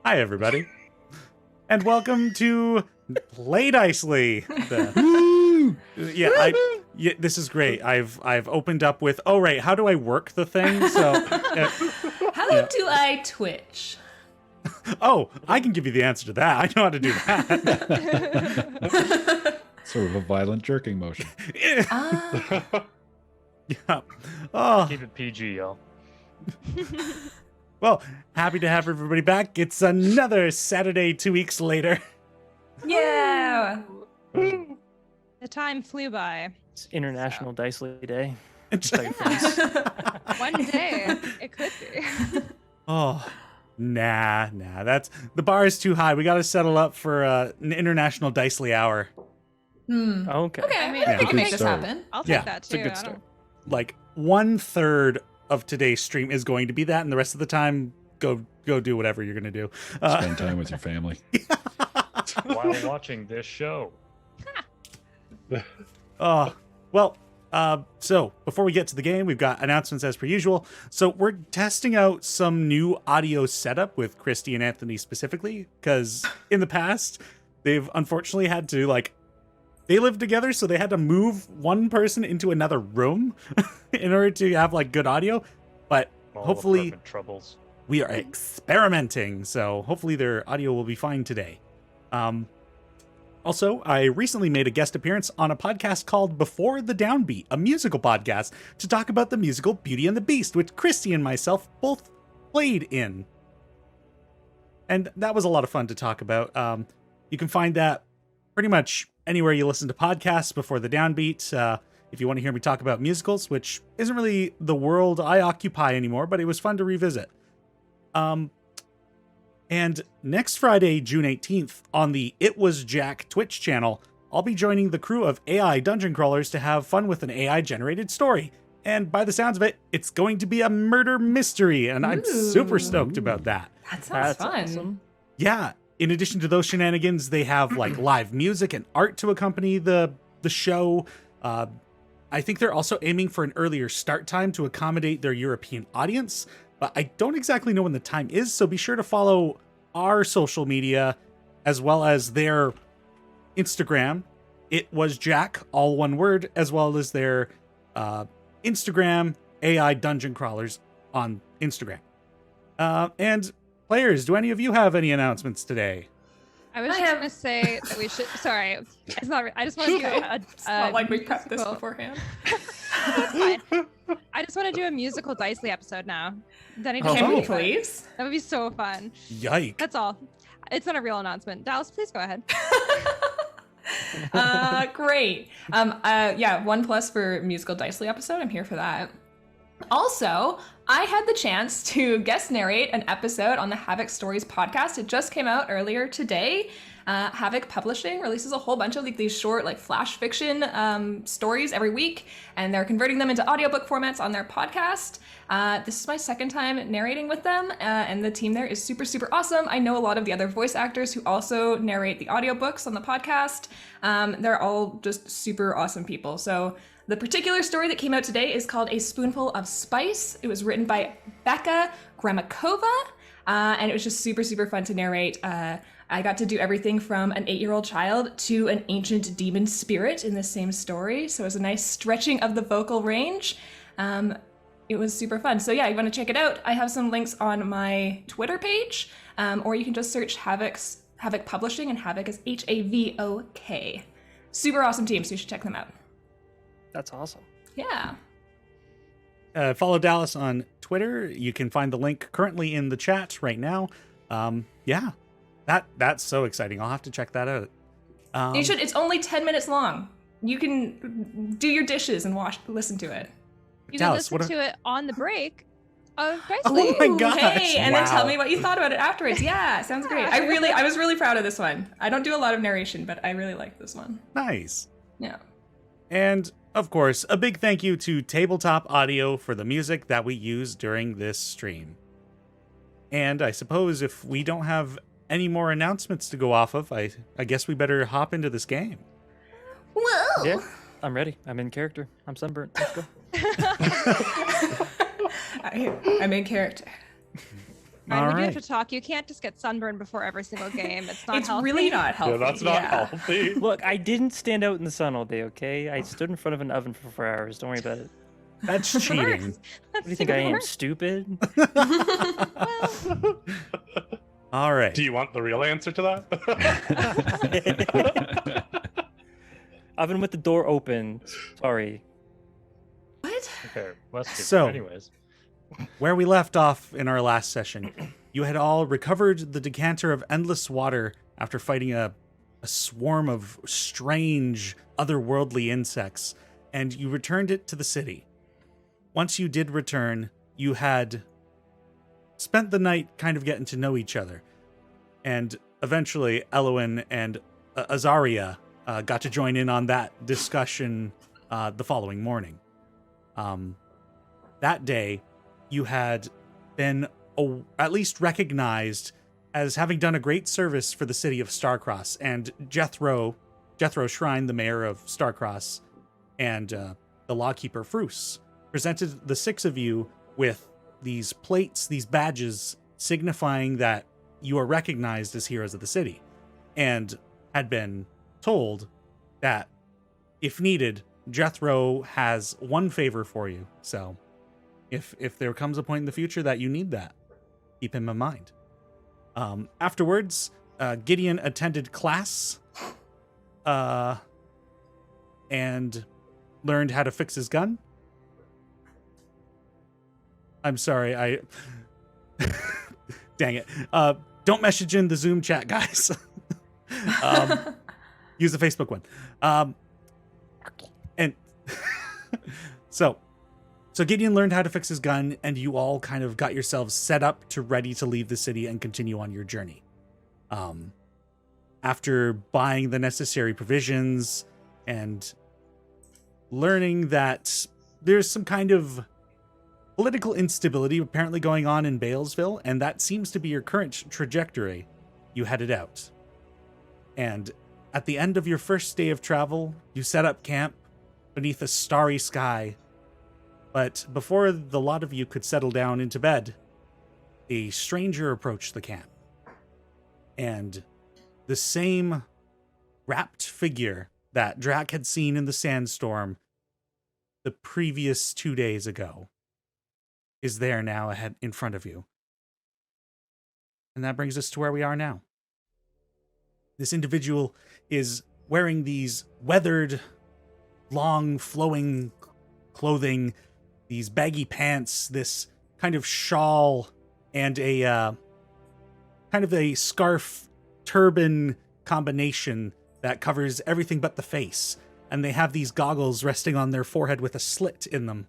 Hi, everybody. And welcome to Teni Dicely. Yeah, this is great. I've opened up with, oh, right, how do I work the thing? So, how do I Twitch? Oh, I can give you the answer to that. I know how to do that. Sort of a violent jerking motion. Yeah. Oh. Keep it PG, y'all. Well, happy to have everybody back. It's another Saturday 2 weeks later. Yeah. The time flew by. It's International Dicely Day. One day, it could be. Oh, nah. That's the bar is too high. We got to settle up for an International Dicely hour. Okay. Okay, I mean, Yeah. we can make this happen. I'll take Yeah, that It's a too. good start. Like 1/3 of today's stream is going to be that, and the rest of the time, go do whatever you're gonna do. Spend time with your family. While watching this show. So before we get to the game, we've got announcements as per usual. So we're testing out some new audio setup with Christy and Anthony specifically, because in the past, they've unfortunately had to, they live together, so they had to move one person into another room in order to have, good audio. But All hopefully apartment troubles. we are experimenting, so hopefully their audio will be fine today. Also, I recently made a guest appearance on a podcast called Before the Downbeat, a musical podcast to talk about the musical Beauty and the Beast, which Christy and myself both played in. And that was a lot of fun to talk about. You can find that pretty much anywhere you listen to podcasts before the downbeat. If you want to hear me talk about musicals, which isn't really the world I occupy anymore, but it was fun to revisit. And next Friday, June 18th, on the It Was Jack Twitch channel, I'll be joining the crew of AI dungeon crawlers to have fun with an AI-generated story. And by the sounds of it, it's going to be a murder mystery, and I'm super stoked about that. That sounds fun. Awesome. Yeah, in addition to those shenanigans, they have live music and art to accompany the show. I think they're also aiming for an earlier start time to accommodate their European audience, but I don't exactly know when the time is, so be sure to follow our social media as well as their Instagram. It Was Jack, all one word, as well as their Instagram, AI Dungeon Crawlers on Instagram. And players, do any of you have any announcements today? I was just gonna say that we should. Sorry, it's not. I just want to do It's not like we prepped this beforehand. It's fine. I just want to do a musical Dicely episode now. Can we please? That would be so fun. Yike. That's all. It's not a real announcement. Dallas, please go ahead. Great. 1+ for musical Dicely episode. I'm here for that. Also, I had the chance to guest narrate an episode on the Havoc Stories podcast. It just came out earlier today. Havoc Publishing releases a whole bunch of these short flash fiction stories every week, and they're converting them into audiobook formats on their podcast. This is my second time narrating with them, and the team there is super, super awesome. I know a lot of the other voice actors who also narrate the audiobooks on the podcast. They're all just super awesome people. So the particular story that came out today is called A Spoonful of Spice. It was written by Becca Gramakova, and it was just super, super fun to narrate. I got to do everything from an 8-year-old child to an ancient demon spirit in the same story, so it was a nice stretching of the vocal range. It was super fun. So yeah, you want to check it out, I have some links on my Twitter page, or you can just search Havoc Publishing, and Havoc is HAVOK. Super awesome team, so you should check them out. That's awesome. Yeah. Follow Dallas on Twitter. You can find the link currently in the chat right now. Yeah, that's so exciting. I'll have to check that out. You should. It's only 10 minutes long. You can do your dishes and listen to it. You Dallas, can listen to it on the break of Dicely. Oh my gosh! Hey, and then Wow. tell me what you thought about it afterwards. Yeah, sounds great. I was really proud of this one. I don't do a lot of narration, but I really like this one. Nice. Yeah. And of course, a big thank you to Tabletop Audio for the music that we use during this stream. And I suppose if we don't have any more announcements to go off of, I guess we better hop into this game. Whoa! Yeah, I'm ready. I'm in character. I'm sunburnt. Let's go. I'm in character. Ryan, All we do right. have to talk. You can't just get sunburned before every single game. It's not It's healthy. really not healthy. Yeah, that's not healthy. Look, I didn't stand out in the sun all day, okay? I stood in front of an oven for 4 hours. Don't worry about it. That's Worse. cheating. What do you think I am, stupid? All right. Do you want the real answer to that? Oven with the door open. Sorry. What? Okay, let's do So- anyways. Where we left off in our last session, you had all recovered the decanter of endless water after fighting a swarm of strange, otherworldly insects, and you returned it to the city. Once you did return, you had spent the night kind of getting to know each other, and eventually Elowen and Azaria got to join in on that discussion the following morning. That day, you had been at least recognized as having done a great service for the city of Starcross, and Jethro Shrine, the mayor of Starcross, and the lawkeeper Fruce presented the 6 of you with these plates, these badges, signifying that you are recognized as heroes of the city, and had been told that, if needed, Jethro has one favor for you. So if there comes a point in the future that you need that, keep him in mind. Afterwards, Gideon attended class and learned how to fix his gun. I'm sorry, I... Dang it. Don't message in the Zoom chat, guys. Use the Facebook one. And so Gideon learned how to fix his gun, and you all kind of got yourselves set up to ready to leave the city and continue on your journey. After buying the necessary provisions and learning that there's some kind of political instability apparently going on in Balesville, and that seems to be your current trajectory, you headed out. And at the end of your first day of travel, you set up camp beneath a starry sky. But before the lot of you could settle down into bed, a stranger approached the camp. And the same wrapped figure that Drac had seen in the sandstorm the previous 2 days ago is there now ahead in front of you. And that brings us to where we are now. This individual is wearing these weathered, long, flowing clothing, these baggy pants, this kind of shawl, and a kind of a scarf turban combination that covers everything but the face. And they have these goggles resting on their forehead with a slit in them.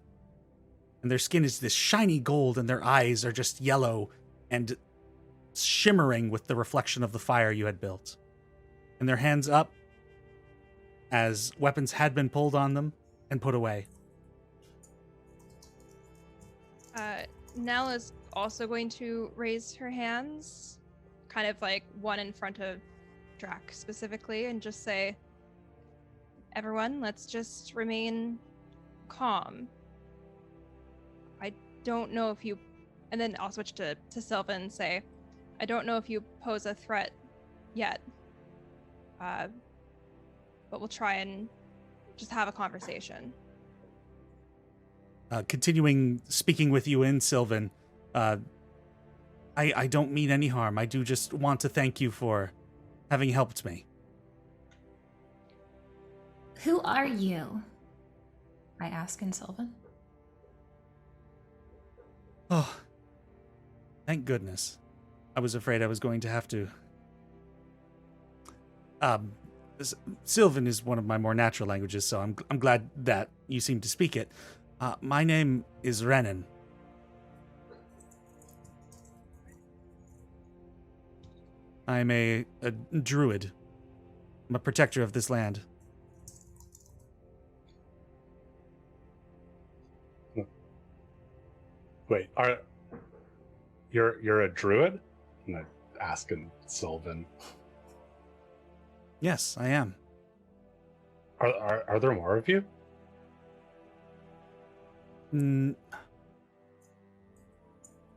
And their skin is this shiny gold, and their eyes are just yellow and shimmering with the reflection of the fire you had built. And their hands up as weapons had been pulled on them and put away. Nell is also going to raise her hands, kind of like one in front of Drac specifically, and just say, everyone, let's just remain calm. I don't know if you... And then I'll switch to Sylvan and say, I don't know if you pose a threat yet. But we'll try and just have a conversation. Continuing speaking with you in Sylvan, I don't mean any harm. I do just want to thank you for having helped me. Who are you? I ask in Sylvan. Oh, thank goodness. I was afraid I was going to have to... Sylvan is one of my more natural languages, so I'm glad that you seem to speak it. My name is Renan. I'm a druid. I'm a protector of this land. Wait, you're a druid? I'm asking Sylvan. Yes, I am. Are there more of you?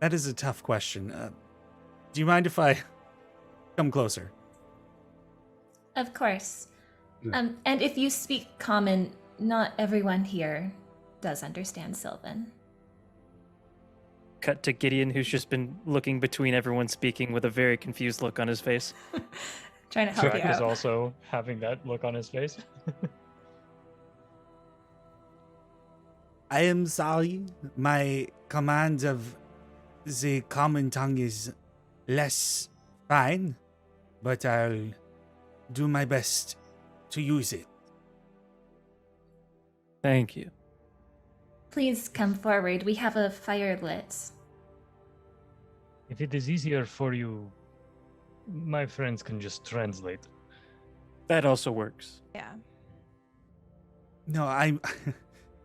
That is a tough question. Do you mind if I come closer? Of course. Yeah. And if you speak common, not everyone here does understand Sylvan. Cut to Gideon, who's just been looking between everyone speaking with a very confused look on his face. Trying to help you Jack is out. also having that look on his face. I am sorry. My command of the common tongue is less fine, but I'll do my best to use it. Thank you. Please come forward. We have a fire lit. If it is easier for you, my friends can just translate. That also works. Yeah. No, I'm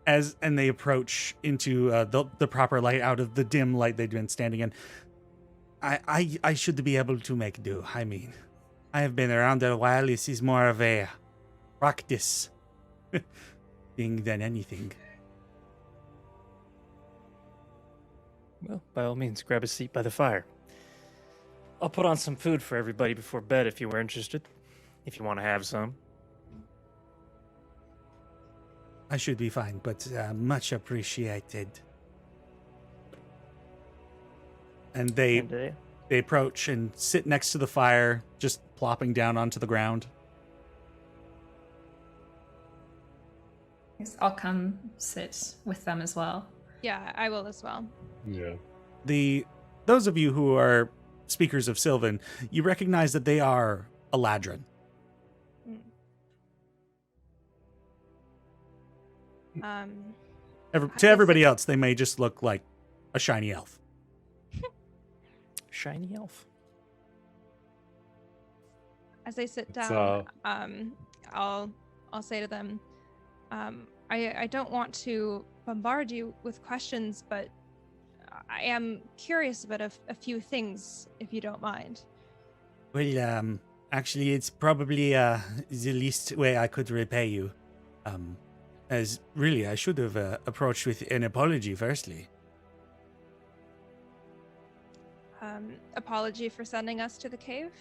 and they approach into the proper light out of the dim light they've been standing in. I should be able to make do. I mean, I have been around a while. This is more of a practice thing than anything. Well, by all means, grab a seat by the fire. I'll put on some food for everybody before bed if you were interested. If you want to have some. I should be fine, but much appreciated. And they And, they approach and sit next to the fire, just plopping down onto the ground. Yes, I'll come sit with them as well. Yeah, I will as well. Yeah. Those of you who are speakers of Sylvan, you recognize that they are Eladrin. To everybody else, they may just look like a shiny elf. shiny elf. As I sit It's, down, I'll say to them, I don't want to bombard you with questions, but I am curious about a few things, if you don't mind. Well, actually, it's probably the least way I could repay you. As really, I should have approached with an apology firstly. Apology for sending us to the cave?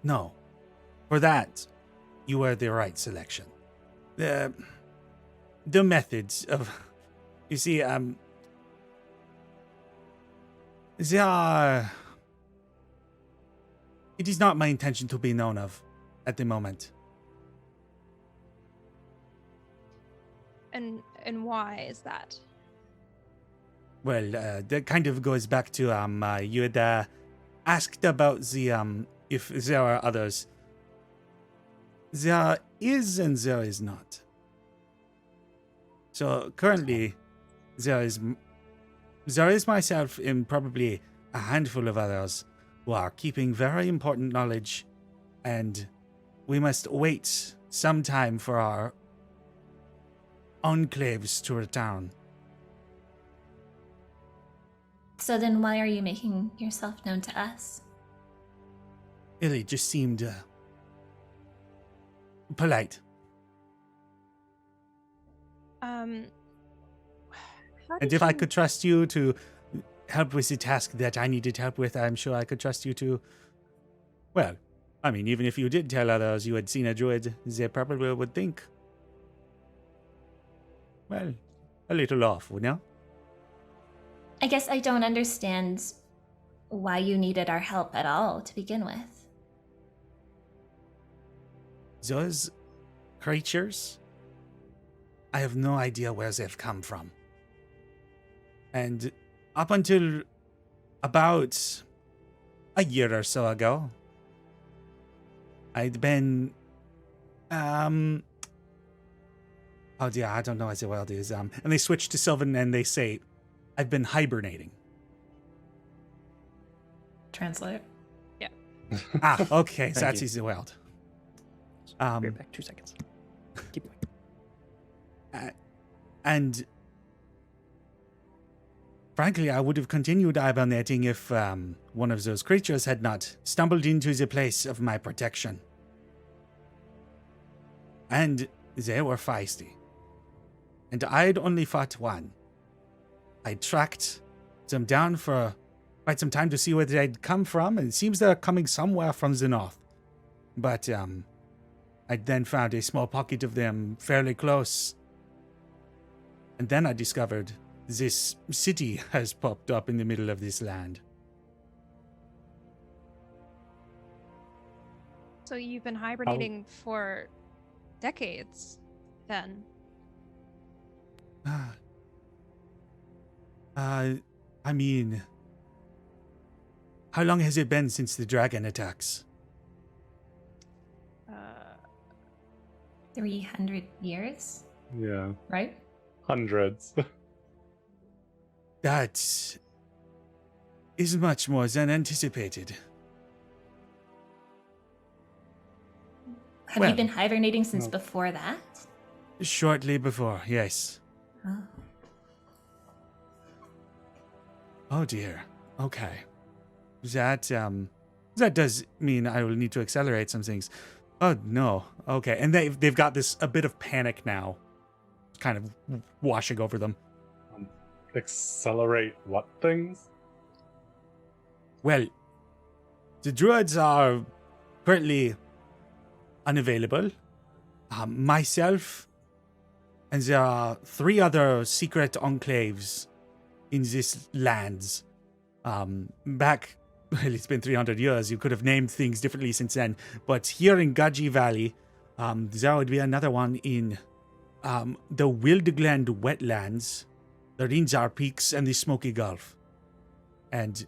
No. For that, you were the right selection. The methods of... You see, they are... It is not my intention to be known of at the moment. And why is that? Well, that kind of goes back to you had asked about the if there are others. There is and there is not. So currently, there is myself and probably a handful of others who are keeping very important knowledge, and we must wait some time for our enclaves to return. So then why are you making yourself known to us? It just seemed polite. How And did if I you- could trust you to help with the task that I needed help with, I'm sure I could trust you to... Well, I mean, even if you did tell others you had seen a druid, they probably would think... Well, a little off, wouldn't you? I guess I don't understand why you needed our help at all to begin with. Those creatures, I have no idea where they've come from. And up until about a year or so ago, I'd been, oh dear, I don't know what the word is. And they switch to Sylvan and they say, I've been hibernating. Translate. Okay, so Thank that's you. easy word. Be right back. 2 seconds. Keep going. And frankly, I would have continued hibernating if one of those creatures had not stumbled into the place of my protection. And they were feisty. And I'd only fought one. I tracked them down for quite some time to see where they'd come from, and it seems they're coming somewhere from the north. But I then found a small pocket of them fairly close. And then I discovered this city has popped up in the middle of this land. So you've been hibernating for decades, then? I mean, how long has it been since the dragon attacks? 300 years, Yeah. Right? Hundreds. That is much more than anticipated. Have Well, you been hibernating since no. before that? Shortly before, yes. Oh. Oh dear. Okay. That does mean I will need to accelerate some things. Oh no. Okay. And they've got this a bit of panic now, kind of washing over them. Accelerate what things? Well, the druids are currently unavailable. Myself, and there are 3 other secret enclaves in this lands. Back, well, it's been 300 years. You could have named things differently since then. But here in Gaji Valley, there would be another one in the Wildegland wetlands, the Rinzar Peaks, and the Smoky Gulf. And,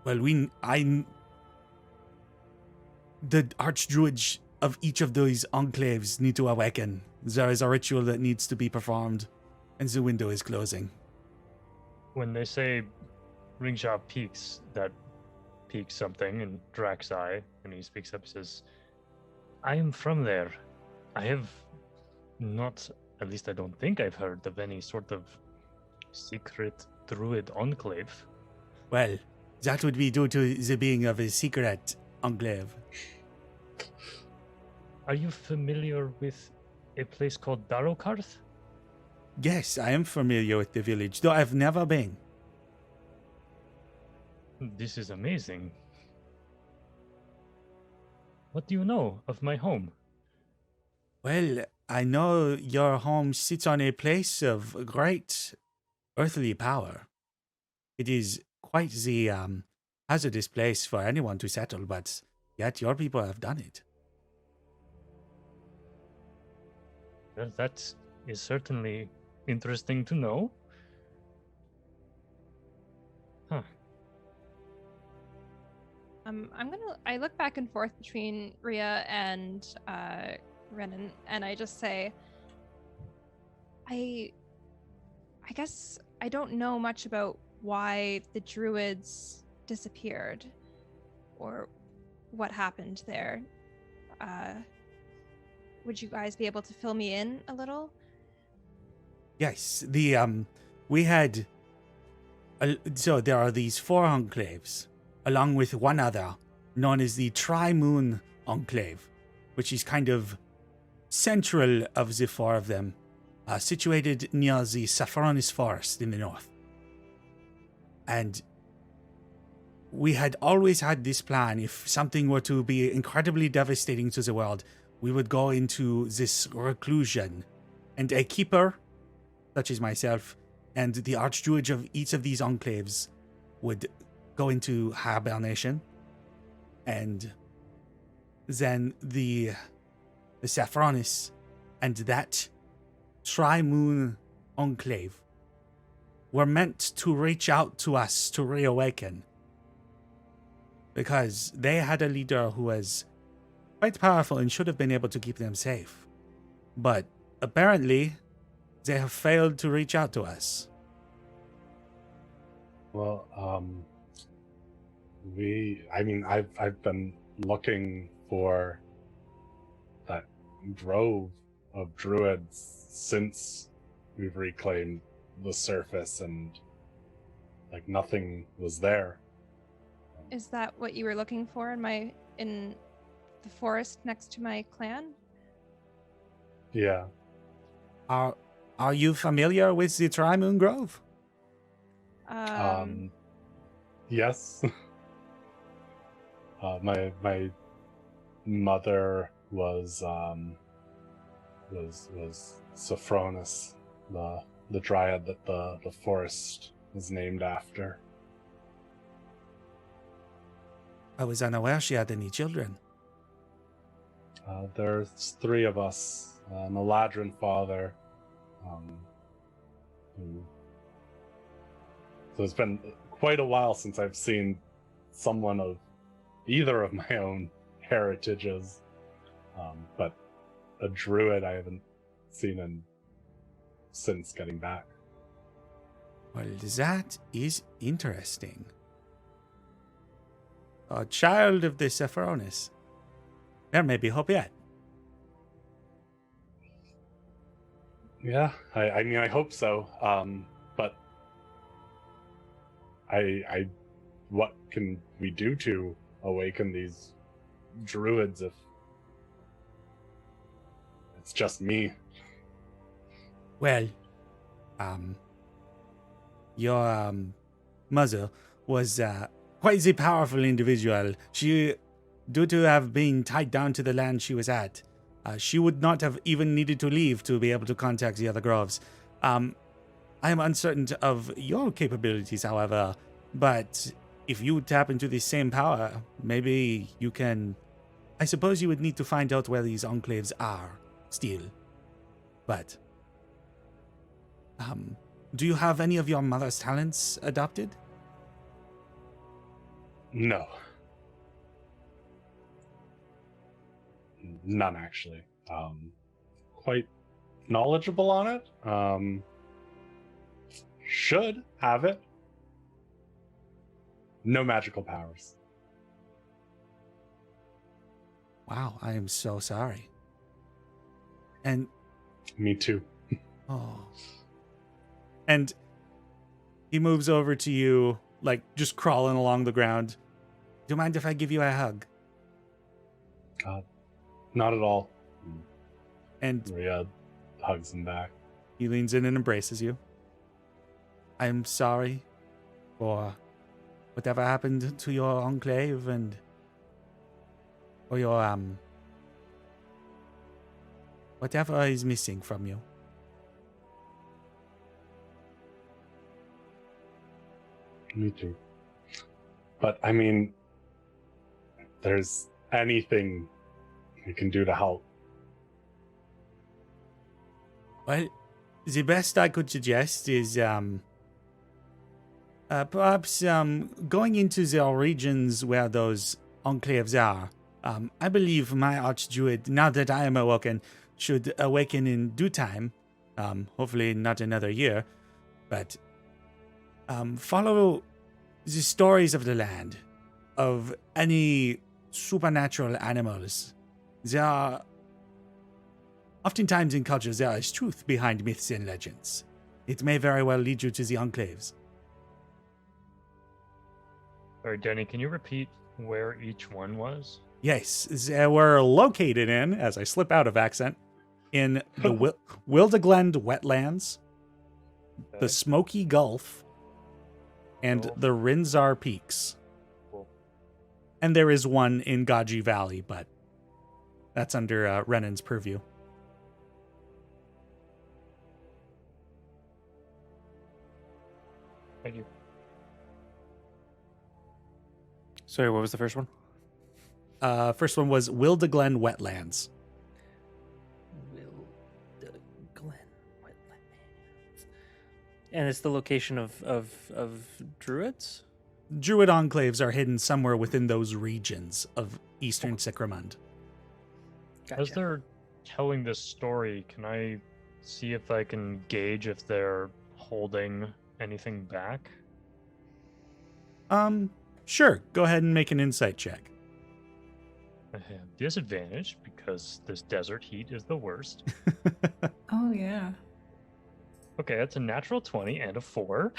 well, the archdruids of each of those enclaves need to awaken. There is a ritual that needs to be performed, and the window is closing. When they say Ringshot peaks, that peaks something in Drax's eye, and he speaks up and says, I am from there. I have not, at least I don't think I've heard of any sort of secret druid enclave. Well, that would be due to the being of a secret enclave. Are you familiar with a place called Darokarth? Yes, I am familiar with the village, though I've never been. This is amazing. What do you know of my home? Well, I know your home sits on a place of great earthly power. It is quite the hazardous place for anyone to settle, but yet your people have done it. Well, that is certainly interesting to know. Huh. I look back and forth between Rhea and Renan, and I just say, I guess I don't know much about why the druids disappeared or what happened there. Would you guys be able to fill me in a little? Yes, we had. So there are these 4 enclaves, along with one other, known as the Tri-Moon Enclave, which is kind of central of the 4 of them, situated near the Saffronis Forest in the north. And we had always had this plan: if something were to be incredibly devastating to the world, we would go into this reclusion, and a keeper, such as myself, and the archdruid of each of these enclaves would go into hibernation, and then the Saffronis and that Tri-Moon Enclave were meant to reach out to us to reawaken, because they had a leader who was quite powerful and should have been able to keep them safe. But apparently, they have failed to reach out to us. Well, I've been looking for that grove of druids since we've reclaimed the surface, and nothing was there. Is that what you were looking for in the forest next to my clan? Yeah. Are you familiar with the Tri-Moon Grove? Yes. My mother was Sophronis, the dryad that the forest is named after. I was unaware she had any children. There's 3 of us. An Eladrin father. So it's been quite a while since I've seen someone of either of my own heritages, but a druid I haven't seen since getting back. Well, that is interesting. A child of the Sephironis. There may be hope yet. Yeah, I mean, I hope so. But what can we do to awaken these druids if it's just me? Well, your mother was quite the powerful individual. She, due to have been tied down to the land she was at, she would not have even needed to leave to be able to contact the other groves. I am uncertain of your capabilities, however, but if you tap into the same power, maybe you can... I suppose you would need to find out where these enclaves are, still. But, do you have any of your mother's talents adopted? No. None, actually. Quite knowledgeable on it. Should have it. No magical powers. Wow, I am so sorry. And... Me too. Oh. And he moves over to you, like, just crawling along the ground. Do you mind if I give you a hug? Not at all. And Maria hugs him back. he leans in and embraces you. I am sorry for whatever happened to your enclave and or your whatever is missing from you. Me too. But I mean, if there's anything you can do to help. Well, the best I could suggest is perhaps going into the regions where those enclaves are. I believe my archdruid, now that I am awoken, should awaken in due time. Hopefully not another year. But follow the stories of the land, of any supernatural animals. There are... Oftentimes in cultures there is truth behind myths and legends. It may very well lead you to the enclaves. Sorry, Denny, can you repeat where each one was? Yes, they were located in, as I slip out of accent, in the Wildegland wetlands, the Smoky Gulf, and Cool. the Rinzar Peaks. Cool. And there is one in Gaji Valley, but that's under Renan's purview. Thank you. Sorry, what was the first one? First one was Wildeglen Wetlands. Glen Wetlands. And it's the location of druids? Druid enclaves are hidden somewhere within those regions of eastern Sicramund. As they're telling this story, can I see if I can gauge if they're holding anything back? Sure. Go ahead and make an insight check. I have disadvantage because this desert heat is the worst. Oh, yeah. Okay, that's a natural 20 and a 4.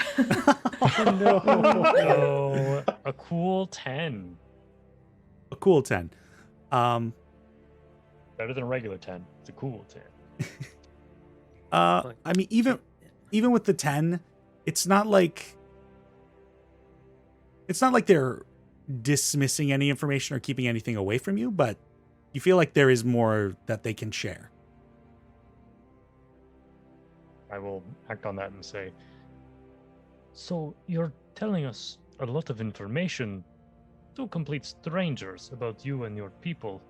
No. So a cool 10. A cool 10. Better than a regular 10. It's a cool 10. I mean, even with the 10, it's not like it's not like they're dismissing any information or keeping anything away from you, but you feel like there is more that they can share. I will act on that and say, so you're telling us a lot of information to complete strangers about you and your people.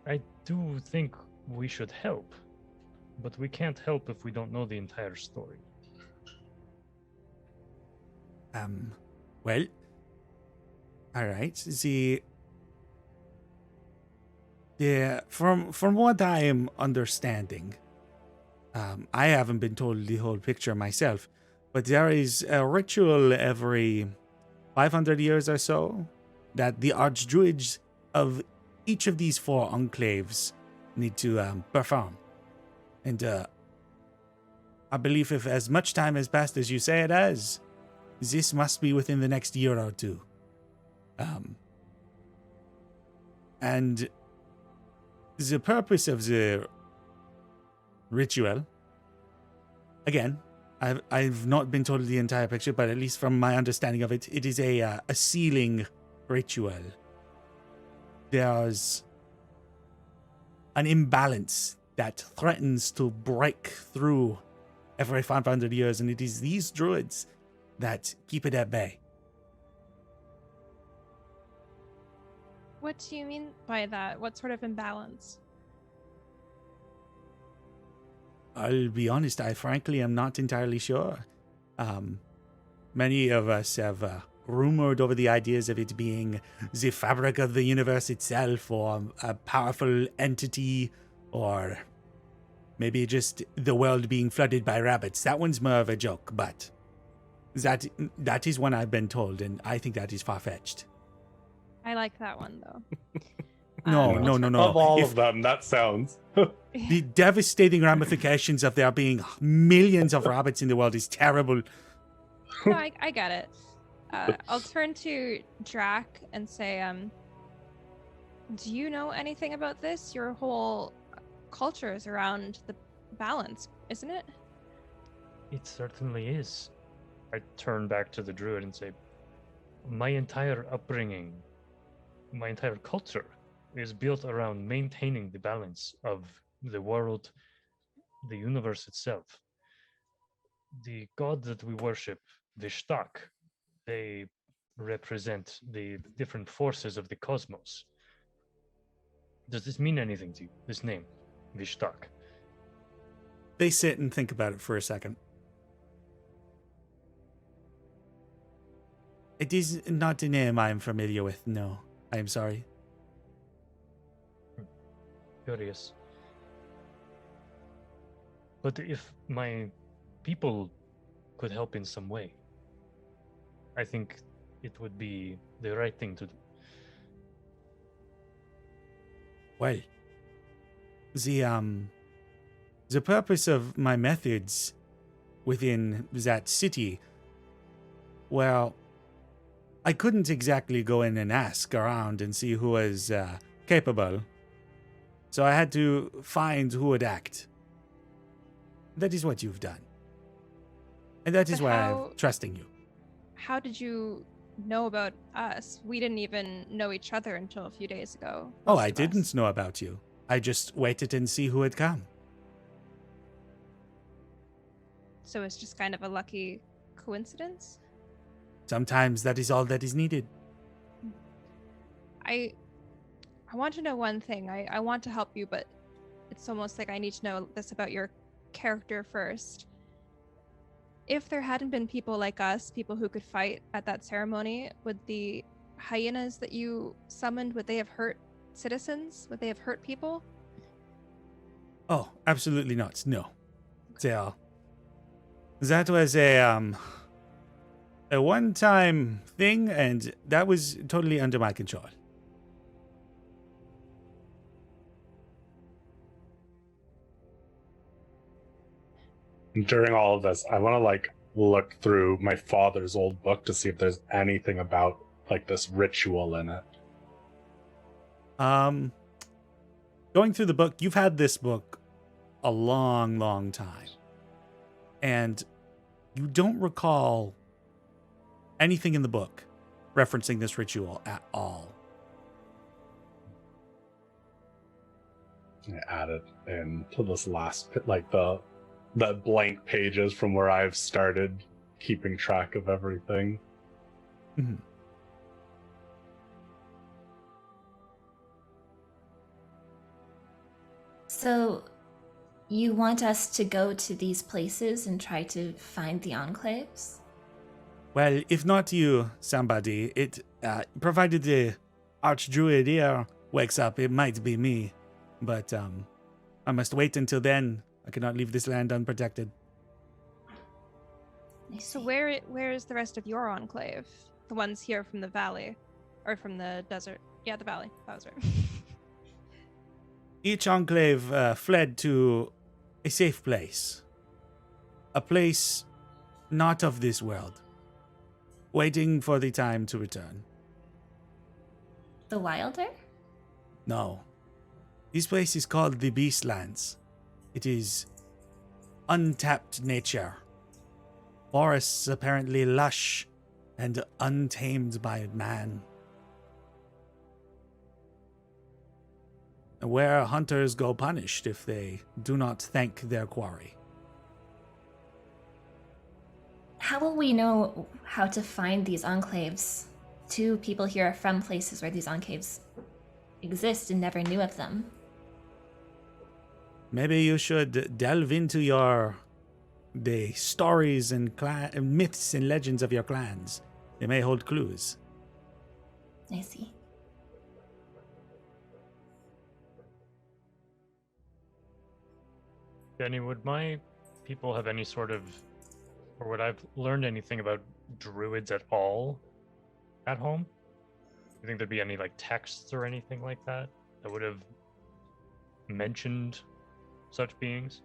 I do think we should help, but we can't help if we don't know the entire story. Well, all right. From what I am understanding, I haven't been told the whole picture myself, but there is a ritual every 500 years or so that the archdruids of each of these 4 enclaves need to perform. And I believe if as much time has passed as you say it has, this must be within the next year or two. And the purpose of the ritual, again, I've not been told the entire picture, but at least from my understanding of it, it is a sealing ritual. There's an imbalance that threatens to break through every 500 years, and it is these druids that keep it at bay. What do you mean by that? What sort of imbalance? I'll be honest, I frankly am not entirely sure. Many of us have rumored over the ideas of it being the fabric of the universe itself, or a powerful entity, or maybe just the world being flooded by rabbits. That one's more of a joke, but that is one I've been told, and I think that is far-fetched. I like that one, though. No. Of all of them, that sounds... The devastating ramifications of there being millions of rabbits in the world is terrible. No, I get it. I'll turn to Drac and say, do you know anything about this? Your whole culture is around the balance, isn't it? It certainly is. I turn back to the druid and say, my entire upbringing, my entire culture is built around maintaining the balance of the world, the universe itself. The god that we worship, Vishtak, they represent the different forces of the cosmos. Does this mean anything to you, this name, Vishtak? They sit and think about it for a second. It is not a name I am familiar with, no. I am sorry. Curious. But if my people could help in some way, I think it would be the right thing to do. Well, the purpose of my methods within that city, well, I couldn't exactly go in and ask around and see who was capable. So I had to find who would act. That is what you've done. And that is But why how- I'm trusting you. How did you know about us? We didn't even know each other until a few days ago. Oh, most I of us. didn't know about you. I just waited and see who had come. So it's just kind of a lucky coincidence? Sometimes that is all that is needed. I want to know one thing. I want to help you, but it's almost like I need to know this about your character first. If there hadn't been people like us, people who could fight at that ceremony, would the hyenas that you summoned, would they have hurt citizens? Would they have hurt people? Oh, absolutely not. No. So, that was a one-time thing, and that was totally under my control. During all of this, I want to look through my father's old book to see if there's anything about this ritual in it. Going through the book, you've had this book a long, long time, and you don't recall anything in the book referencing this ritual at all. I added into this last like the blank pages from where I've started keeping track of everything. Mhm. So, you want us to go to these places and try to find the enclaves? Well, if not you, somebody, provided the Archdruid here wakes up, it might be me. But I must wait until then. I cannot leave this land unprotected. I So see. where is the rest of your enclave? The ones here from the valley, or from the desert? Yeah, the valley. That was right. Each enclave fled to a safe place. A place not of this world. Waiting for the time to return. The Wilder? No. This place is called the Beastlands. It is untapped nature. Forests apparently lush and untamed by man. Where hunters go punished if they do not thank their quarry. How will we know how to find these enclaves? Two people here are from places where these enclaves exist and never knew of them. Maybe you should delve into the stories and myths and legends of your clans. They may hold clues. I see. Jenny, would my people have any sort of, or would I've learned anything about druids at all at home? Do you think there'd be any like texts or anything like that that would have mentioned such beings?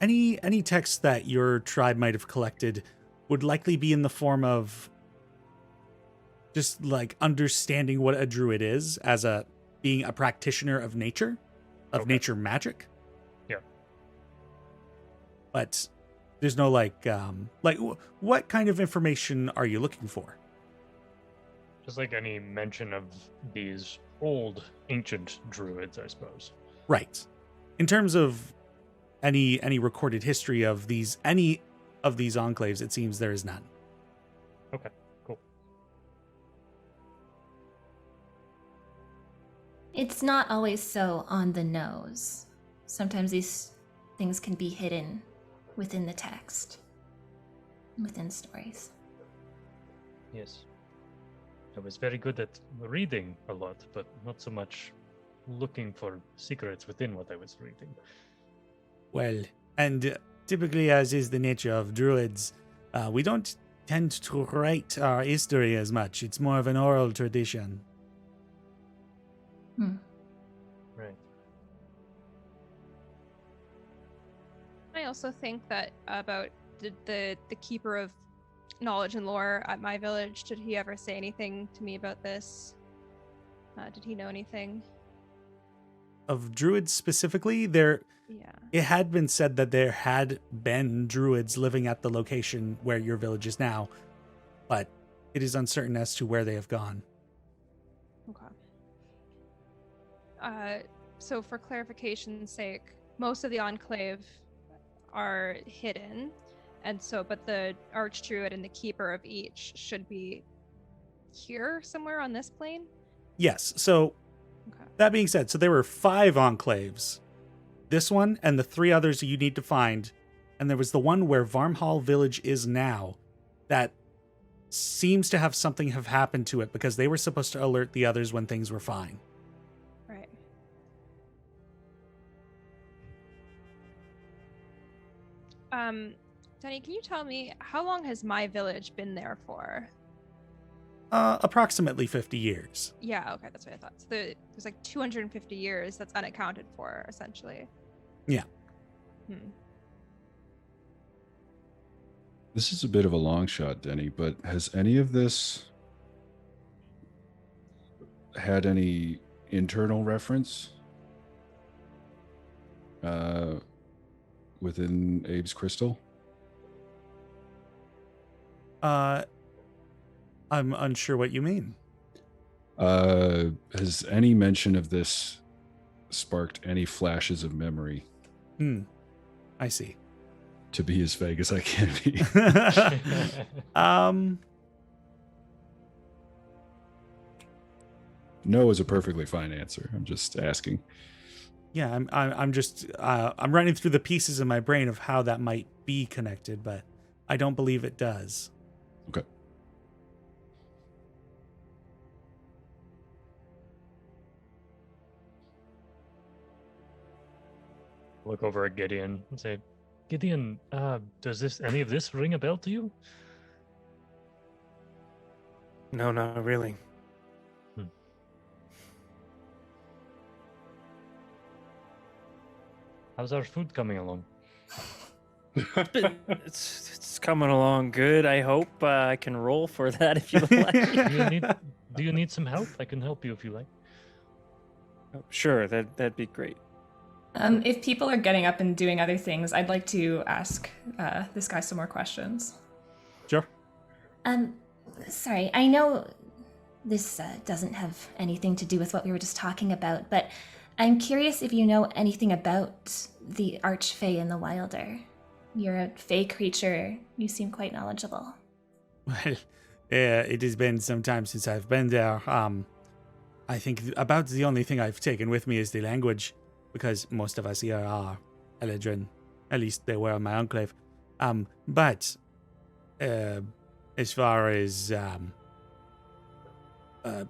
Any text that your tribe might have collected would likely be in the form of just like understanding what a druid is as being a practitioner of nature, of nature magic. Yeah. But there's no what kind of information are you looking for? Just like any mention of these old ancient druids, I suppose. Right. In terms of any recorded history of any of these enclaves, it seems there is none. Okay, cool. It's not always so on the nose. Sometimes these things can be hidden within the text, within stories. Yes. I was very good at reading a lot, but not so much looking for secrets within what I was reading. Well, and typically, as is the nature of druids, we don't tend to write our history as much. It's more of an oral tradition. Hmm. Right. I also think that about the keeper of knowledge and lore at my village. Did he ever say anything to me about this? Did he know anything? Of druids specifically, Yeah. it had been said that there had been druids living at the location where your village is now, but it is uncertain as to where they have gone. Okay. So for clarification's sake, most of the Enclave are hidden, but the Archdruid and the Keeper of each should be here somewhere on this plane? Yes, so Okay. that being said, so there were 5 enclaves. This one and the 3 others you need to find, and there was the one where Varmhall Village is now that seems to have something have happened to it because they were supposed to alert the others when things were fine. Right. Teni, can you tell me how long has my village been there for? Approximately 50 years. Yeah, okay, that's what I thought. So there's like 250 years that's unaccounted for, essentially. Yeah. This is a bit of a long shot, Denny, but has any of this had any internal reference within Abe's crystal? I'm unsure what you mean. Has any mention of this sparked any flashes of memory? I see. To be as vague as I can be. No is a perfectly fine answer. I'm just asking. Yeah, I'm just I'm running through the pieces in my brain of how that might be connected, but I don't believe it does. Okay. Look over at Gideon and say, Gideon, does any of this ring a bell to you? No, not really. How's our food coming along? It's coming along good. I hope I can roll for that if you like. Do you need some help? I can help you if you like. Sure, that'd be great. If people are getting up and doing other things, I'd like to ask this guy some more questions. Sure. Sorry, I know this doesn't have anything to do with what we were just talking about, but I'm curious if you know anything about the Archfey in the Wilder. You're a fey creature. You seem quite knowledgeable. Well, it has been some time since I've been there. I think about the only thing I've taken with me is the language, because most of us here are Eladrin. At least they were in my enclave. But as far as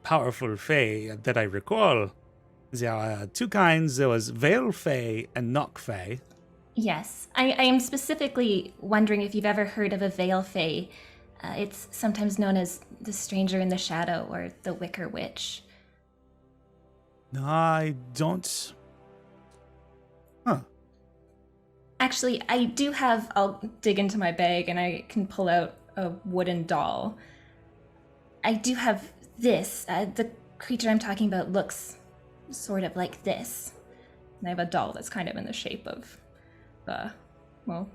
powerful fey that I recall, there are two kinds. There was Vale Fey and Nock Fey. Yes, I am specifically wondering if you've ever heard of a Vale Fey. It's sometimes known as the Stranger in the Shadow or the Wicker Witch. No, I don't. Huh. Actually, I do have... I'll dig into my bag and I can pull out a wooden doll. I do have this. The creature I'm talking about looks sort of like this. And I have a doll that's kind of in the shape of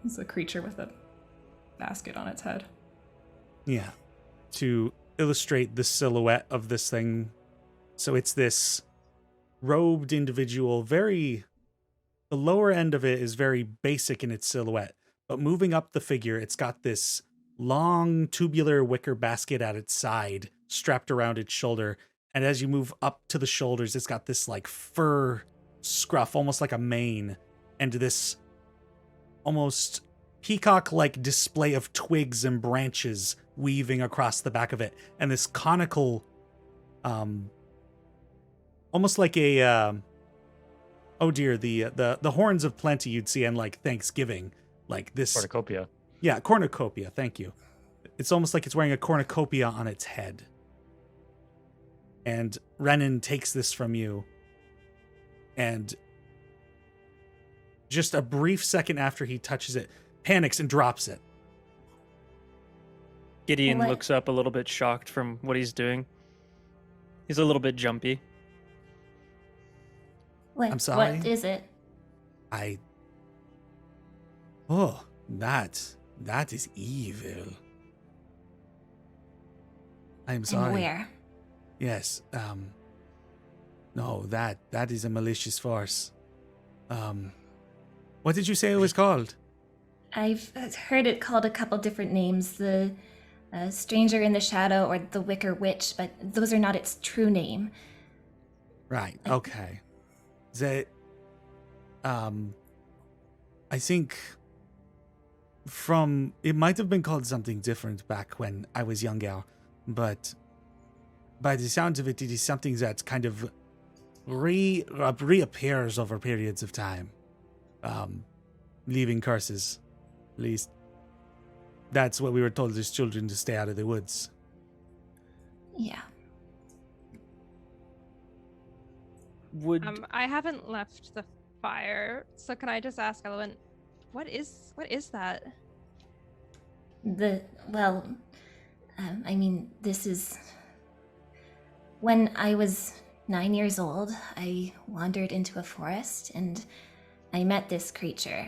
it's a creature with a basket on its head. Yeah. To illustrate the silhouette of this thing. So it's this robed individual, the lower end of it is very basic in its silhouette, but moving up the figure, it's got this long tubular wicker basket at its side, strapped around its shoulder. And as you move up to the shoulders, it's got this like fur scruff, almost like a mane, and this almost peacock-like display of twigs and branches weaving across the back of it. And this conical, almost like a, the horns of plenty you'd see in like Thanksgiving, like this. Cornucopia. Yeah, cornucopia. Thank you. It's almost like it's wearing a cornucopia on its head. And Renan takes this from you, and just a brief second after he touches it, panics and drops it. Gideon What? looks up a little bit shocked from what he's doing. He's a little bit jumpy. What, I'm sorry? What is it? Oh, that is evil. I'm sorry. And where? Yes, no, that is a malicious force. What did you say it was called? I've heard it called a couple different names. The Stranger in the Shadow or the Wicker Witch, but those are not its true name. Right, okay. I think it might have been called something different back when I was younger, but by the sounds of it, it is something that kind of reappears over periods of time, leaving curses. At least that's what we were told as children, to stay out of the woods. Yeah. I haven't left the fire, so can I just ask Elowen, what is that? This is... When I was 9 years old, I wandered into a forest and I met this creature.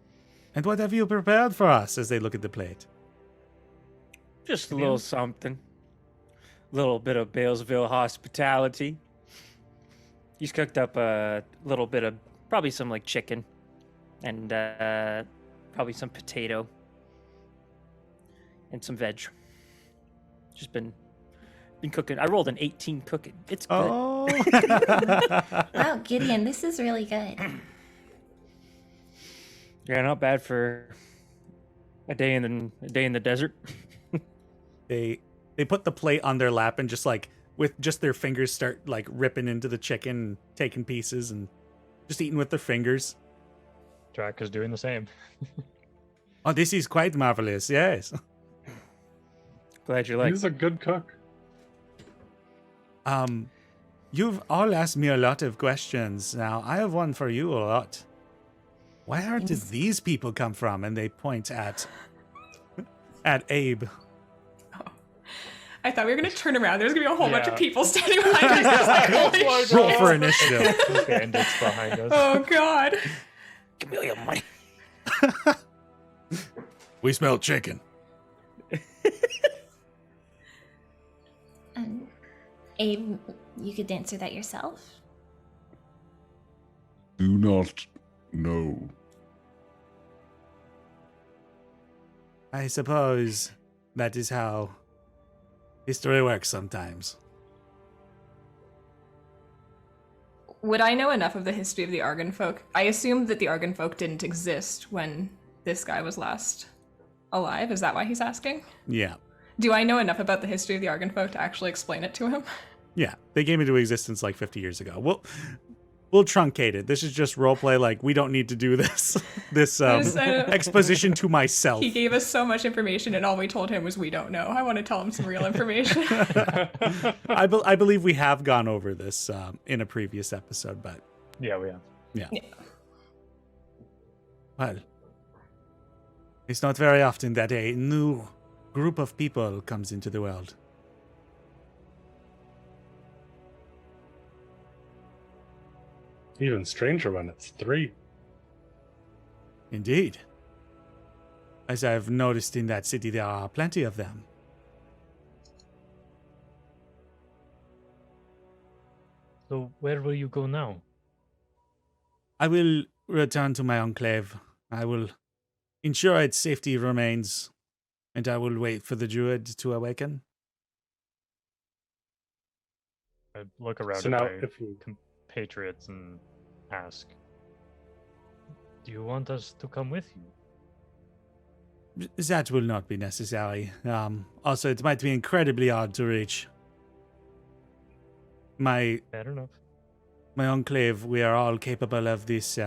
And what have you prepared for us as they look at the plate? Just a little something. Little bit of Balesville hospitality. He's cooked up a little bit of probably some like chicken and probably some potato and some veg. Just been cooking. I rolled an 18 cooking. It's good. Oh. Wow, Gideon, this is really good. Yeah, not bad for a day in the desert. They put the plate on their lap and just like with just their fingers start like ripping into the chicken, taking pieces and just eating with their fingers. Drac is doing the same. Oh, this is quite marvelous. Yes. Glad you like. He's a good cook. You've all asked me a lot of questions. Now I have one for you, a lot. Where did these people come from? And they point at Abe. I thought we were gonna turn around. There's gonna be a whole bunch of Yeah. people standing behind us. Like, holy shit. Roll for initiative. Bandits behind us. Oh god. Give me all your money. We smell chicken. Abe, you could answer that yourself. Do not know. I suppose that is how history works sometimes. Would I know enough of the history of the Argon folk? I assumed that the Argon folk didn't exist when this guy was last alive. Is that why he's asking? Yeah. Do I know enough about the history of the Argon folk to actually explain it to him? Yeah. They came into existence like 50 years ago. We'll truncate it. This is just roleplay. Like, we don't need to do this exposition to myself. He gave us so much information, and all we told him was we don't know. I want to tell him some real information. I believe we have gone over this in a previous episode, but Yeah, we have. yeah. Well, it's not very often that a new group of people comes into the world. Even stranger when it's 3. Indeed. As I've noticed in that city, there are plenty of them. So where will you go now? I will return to my enclave. I will ensure its safety remains, and I will wait for the druid to awaken. I look around So at now, my if we compatriots and ask, do you want us to come with you? That will not be necessary. Also, it might be incredibly hard to reach. My Fair enough. enclave, we are all capable of this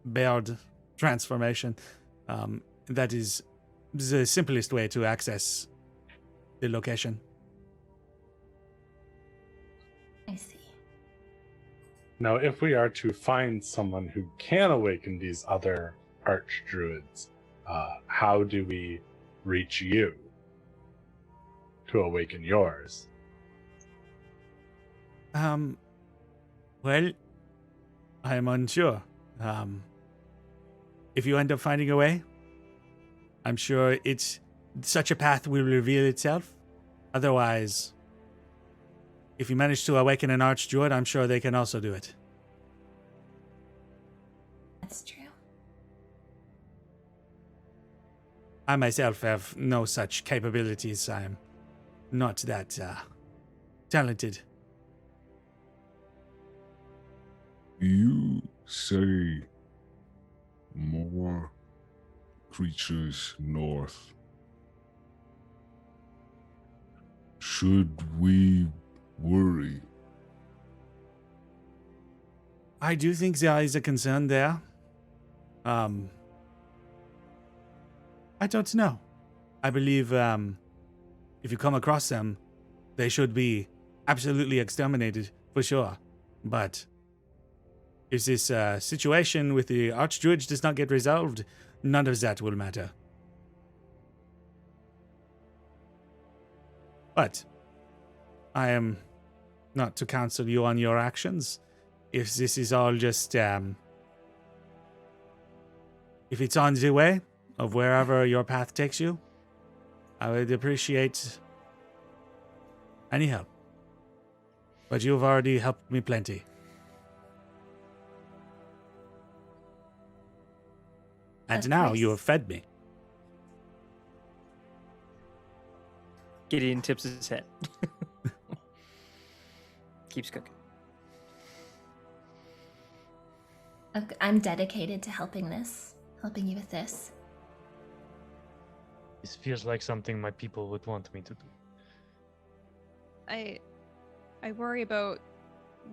bird transformation. That is the simplest way to access the location. I see. Now, if we are to find someone who can awaken these other archdruids, how do we reach you to awaken yours? Well, I am unsure. If you end up finding a way, I'm sure such a path will reveal itself. Otherwise, if you manage to awaken an archdruid, I'm sure they can also do it. That's true. I myself have no such capabilities. I am not that talented. You say more creatures north. Should we worry? I do think there is a concern there. I don't know. I believe if you come across them, they should be absolutely exterminated for sure. But if this situation with the archdruid does not get resolved, none of that will matter. But I am not to counsel you on your actions. If this is all just if it's on the way of wherever your path takes you, I would appreciate any help. But you've already helped me plenty. And Of now course. you have fed me. Gideon tips his head. Keeps cooking. I'm dedicated to helping you with this. This feels like something my people would want me to do. I worry about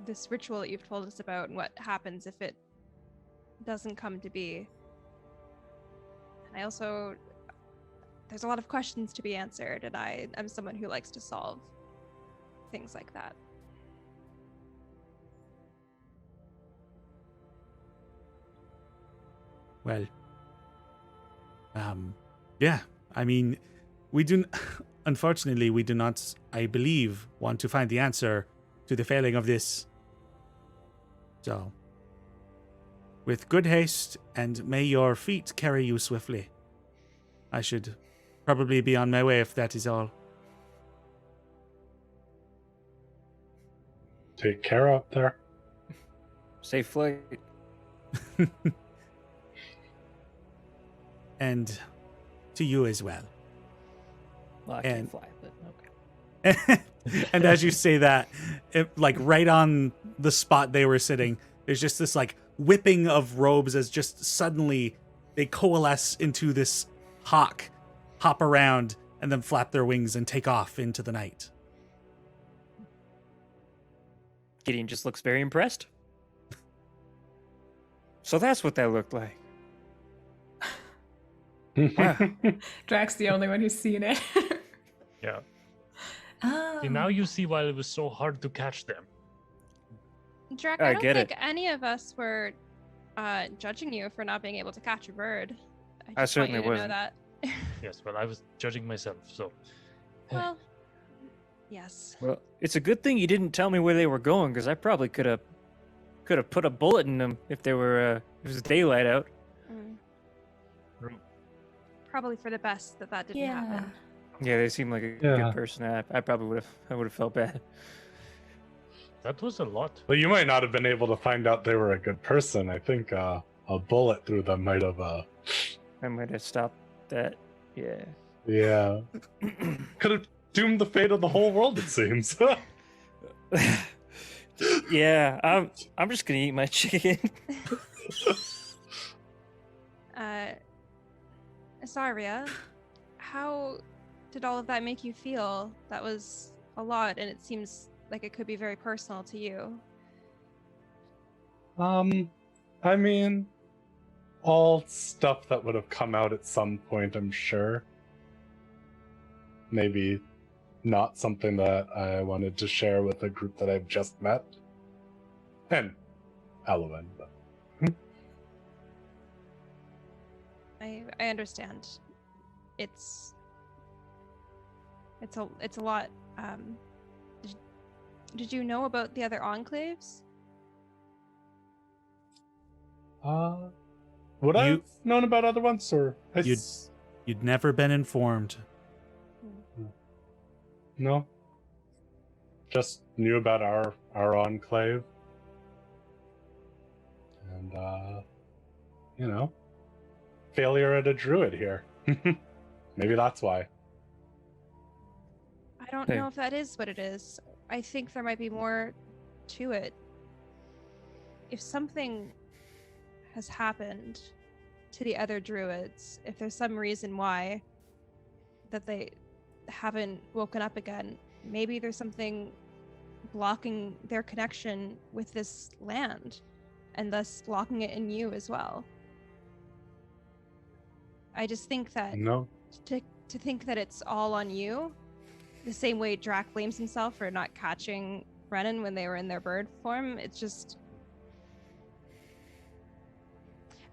this ritual that you've told us about and what happens if it doesn't come to be. And I also, there's a lot of questions to be answered, and I'm someone who likes to solve things like that. Well, yeah, I mean, unfortunately, we do not, I believe, want to find the answer to the failing of this. So, with good haste, and may your feet carry you swiftly. I should probably be on my way if that is all. Take care out there. Safe flight. And to you as well. Well, I And- can't fly, but okay. And as you say that, like right on the spot they were sitting, there's just this like whipping of robes as just suddenly they coalesce into this hawk, hop around, and then flap their wings and take off into the night. Gideon just looks very impressed. So that's what that looked like. Wow. Drax the only one who's seen it. Yeah. Oh. See, now you see why it was so hard to catch them. Drac, I I don't get think it. any of us were judging you for not being able to catch a bird. I just want certainly you to wasn't. know that. Yes, well, I was judging myself, so. Well, yes. Well, it's a good thing you didn't tell me where they were going, because I probably could have put a bullet in them if they were if it was daylight out. Mm. True. Probably for the best that didn't Yeah. happen. Yeah, they seem like a Yeah. good person. I probably would have felt bad. That was a lot. Well, you might not have been able to find out they were a good person. I think a bullet through them might have, I might have stopped that. Yeah. yeah, could have doomed the fate of the whole world. It seems. Yeah, I'm just gonna eat my chicken. Azaria, how did all of that make you feel? That was a lot, and it seems like it could be very personal to you. I mean, all stuff that would have come out at some point, I'm sure. Maybe not something that I wanted to share with a group that I've just met. And Elowen, but I understand. It's a lot. Did you know about the other enclaves? would I You- have known about other ones, or You'd never been informed. no? Just knew about our enclave, and failure at a druid here. Maybe that's why. I don't Hey. know if that is what it is. I think there might be more to it. If something has happened to the other druids, if there's some reason why that they haven't woken up again, maybe there's something blocking their connection with this land and thus blocking it in you as well. I just think that No. to think that it's all on you, the same way Drac blames himself for not catching Brennan when they were in their bird form, it's just.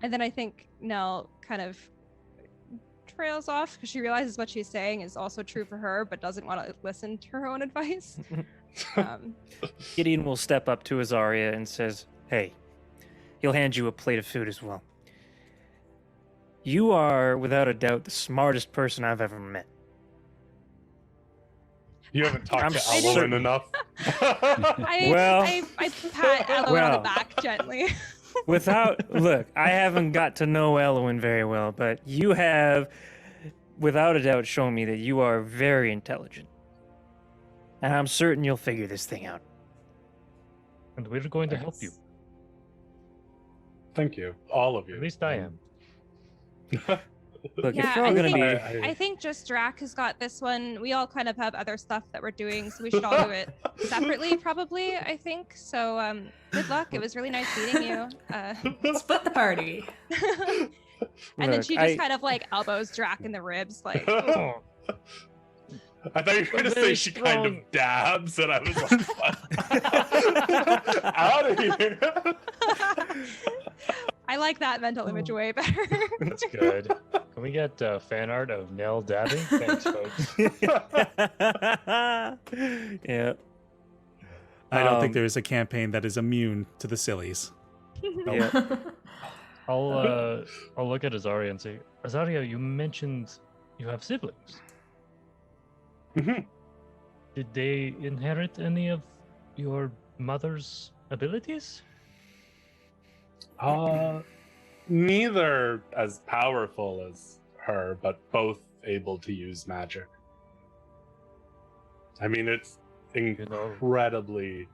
And then I think Nell kind of trails off because she realizes what she's saying is also true for her, but doesn't want to listen to her own advice. Gideon will step up to Azaria and says, "Hey," he'll hand you a plate of food as well. You are, without a doubt, the smartest person I've ever met. You haven't talked I'm to certain. Elowen enough. Well- I pat Elowen on Well. the back gently. Look, I haven't got to know Elwyn very well, but you have, without a doubt, shown me that you are very intelligent. And I'm certain you'll figure this thing out. And we're going to help you. Thank you, all of you. At least I am. Look, Yeah, if you're all I gonna think- be, I think just Drac has got this one. We all kind of have other stuff that we're doing, so we should all do it separately, probably. I think so. Good luck. It was really nice meeting you. Split the party. And then Look, she just kind of like elbows Drac in the ribs, like. Oh, I thought you were going to say Very she kind of strong. dabs, and I was like, out of here. I like that mental image way better. that's good. Can we get fan art of Nell dabbing? Thanks, folks. yeah. I don't think Um, there is a campaign that is immune to the sillies. Yeah. I'll look at Azaria and say, Azaria, you mentioned you have siblings. Mhm. Did they inherit any of your mother's abilities? Neither as powerful as her, but both able to use magic. I mean, it's incredibly,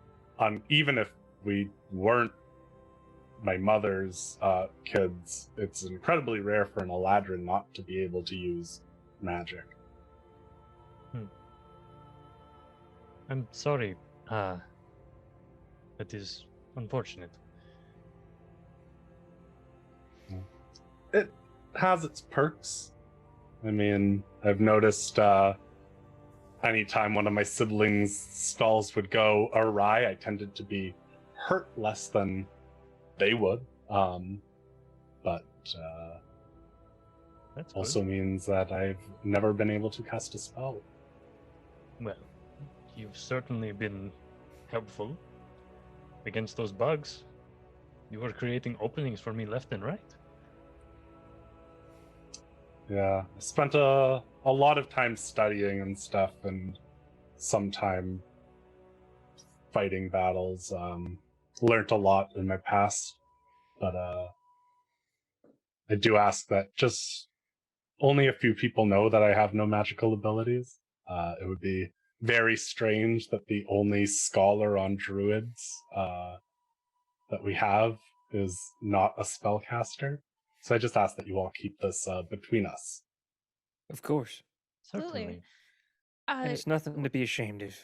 even if we weren't my mother's kids, it's incredibly rare for an Eladrin not to be able to use magic. I'm sorry. That is unfortunate. It has its perks. I mean, I've noticed anytime one of my siblings' spells would go awry, I tended to be hurt less than they would. But That's also means that I've never been able to cast a spell. good. Well, you've certainly been helpful against those bugs. You were creating openings for me left and right. Yeah, I spent a lot of time studying and stuff, and some time fighting battles. Learned a lot in my past, but I do ask that just only a few people know that I have no magical abilities. It would be very strange that the only scholar on druids that we have is not a spellcaster. So I just ask that you all keep this between us. Of course. Absolutely. Certainly. And it's nothing to be ashamed of.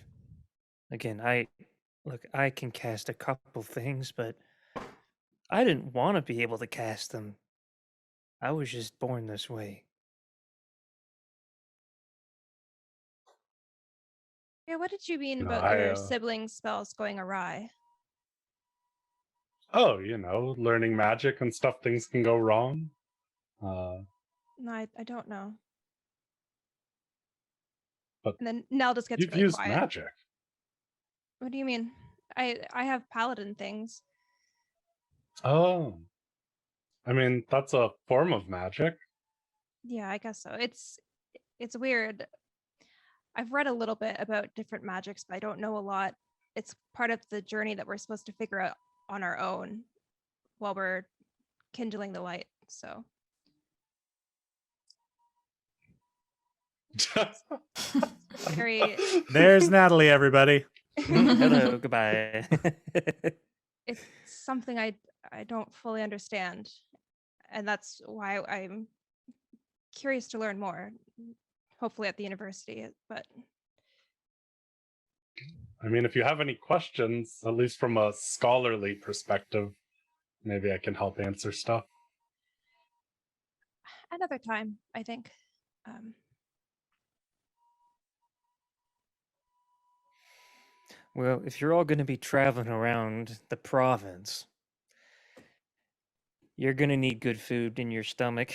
Again, I can cast a couple things, but I didn't want to be able to cast them. I was just born this way. Yeah, what did you mean No, about I, your siblings' spells going awry? Oh, learning magic and stuff, things can go wrong. No, I don't know. But And then Nell just gets you've really used quiet. magic. What do you mean? I have paladin things. Oh. I mean, that's a form of magic. Yeah, I guess so. It's weird. I've read a little bit about different magics, but I don't know a lot. It's part of the journey that we're supposed to figure out on our own while we're kindling the light. So very There's Natalie, everybody. Hello, goodbye. it's something I don't fully understand. And that's why I'm curious to learn more. Hopefully at the university, but I mean, if you have any questions, at least from a scholarly perspective, maybe I can help answer stuff. another time, I think. Well, if you're all going to be traveling around the province, you're going to need good food in your stomach.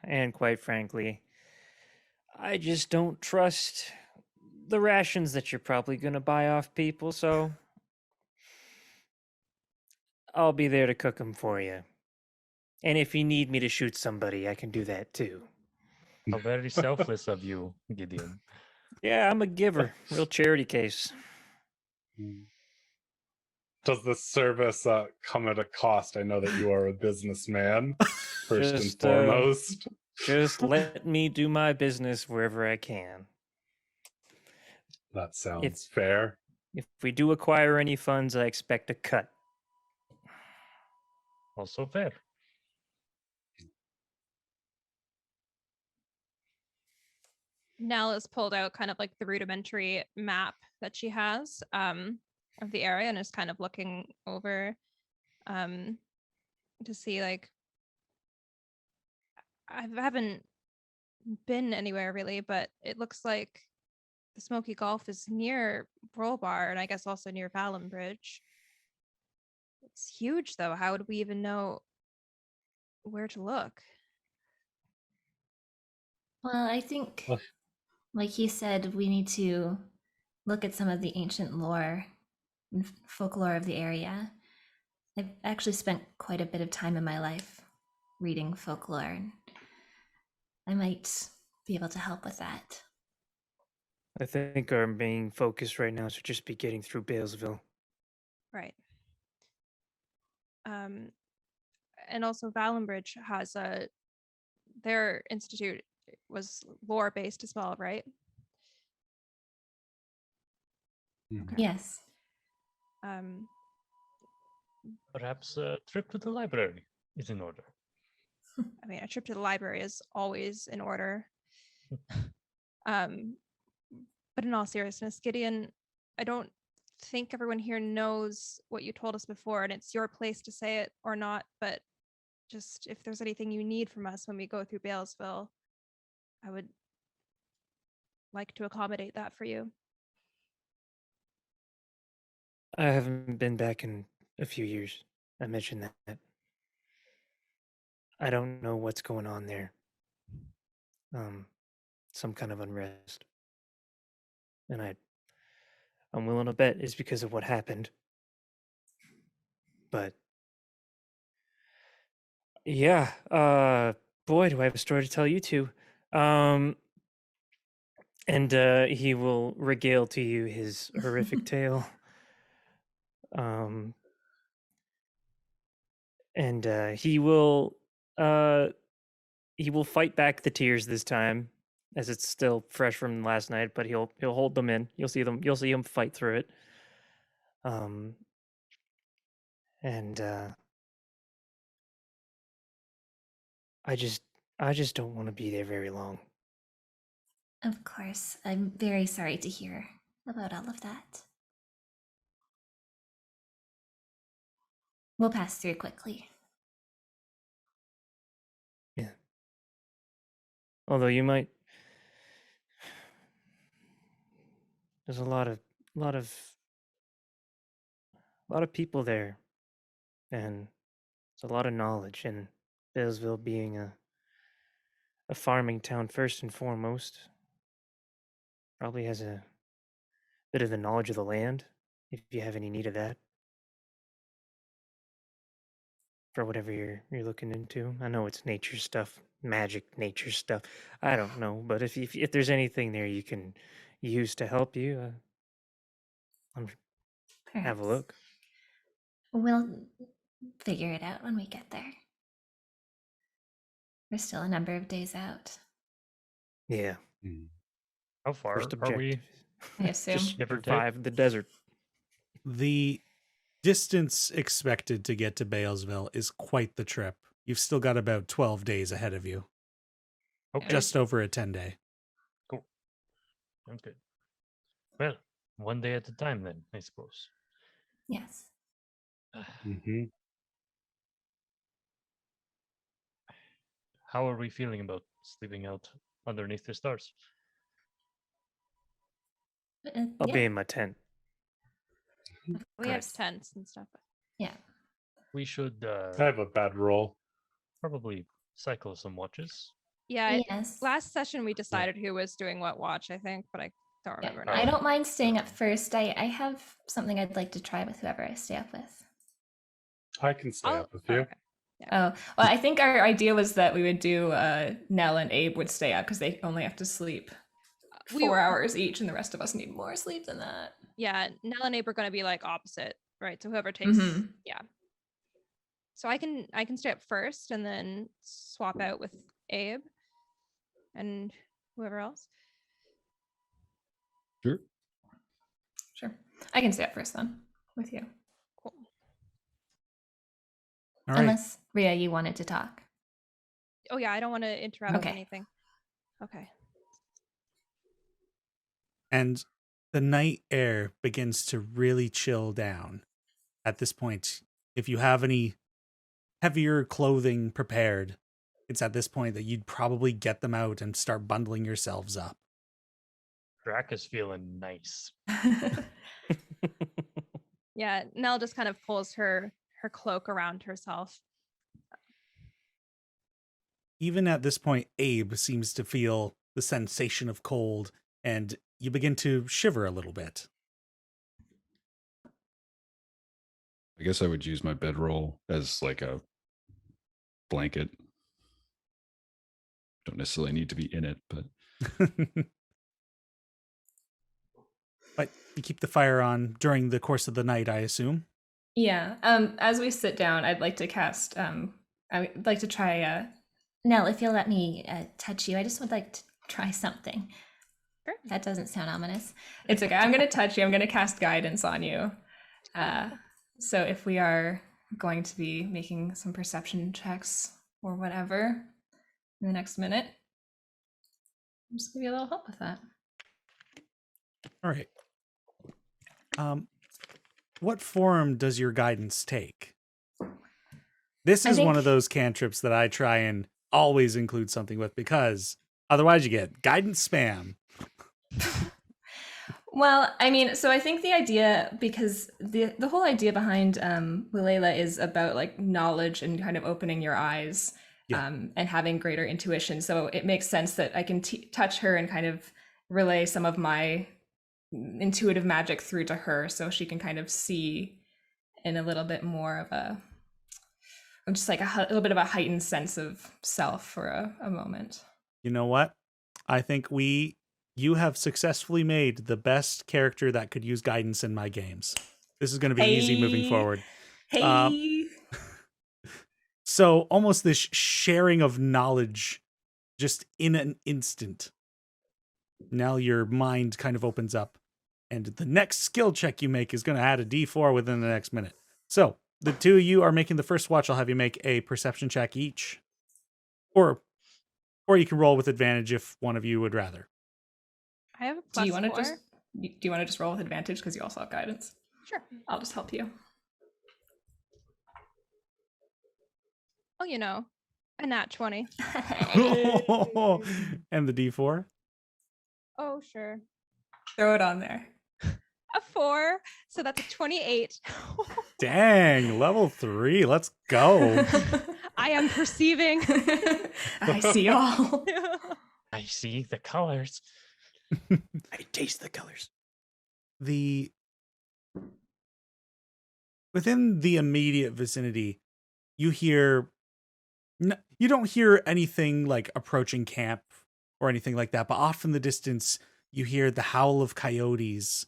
And quite frankly, I just don't trust the rations that you're probably going to buy off people, so I'll be there to cook them for you. And if you need me to shoot somebody, I can do that too. How very selfless of you, Gideon. Yeah, I'm a giver. Real charity case. Does this service come at a cost? I know that you are a businessman, first and Just, foremost. Just let me do my business wherever I can. That sounds fair. If we do acquire any funds, I expect a cut. Also fair. Nell has pulled out kind of like the rudimentary map that she has of the area and is kind of looking over to see like I haven't been anywhere really, but it looks like the Smoky Gulf is near Rollbar and I guess also near Valambridge. It's huge though. How would we even know where to look? Well, I think, like he said, we need to look at some of the ancient lore and folklore of the area. I've actually spent quite a bit of time in my life reading folklore, and I might be able to help with that. I think our main focus right now should just be getting through Balesville. Right. And also Valambridge has their institute was lore based as well, right? Mhm. Yes. Perhaps a trip to the library is in order. I mean, a trip to the library is always in order. But in all seriousness, Gideon, I don't think everyone here knows what you told us before, and it's your place to say it or not, but just if there's anything you need from us when we go through Balesville, I would like to accommodate that for you. I haven't been back in a few years. I mentioned that. I don't know what's going on there. Some kind of unrest. And I'm willing to bet it's because of what happened. But yeah, boy, do I have a story to tell you two. And he will regale to you his horrific tale. And he will fight back the tears this time, as it's still fresh from last night, but he'll hold them in. You'll see him fight through it. And I just don't want to be there very long. Of course. I'm very sorry to hear about all of that. We'll pass through quickly. Yeah. Although you might, there's a lot of people there, and there's a lot of knowledge. And Balesville being a farming town first and foremost, probably has a bit of the knowledge of the land, if you have any need of that. For whatever you're looking into. I know it's nature stuff, magic nature stuff. I don't know, but if there's anything there you can use to help you, have a look. We'll figure it out when we get there. We're still a number of days out. Yeah. How far First are we? objective. I assume. Just Give or take? survive the desert. The distance expected to get to Balesville is quite the trip. You've still got about 12 days ahead of you. Okay. Just over a 10-day. Cool. Sounds good. Well, one day at a time then, I suppose. Yes. Mm-hmm. How are we feeling about sleeping out underneath the stars? I'll Yeah. be in my tent. We have Nice. tents and stuff. Yeah. We should I have a bad roll. probably cycle some watches. Yeah. Yes. Last session we decided who was doing what watch, I think, but I don't Yeah, remember. I now. don't mind staying up first. I have something I'd like to try with whoever I stay up with. I can stay I'll- up with you. okay. Oh, well, I think our idea was that we would do Nell and Abe would stay up because they only have to sleep We- 4 hours each, and the rest of us need more sleep than that. Yeah, Nell and Abe are going to be like opposite, right? So whoever takes, Mhm. yeah. So I can stay up first and then swap out with Abe and whoever else. Sure. Sure. I can stay up first then with you. Cool. All right. Unless, Rhea, you wanted to talk. Oh yeah, I don't want to interrupt Okay. anything. Okay. And the night air begins to really chill down. At this point, if you have any heavier clothing prepared, it's at this point that you'd probably get them out and start bundling yourselves up. Drac is feeling nice. Yeah, Nell just kind of pulls her cloak around herself. Even at this point, Abe seems to feel the sensation of cold, and you begin to shiver a little bit. I guess I would use my bedroll as like a blanket. Don't necessarily need to be in it, but But you keep the fire on during the course of the night, I assume. Yeah. As we sit down, I'd like to cast. I would like to try. Nell, if you'll let me touch you, I just would like to try something. Sure. That doesn't sound ominous. It's okay. I'm gonna touch you. I'm gonna cast guidance on you. So if we are going to be making some perception checks or whatever in the next minute, I'm just give you a little help with that. All right. What form does your guidance take? This I is one think- of those cantrips that I try and always include something with, because otherwise you get guidance spam. Well, I mean, so I think the idea, because the whole idea behind Wilela is about like knowledge and kind of opening your eyes, Yeah. and having greater intuition. So it makes sense that I can touch her and kind of relay some of my intuitive magic through to her, so she can kind of see in a little bit more of a, just like a little bit of a heightened sense of self for a moment. You know what? I think you have successfully made the best character that could use guidance in my games. This is going to be easy moving Hey. forward. Hey. So almost this sharing of knowledge just in an instant. Now your mind kind of opens up, and the next skill check you make is going to add a D4 within the next minute. So the two of you are making the first watch. I'll have you make a perception check each, or you can roll with advantage if one of you would rather. I have a Do plus you want to 4. just roll with advantage because you also have guidance? Sure. I'll just help you. Oh, you know, a nat 20. And the D4. Oh, sure. Throw it on there. A 4. So that's a 28. Dang, level 3. Let's go. I am perceiving. I see all. I see the colors. I taste the colors. Within the immediate vicinity, you don't hear anything like approaching camp or anything like that, but off in the distance, you hear the howl of coyotes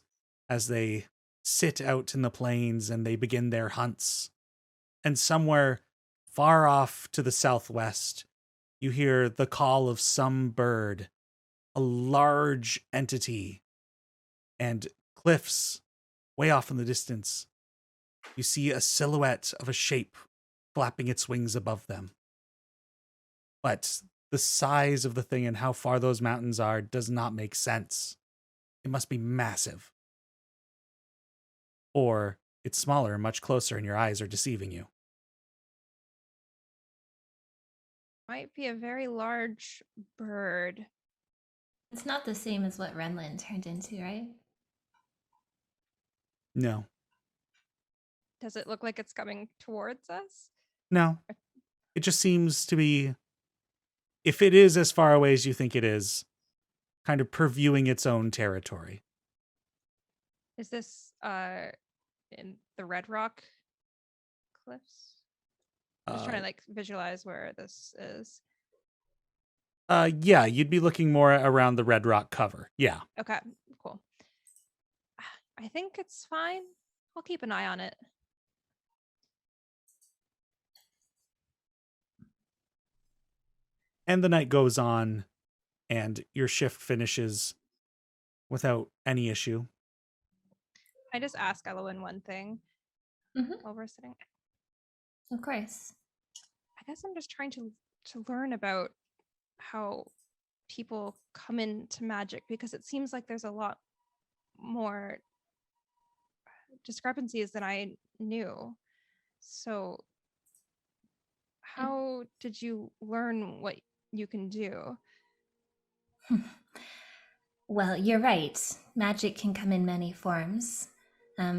as they sit out in the plains and they begin their hunts. And somewhere far off to the southwest, you hear the call of some bird, a large entity, and cliffs way off in the distance. You see a silhouette of a shape flapping its wings above them. But the size of the thing and how far those mountains are does not make sense. It must be massive. Or it's smaller and much closer and your eyes are deceiving you. Might be a very large bird. It's not the same as what Renlin turned into, right? No. Does it look like it's coming towards us? No. It just seems to be, if it is as far away as you think it is, kind of previewing its own territory. Is this in the Red Rock cliffs? Just trying to like visualize where this is. Yeah, you'd be looking more around the Red Rock cover. Yeah. Okay, cool. I think it's fine. I'll keep an eye on it. And the night goes on, and your shift finishes without any issue. I just ask Elowen one thing Mhm. while we're sitting. Of course. I guess I'm just trying to learn about how people come into magic, because it seems like there's a lot more discrepancies than I knew. So how did you learn what you can do? Well, you're right. Magic can come in many forms.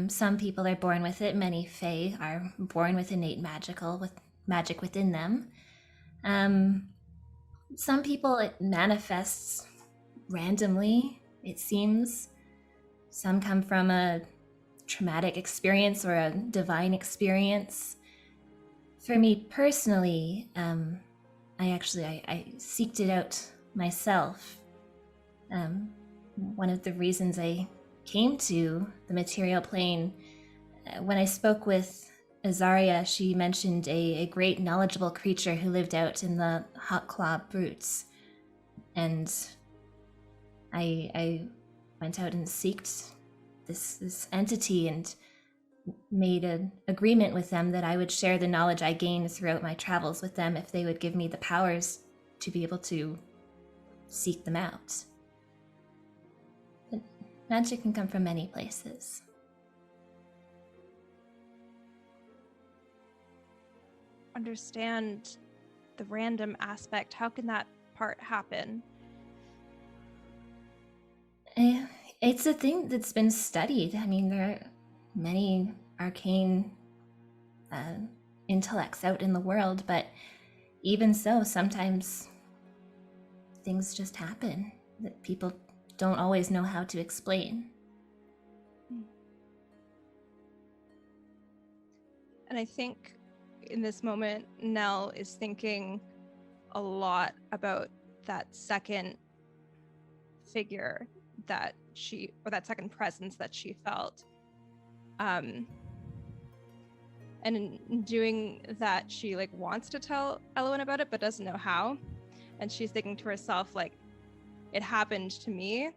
Some people are born with it. Many Fae are born with innate magic within them. Some people it manifests randomly, it seems. Some come from a traumatic experience or a divine experience. For me personally, I seeked it out myself. One of the reasons I came to the material plane, when I spoke with Azaria, she mentioned a great knowledgeable creature who lived out in the Hot Claw Brutes. And I went out and seeked this entity and made an agreement with them that I would share the knowledge I gained throughout my travels with them if they would give me the powers to be able to seek them out. But magic can come from many places. Understand the random aspect. How can that part happen? It's a thing that's been studied. I mean, there are many arcane intellects out in the world, but even so, sometimes things just happen that people don't always know how to explain. And I think in this moment, Nell is thinking a lot about that second figure that that second presence that she felt. And in doing that, she like wants to tell Elowen about it, but doesn't know how. And she's thinking to herself, like, it happened to me.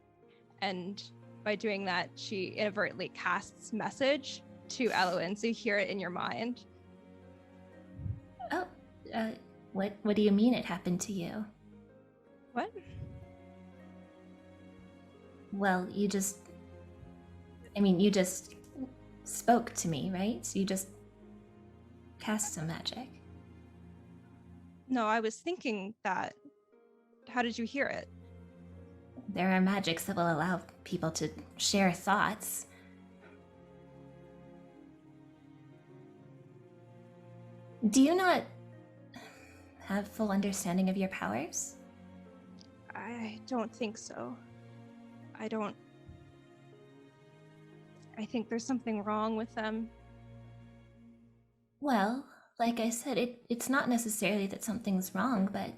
And by doing that, she inadvertently casts message to Elowen, so you hear it in your mind. Oh, what do you mean it happened to you? What? Well, you just spoke to me, right? So you just cast some magic. No, I was thinking that. How did you hear it? There are magics that will allow people to share thoughts. Do you not have full understanding of your powers? I don't think so. I think there's something wrong with them. Well, like I said, it's not necessarily that something's wrong, but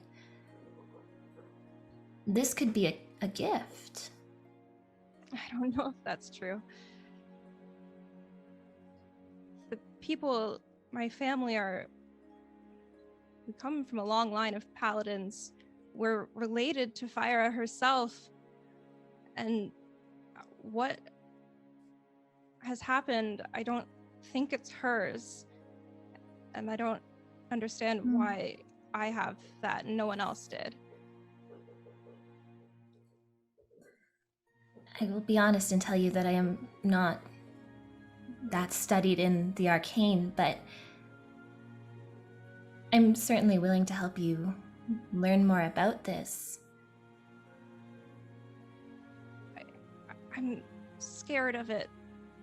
this could be a gift. I don't know if that's true. The people, my family we come from a long line of paladins. We're related to Fyra herself. And what has happened, I don't think it's hers. And I don't understand why I have that and no one else did. I will be honest and tell you that I am not that studied in the arcane, but I'm certainly willing to help you learn more about this. I'm scared of it,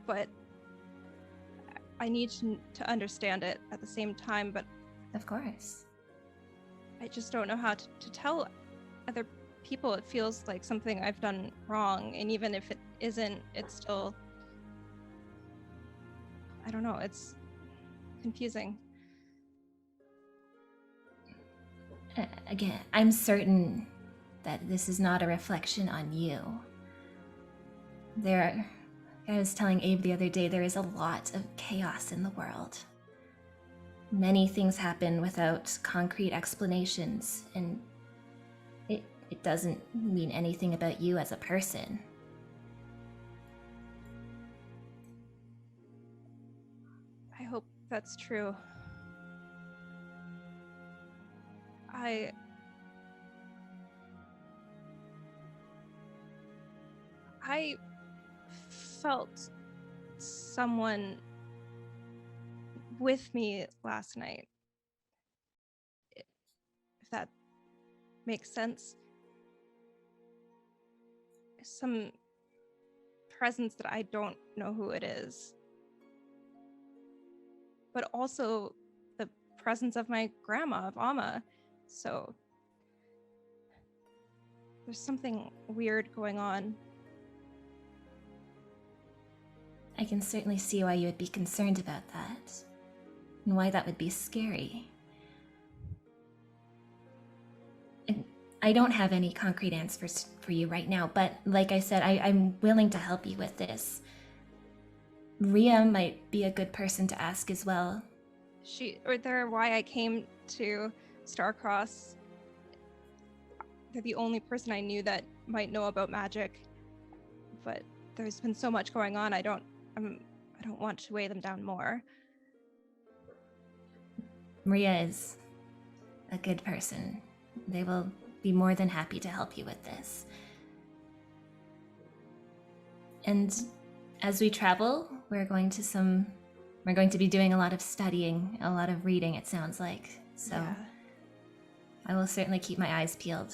but I need to understand it at the same time, but Of course. I just don't know how to tell other people. It feels like something I've done wrong, and even if it isn't, it's still, I don't know, it's confusing. Again, I'm certain that this is not a reflection on you. I was telling Abe the other day, there is a lot of chaos in the world. Many things happen without concrete explanations, and it doesn't mean anything about you as a person. I hope that's true. I felt someone with me last night. If that makes sense. Some presence that I don't know who it is. But also the presence of my grandma, of Amma. So there's something weird going on. I can certainly see why you would be concerned about that, and why that would be scary. And I don't have any concrete answers for you right now, but like I said, I'm willing to help you with this. Rhea might be a good person to ask as well. They're why I came to Starcross. They're the only person I knew that might know about magic, but there's been so much going on. I don't want to weigh them down more. Maria is a good person. They will be more than happy to help you with this. And as we travel, we're going to be doing a lot of studying, a lot of reading, it sounds like. So yeah. I will certainly keep my eyes peeled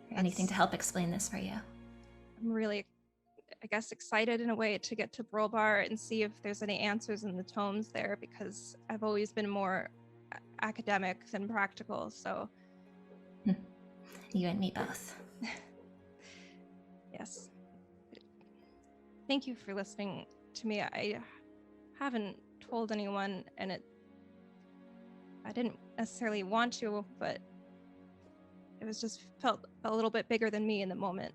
for anything to help explain this for you. I'm really, I guess, excited in a way to get to Brolbar and see if there's any answers in the tomes there, because I've always been more academic than practical, so. You and me both. Yes. Thank you for listening to me. I haven't told anyone, and I didn't necessarily want to, but it was just felt a little bit bigger than me in the moment.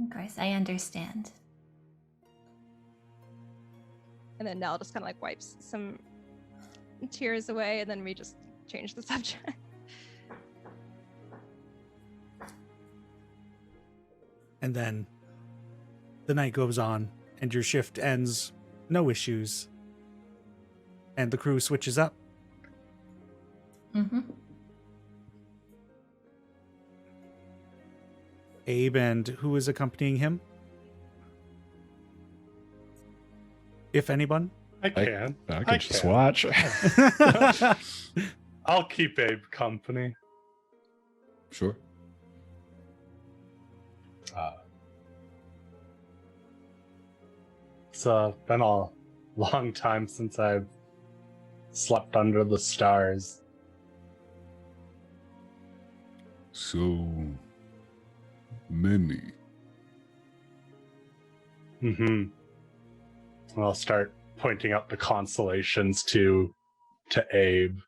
Of course, I understand. And then Nell just kind of like wipes some tears away, and then we just change the subject. And then the night goes on, and your shift ends, no issues. And the crew switches up. Mm-hmm. Abe and who is accompanying him? If anyone? I can. I can just watch. I'll keep Abe company. Sure. It's been a long time since I've slept under the stars. So many. I'll start pointing out the constellations to Abe.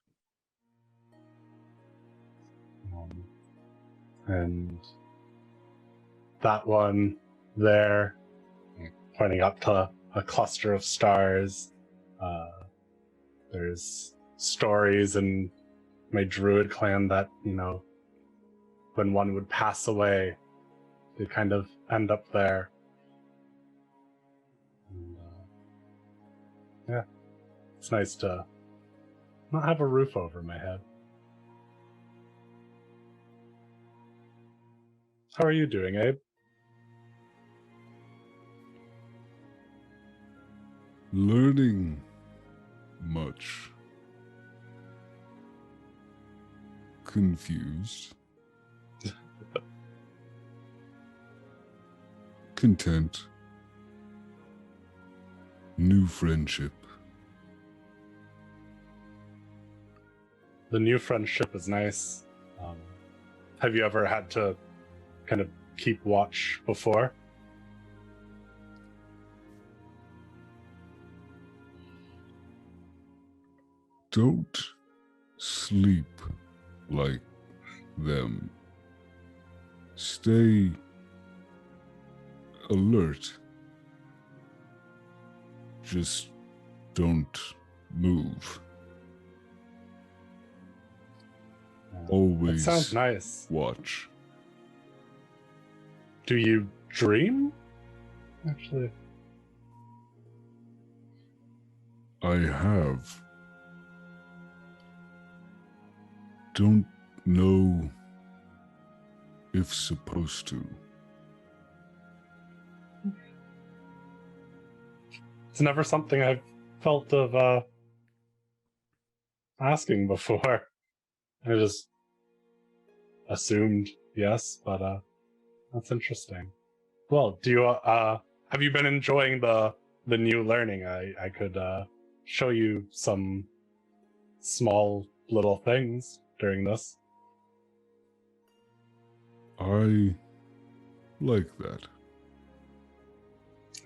And that one there, pointing up to a cluster of stars. There's stories in my druid clan that, when one would pass away, they kind of end up there. And, yeah, it's nice to not have a roof over my head. How are you doing, Abe? Learning much. Confused. Content. New friendship. The new friendship is nice. Have you ever had to kind of keep watch before? Don't sleep like them. Stay alert. Just don't move. That Always sounds nice. watch. Do you dream? Actually, I have. Don't know if supposed to. it's never something I've felt of asking before. I just assumed yes, but that's interesting. Well, do you have you been enjoying the new learning? I could show you some small little things during this. I like that.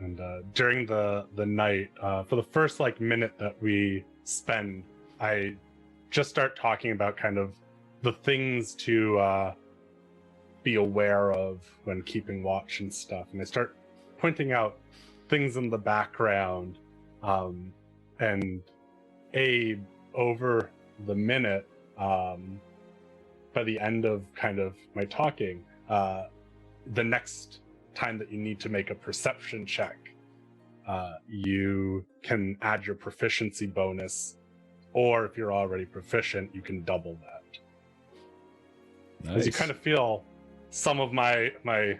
And during the night, for the first minute that we spend, I just start talking about kind of the things to be aware of when keeping watch and stuff. And I start pointing out things in the background. And over the minute, by the end of kind of my talking, the next time that you need to make a perception check, you can add your proficiency bonus, or if you're already proficient, you can double that. Nice. As you kind of feel some of my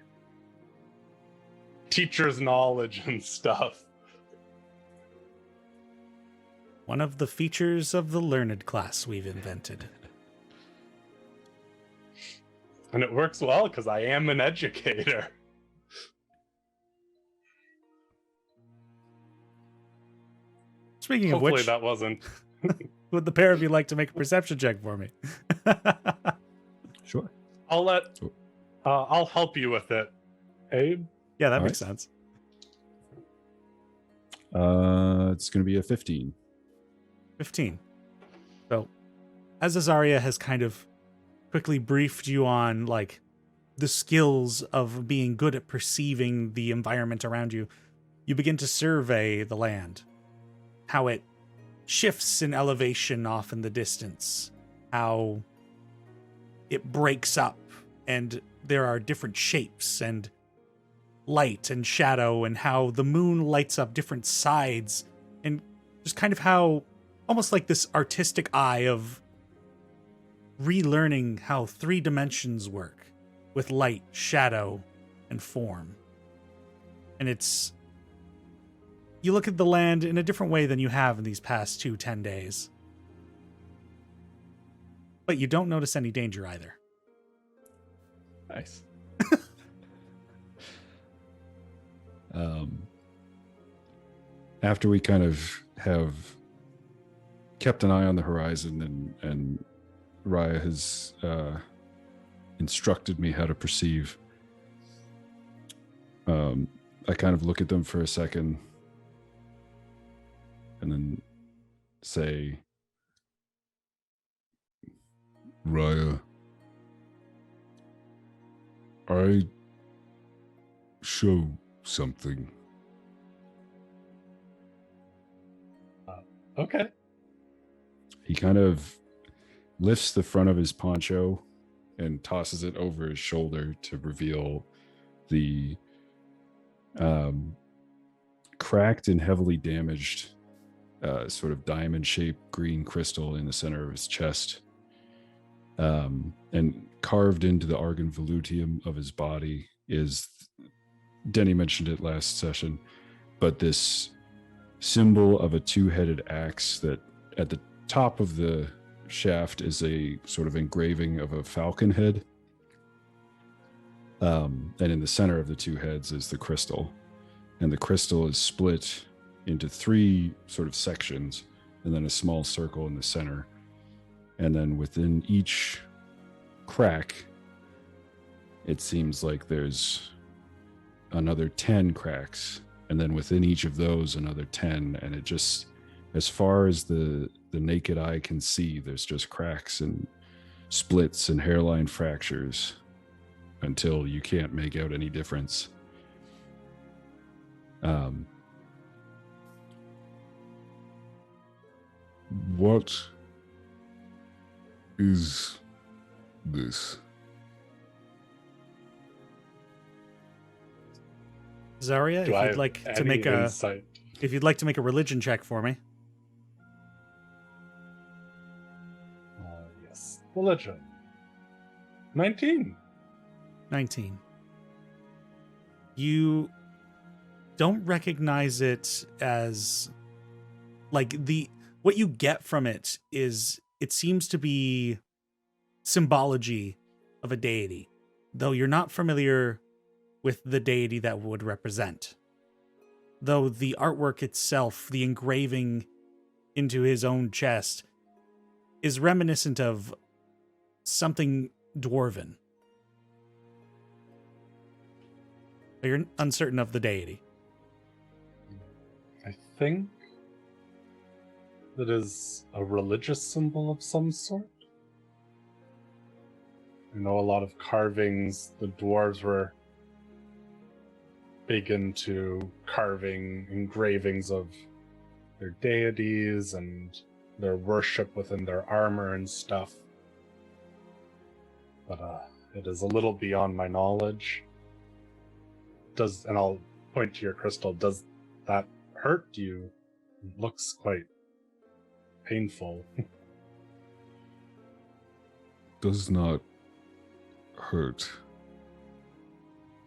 teacher's knowledge and stuff. One of the features of the learned class we've invented. And it works well because I am an educator. Speaking Hopefully of which, that wasn't. would the pair of you like to make a perception check for me? Sure. I'll help you with it, Abe. Yeah, that All makes right. sense. It's going to be a 15. 15. So, as Azaria has kind of quickly briefed you on, the skills of being good at perceiving the environment around you, you begin to survey the land. How it shifts in elevation off in the distance. How it breaks up, and there are different shapes and light and shadow, and how the moon lights up different sides, and just kind of how almost like this artistic eye of relearning how 3 dimensions work with light, shadow, and form. And you look at the land in a different way than you have in these past 10 days. But you don't notice any danger either. Nice. After we kind of have kept an eye on the horizon, and Raya has instructed me how to perceive, I kind of look at them for a second and then say, Raya, I show something. Okay. He kind of lifts the front of his poncho and tosses it over his shoulder to reveal the cracked and heavily damaged sort of diamond-shaped green crystal in the center of his chest. And carved into the argon volutium of his body is, Denny mentioned it last session, but this symbol of a 2-headed axe that at the top of the shaft is a sort of engraving of a falcon head. And in the center of the 2 heads is the crystal. And the crystal is split into 3 sort of sections, and then a small circle in the center. And then within each crack, it seems like there's another 10 cracks. And then within each of those, another 10. And it just, as far as the naked eye can see, there's just cracks and splits and hairline fractures until you can't make out any difference. What is this? Zarya, Do I if have you'd like to any make a insight? if you'd like to make a religion check for me. Yes. Religion. 19. 19. You don't recognize it as like what you get from it is it seems to be symbology of a deity, though you're not familiar with the deity that would represent. Though the artwork itself, the engraving into his own chest, is reminiscent of something dwarven. But you're uncertain of the deity. I think that is a religious symbol of some sort. I know a lot of carvings, the dwarves were big into carving engravings of their deities and their worship within their armor and stuff. But it is a little beyond my knowledge. And I'll point to your crystal, does that hurt you? It looks quite painful. Does not hurt,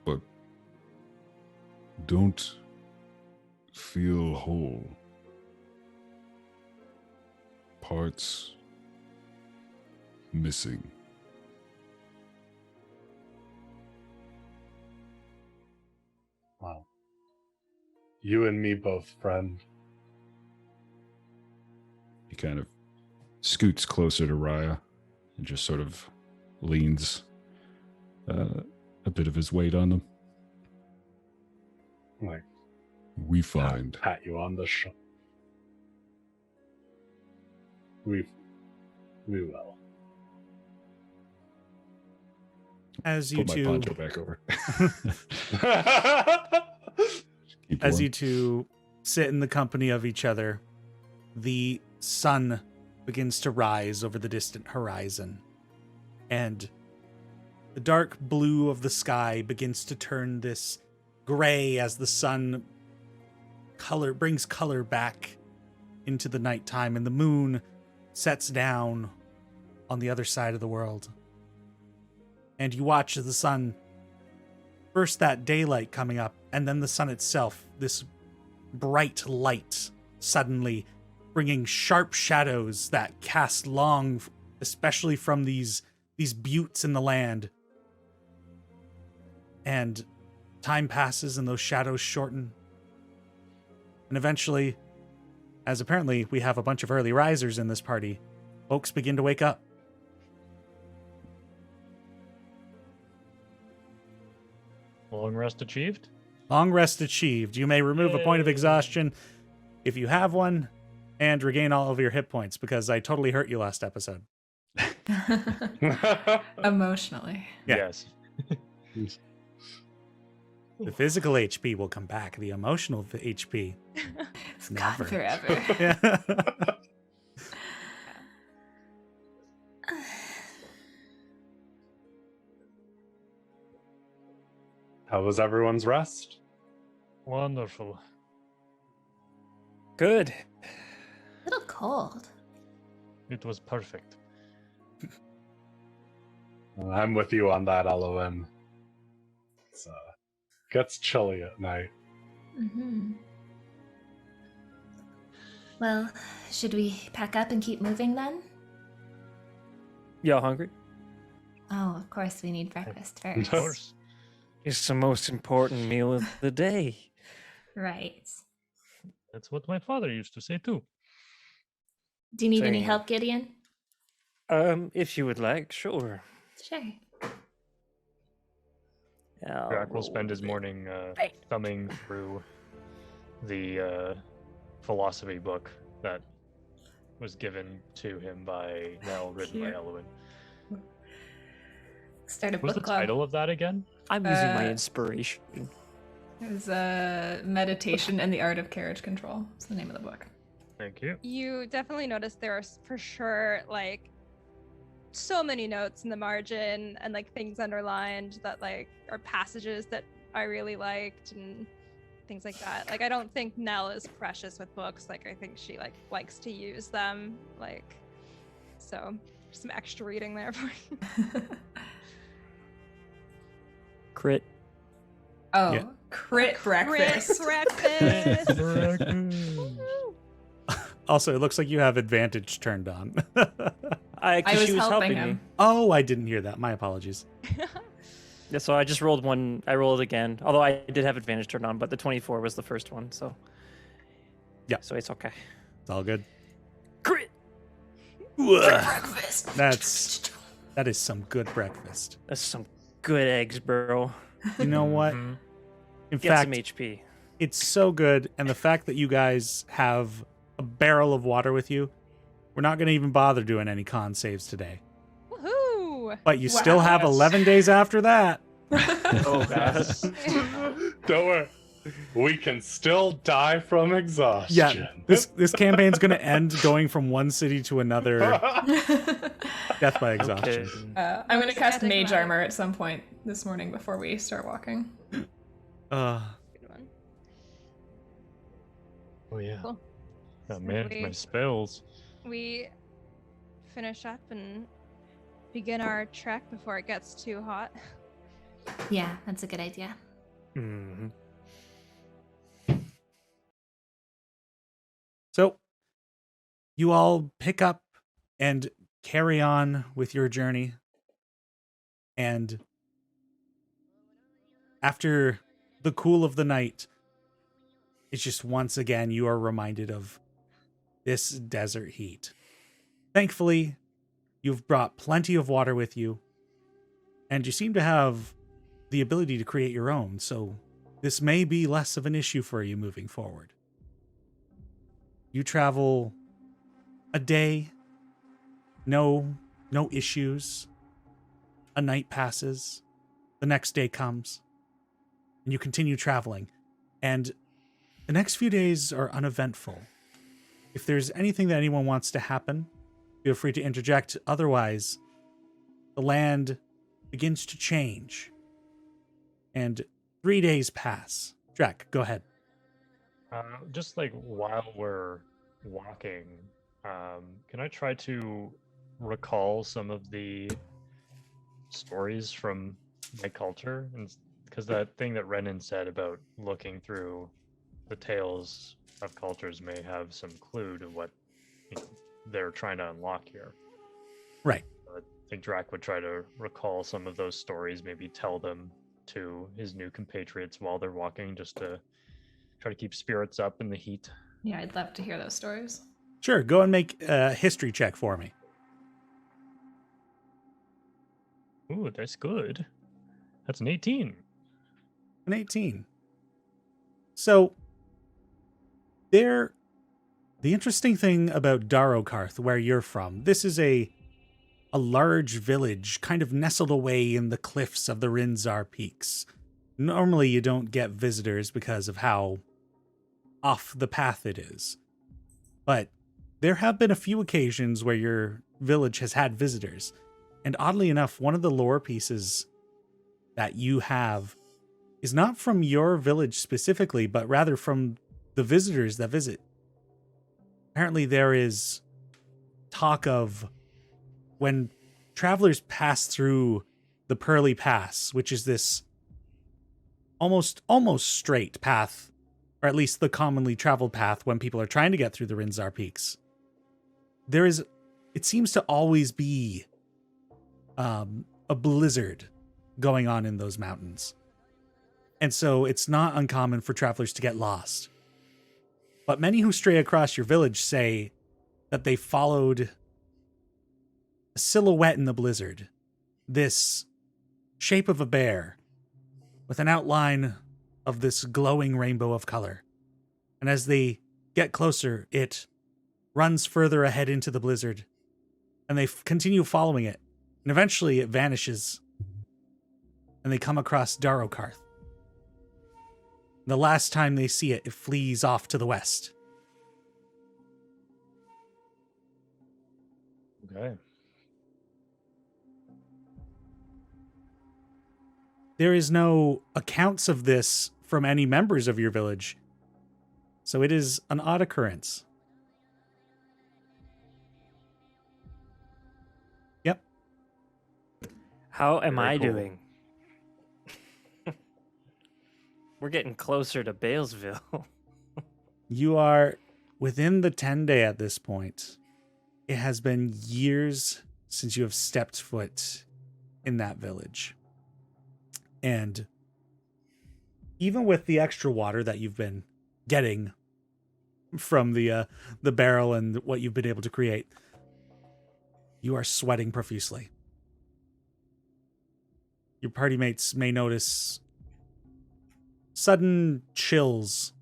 but don't feel whole. Parts missing. Wow. You and me both, friend. He kind of scoots closer to Raya and just sort of leans a bit of his weight on them. Like, We find. pat you on the shoulder. We will. As you Put my two poncho back over. Keep As warm. you two sit in the company of each other, the sun begins to rise over the distant horizon, and the dark blue of the sky begins to turn this gray as the sun brings color back into the nighttime, and the moon sets down on the other side of the world. And you watch as the sun, first that daylight coming up, and then the sun itself, this bright light, suddenly bringing sharp shadows that cast long, especially from these buttes in the land. And time passes and those shadows shorten. And eventually, as apparently we have a bunch of early risers in this party, folks begin to wake up. Long rest achieved? Long rest achieved. You may remove a point of Yay. exhaustion if you have one, and regain all of your hit points, because I totally hurt you last episode. Emotionally. Yeah. Yes. The physical HP will come back. The emotional HP. It's gone Never. forever. Yeah. How was everyone's rest? Wonderful. Good. A little cold. It was perfect. I'm with you on that, Elowen. It gets chilly at night. Mm-hmm. Well, should we pack up and keep moving then? Y'all hungry? Oh, of course we need breakfast first. Of course. It's the most important meal of the day. Right. That's what my father used to say too. Do you need any Same. help, Gideon? If you would like, sure. Sure. Jack will spend his morning thumbing through the philosophy book that was given to him by Nell, written by Cute. Elowen. Start a What was the book club. title of that again? I'm using my inspiration. It was Meditation and the Art of Carriage Control. It's the name of the book. Thank you. You definitely notice there are for sure like so many notes in the margin and like things underlined that like are passages that I really liked and things like that. Like I don't think Nell is precious with books. Like I think she like likes to use them. Like so some extra reading there for you. Crit. Oh, Yeah. crit breakfast. Breakfast. Also, it looks like you have advantage turned on. I was She was helping helping him. me. Oh, I didn't hear that. My apologies. Yeah, so I just rolled one. I rolled again. Although I did have advantage turned on, but the 24 was the first one, so. Yeah. So it's okay. It's all good. Crit! Breakfast. That is some good breakfast. That's some good eggs, bro. You know what? Mhm. In Get fact, some HP. it's so good, and the fact that you guys have a barrel of water with you, we're not going to even bother doing any con saves today. Woohoo! But you still have Wow. 11 days after that. Oh, God. Don't worry. We can still die from exhaustion. Yeah, this campaign's going to end going from one city to another. Death by exhaustion. Okay. I'm going to cast Static Mage matter. Armor at some point this morning before we start walking. Good one. Oh yeah. Cool. Gotta manage my spells. We finish up and begin our trek before it gets too hot. Yeah, that's a good idea. Mhm. So, you all pick up and carry on with your journey. And after the cool of the night, it's just once again you are reminded of this desert heat. Thankfully, you've brought plenty of water with you, and you seem to have the ability to create your own, so this may be less of an issue for you moving forward. You travel a day, no issues. A night passes, the next day comes, and you continue traveling. And the next few days are uneventful. If there's anything that anyone wants to happen, feel free to interject. Otherwise, the land begins to change. And 3 days pass. Drac, go ahead. Just like while we're walking, can I try to recall some of the stories from my culture? And because that thing that Renan said about looking through the tales of cultures may have some clue to what they're trying to unlock here. Right. I think Drac would try to recall some of those stories, maybe tell them to his new compatriots while they're walking, just to try to keep spirits up in the heat. Yeah, I'd love to hear those stories. Sure, go and make a history check for me. Ooh, that's good. That's an 18. An 18. So, the interesting thing about Darokarth, where you're from, this is a large village kind of nestled away in the cliffs of the Rinzar Peaks. Normally you don't get visitors because of how off the path it is. But there have been a few occasions where your village has had visitors. And oddly enough, one of the lore pieces that you have is not from your village specifically, but rather from the visitors that visit. Apparently there is talk of when travelers pass through the Pearly Pass, which is this almost straight path, or at least the commonly traveled path when people are trying to get through the Rinzar Peaks. It seems to always be a blizzard going on in those mountains. And so it's not uncommon for travelers to get lost. But many who stray across your village say that they followed a silhouette in the blizzard, this shape of a bear with an outline of this glowing rainbow of color. And as they get closer, it runs further ahead into the blizzard, and they continue following it. And eventually it vanishes and they come across Darokarth. The last time they see it, it flees off to the west. Okay. There is no accounts of this from any members of your village, so it is an odd occurrence. Yep. How am Very I cool. doing? We're getting closer to Balesville. You are within the 10-day at this point. It has been years since you have stepped foot in that village. And even with the extra water that you've been getting from the barrel and what you've been able to create, you are sweating profusely. Your party mates may notice sudden chills,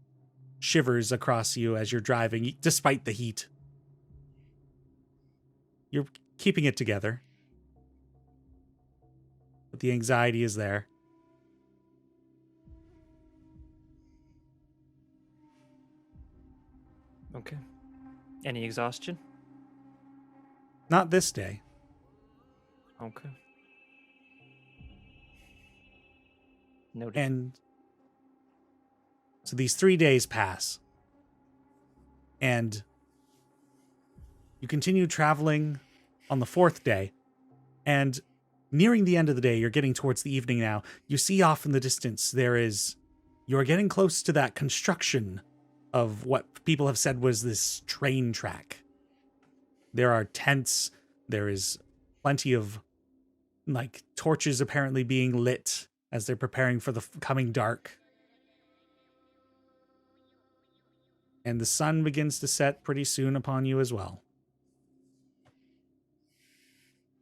shivers across you as you're driving, despite the heat. You're keeping it together, but the anxiety is there. Okay. Any exhaustion? Not this day. Okay. Noted. And so these 3 days pass, and you continue traveling on the 4th day, and nearing the end of the day, you're getting towards the evening now. You see off in the distance, you're getting close to that construction of what people have said was this train track. There are tents. There is plenty of torches apparently being lit as they're preparing for the coming dark. And the sun begins to set pretty soon upon you as well.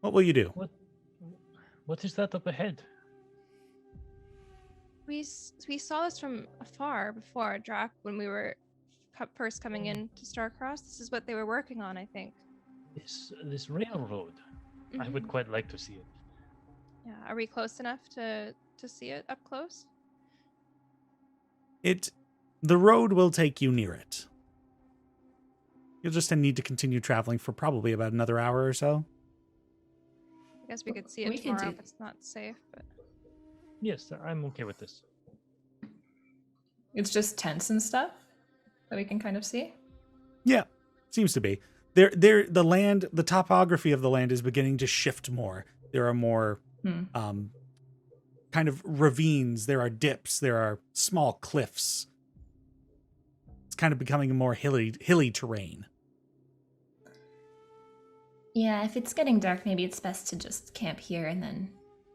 What will you do? What is that up ahead? We saw this from afar before, Drac, when we were first coming in to Starcross. This is what they were working on, I think. This railroad. I would Mhm. quite like to see it. Yeah, are we close enough to see it up close? The road will take you near it. You'll just need to continue traveling for probably about another hour or so. I guess we could see We it can tomorrow do- if it's not safe, but Yes, I'm okay with this. It's just tents and stuff that we can kind of see. Yeah, seems to be. The topography of the land is beginning to shift more. There are more kind of ravines. There are dips. There are small cliffs. It's kind of becoming a more hilly terrain. Yeah, if it's getting dark, maybe it's best to just camp here and then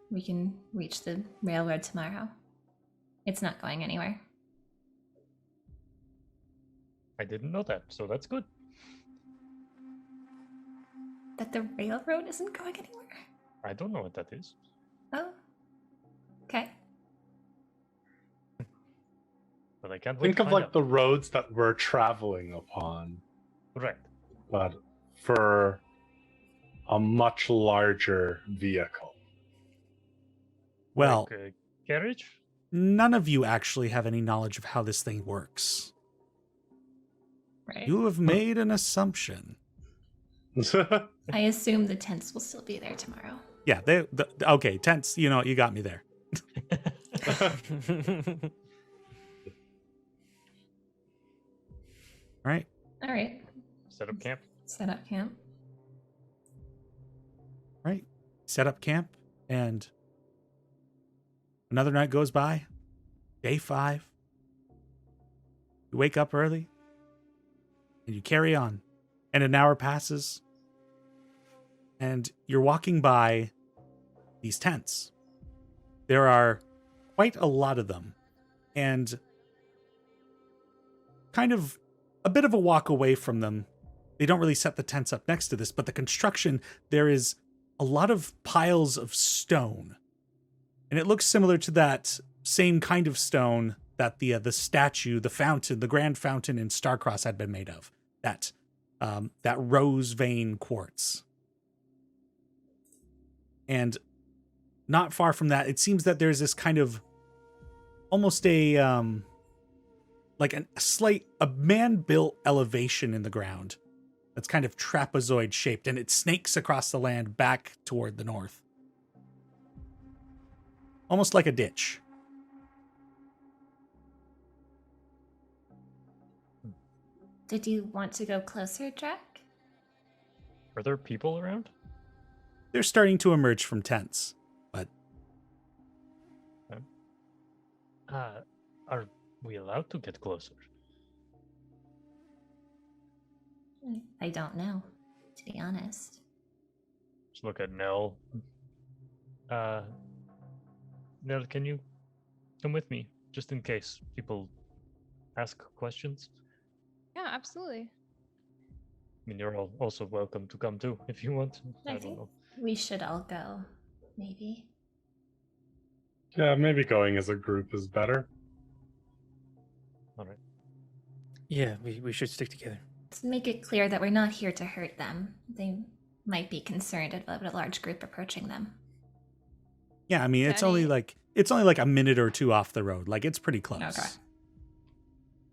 we can reach the railroad tomorrow. It's not going anywhere. I didn't know that, so that's good. That the railroad isn't going anywhere? I don't know what that is. Oh. Okay. But I can't wait Think to of find like out. the roads that we're traveling upon, Correct. but for a much larger vehicle. Well, Like a carriage? none of you actually have any knowledge of how this thing works. Right. You have made an assumption. I assume the tents will still be there tomorrow. Yeah, okay, tents, you got me there. All right. All right. Set up camp. Set up camp. Right. Set up camp, and another night goes by. Day 5. You wake up early, and you carry on. And an hour passes, and you're walking by these tents. There are quite a lot of them, and kind of a bit of a walk away from them. They don't really set the tents up next to this, but the construction, there is a lot of piles of stone. And it looks similar to that same kind of stone that the statue, the fountain, the grand fountain in Starcross had been made of. That rose vein quartz. And not far from that, it seems that there's this kind of almost a like a man-built elevation in the ground that's kind of trapezoid shaped, and it snakes across the land back toward the north. Almost like a ditch. Did you want to go closer, Drac? Are there people around? They're starting to emerge from tents, but Are we allowed to get closer? I don't know, to be honest. Just look at Nell. Nell, can you come with me, just in case people ask questions? Yeah, absolutely. I mean, you're all also welcome to come too, if you want. I don't think know. we should all go, maybe. Yeah, maybe going as a group is better. All right. Yeah, we should stick together. Let's make it clear that we're not here to hurt them. They might be concerned about a large group approaching them. yeah, I mean, it's Any- only like a minute or two off the road. Like, it's pretty close. Okay.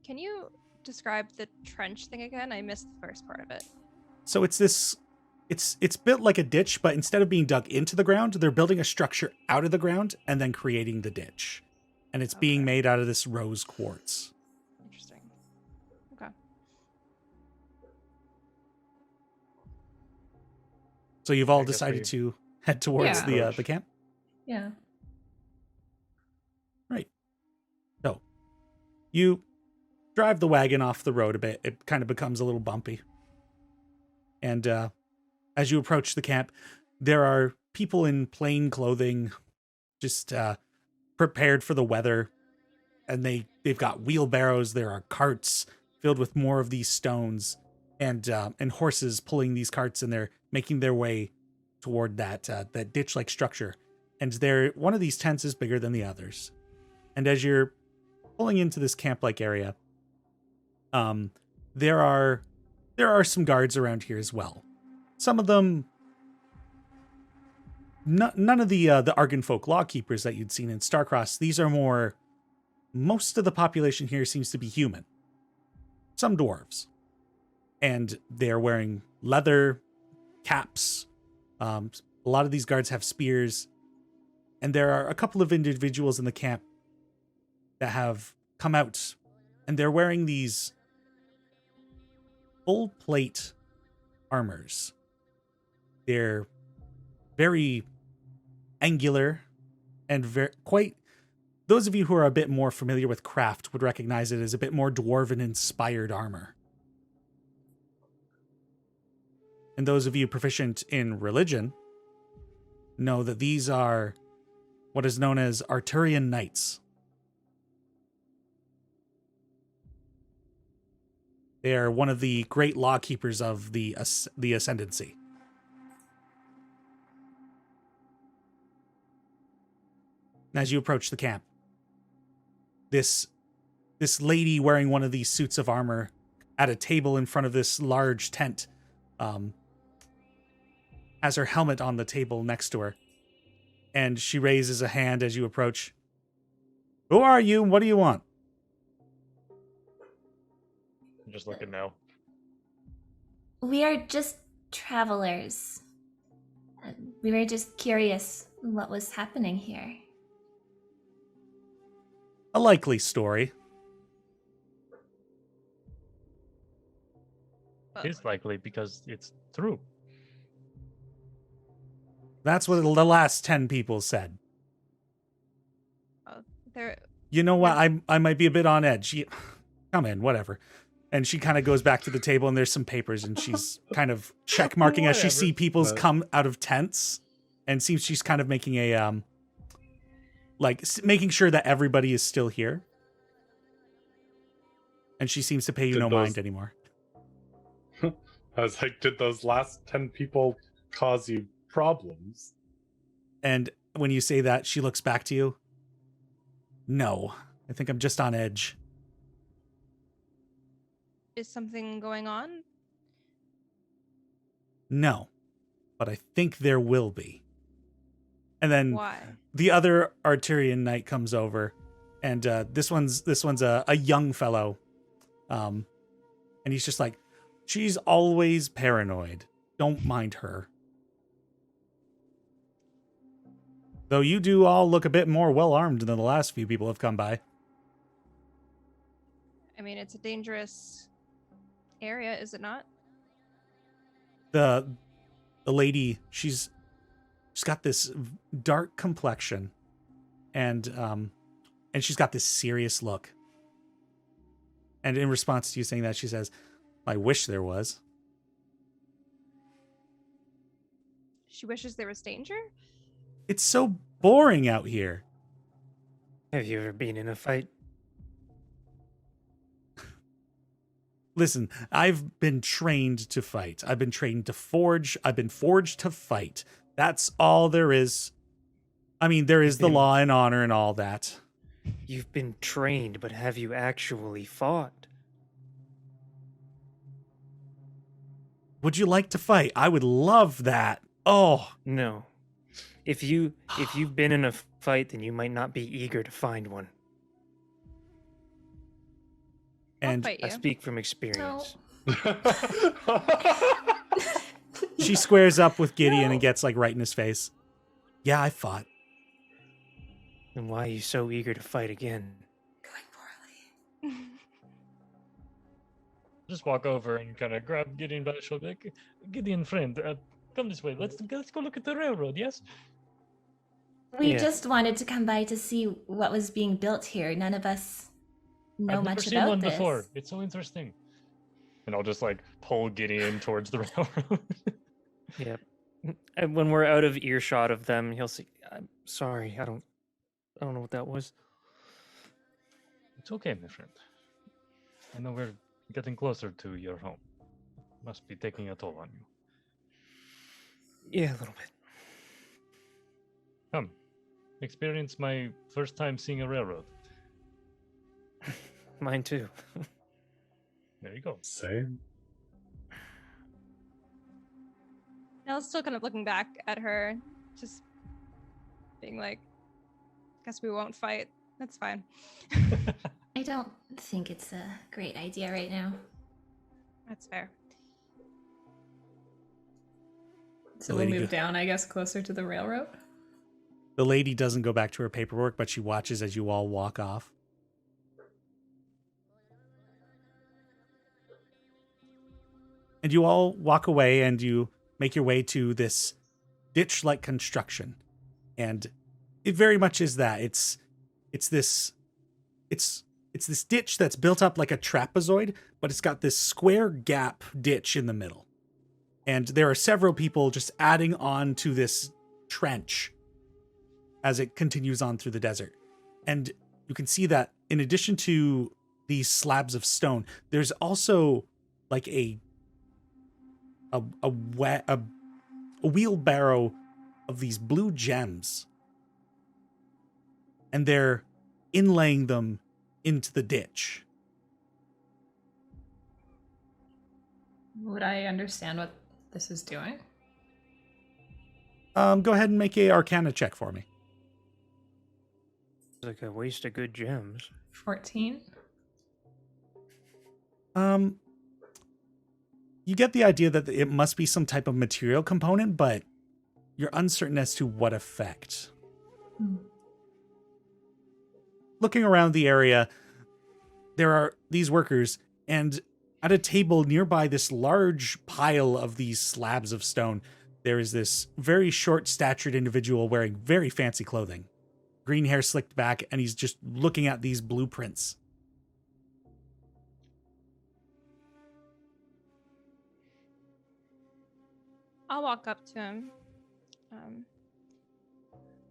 Can you describe the trench thing again? I missed the first part of it. So it's built like a ditch, but instead of being dug into the ground, they're building a structure out of the ground and then creating the ditch. And it's being Okay. made out of this rose quartz. Interesting. Okay. So you've all I guess decided we- to head towards Yeah. the camp? Yeah. Right. So you drive the wagon off the road a bit. It kind of becomes a little bumpy. And as you approach the camp, there are people in plain clothing, just prepared for the weather. And they've got wheelbarrows. There are carts filled with more of these stones, and horses pulling these carts, and they're making their way toward that ditch-like structure. And one of these tents is bigger than the others. And as you're pulling into this camp-like area, there are some guards around here as well. Some of them, none of the Argon folk lawkeepers that you'd seen in Starcross. These are more. Most of the population here seems to be human. Some dwarves, and they're wearing leather caps. A lot of these guards have spears, and there are a couple of individuals in the camp that have come out, and they're wearing these full plate armors. They're very angular and quite. Those of you who are a bit more familiar with craft would recognize it as a bit more dwarven-inspired armor. And those of you proficient in religion know that these are what is known as Arturian Knights. They are one of the great law keepers of the Ascendancy. As you approach the camp, this lady wearing one of these suits of armor at a table in front of this large tent has her helmet on the table next to her, and she raises a hand as you approach. Who are you? What do you want? I'm just looking now. We are just travelers. We were just curious what was happening here. A likely story. But It's likely because it's true. That's what the last 10 people said. there, You know what? I might be a bit on edge. Come in, whatever. And she kind of goes back to the table, and there's some papers, and she's kind of check marking as she Whatever. see people's But- come out of tents, and seems she's kind of making a making sure that everybody is still here. And she seems to pay you Did no those- mind anymore. I was like, did those last 10 people cause you problems? And when you say that, she looks back to you. No, I think I'm just on edge. is something going on? No, but I think there will be. And then Why? the other Arturian Knight comes over, and this one's a young fellow, and he's just like, she's always paranoid. Don't mind her. Though you do all look a bit more well armed than the last few people have come by. I mean, it's a dangerous area, is it not? The lady, she's got this dark complexion, and she's got this serious look. And in response to you saying that, she says, "I wish there was." She wishes there was danger? It's so boring out here. Have you ever been in a fight? Listen, I've been trained to fight. I've been trained to forge. I've been forged to fight. That's all there is. I mean, there is the law and honor and all that. You've been trained, but have you actually fought? Would you like to fight? I would love that. Oh, No. If you've been in a fight, then you might not be eager to find one. I'll and fight I you. speak from experience. she squares up with Gideon and gets like right in his face. Yeah, I fought. Then why are you so eager to fight again? Going poorly. Just walk over and kind of grab Gideon by the shoulder. Like, Gideon, friend, come this way. Let's go look at the railroad. Yes. We Yeah. just wanted to come by to see what was being built here. None of us know I've never much seen about one this. before. It's so interesting. And I'll just like pull Gideon towards the railroad. Yep. And when we're out of earshot of them, he'll say, "I'm sorry. I don't know what that was." It's okay, my friend. I know we're getting closer to your home. Must be taking a toll on you. Yeah, a little bit. Come, experience my first time seeing a railroad. Mine too. There you go. Same. Nell's still kind of looking back at her, just being like, guess we won't fight. That's fine. I don't think it's a great idea right now. That's fair. So The we'll lady move go- down, I guess, closer to the railroad. The lady doesn't go back to her paperwork, but she watches as you all walk off. And you all walk away and you make your way to this ditch-like construction. And it very much is that. It's this ditch that's built up like a trapezoid, but it's got this square gap ditch in the middle. And there are several people just adding on to this trench as it continues on through the desert. And you can see that in addition to these slabs of stone, there's also like a wheelbarrow of these blue gems. And they're inlaying them into the ditch. Would I understand what this is doing? Go ahead and make a Arcana check for me. It's like a waste of good gems. 14? You get the idea that it must be some type of material component, but you're uncertain as to what effect. Looking around the area, there are these workers, and at a table nearby this large pile of these slabs of stone, there is this very short-statured individual wearing very fancy clothing. Green hair slicked back, and he's just looking at these blueprints. I'll walk up to him.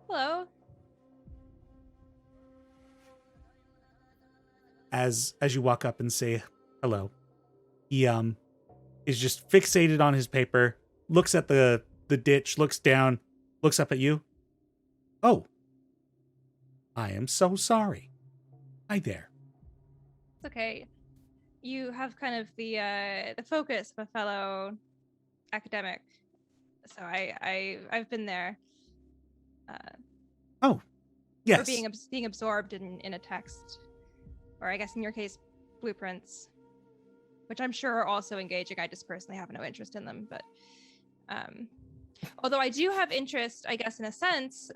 Hello. As you walk up and say hello, he is just fixated on his paper, looks at the ditch, looks down, looks up at you. Oh, I am so sorry. Hi there. It's okay. You have kind of the focus of a fellow academic, so I've been there. Oh, yes. Or being absorbed in a text, or I guess in your case, blueprints, which I'm sure are also engaging. I just personally have no interest in them, but although I do have interest, I guess, in a sense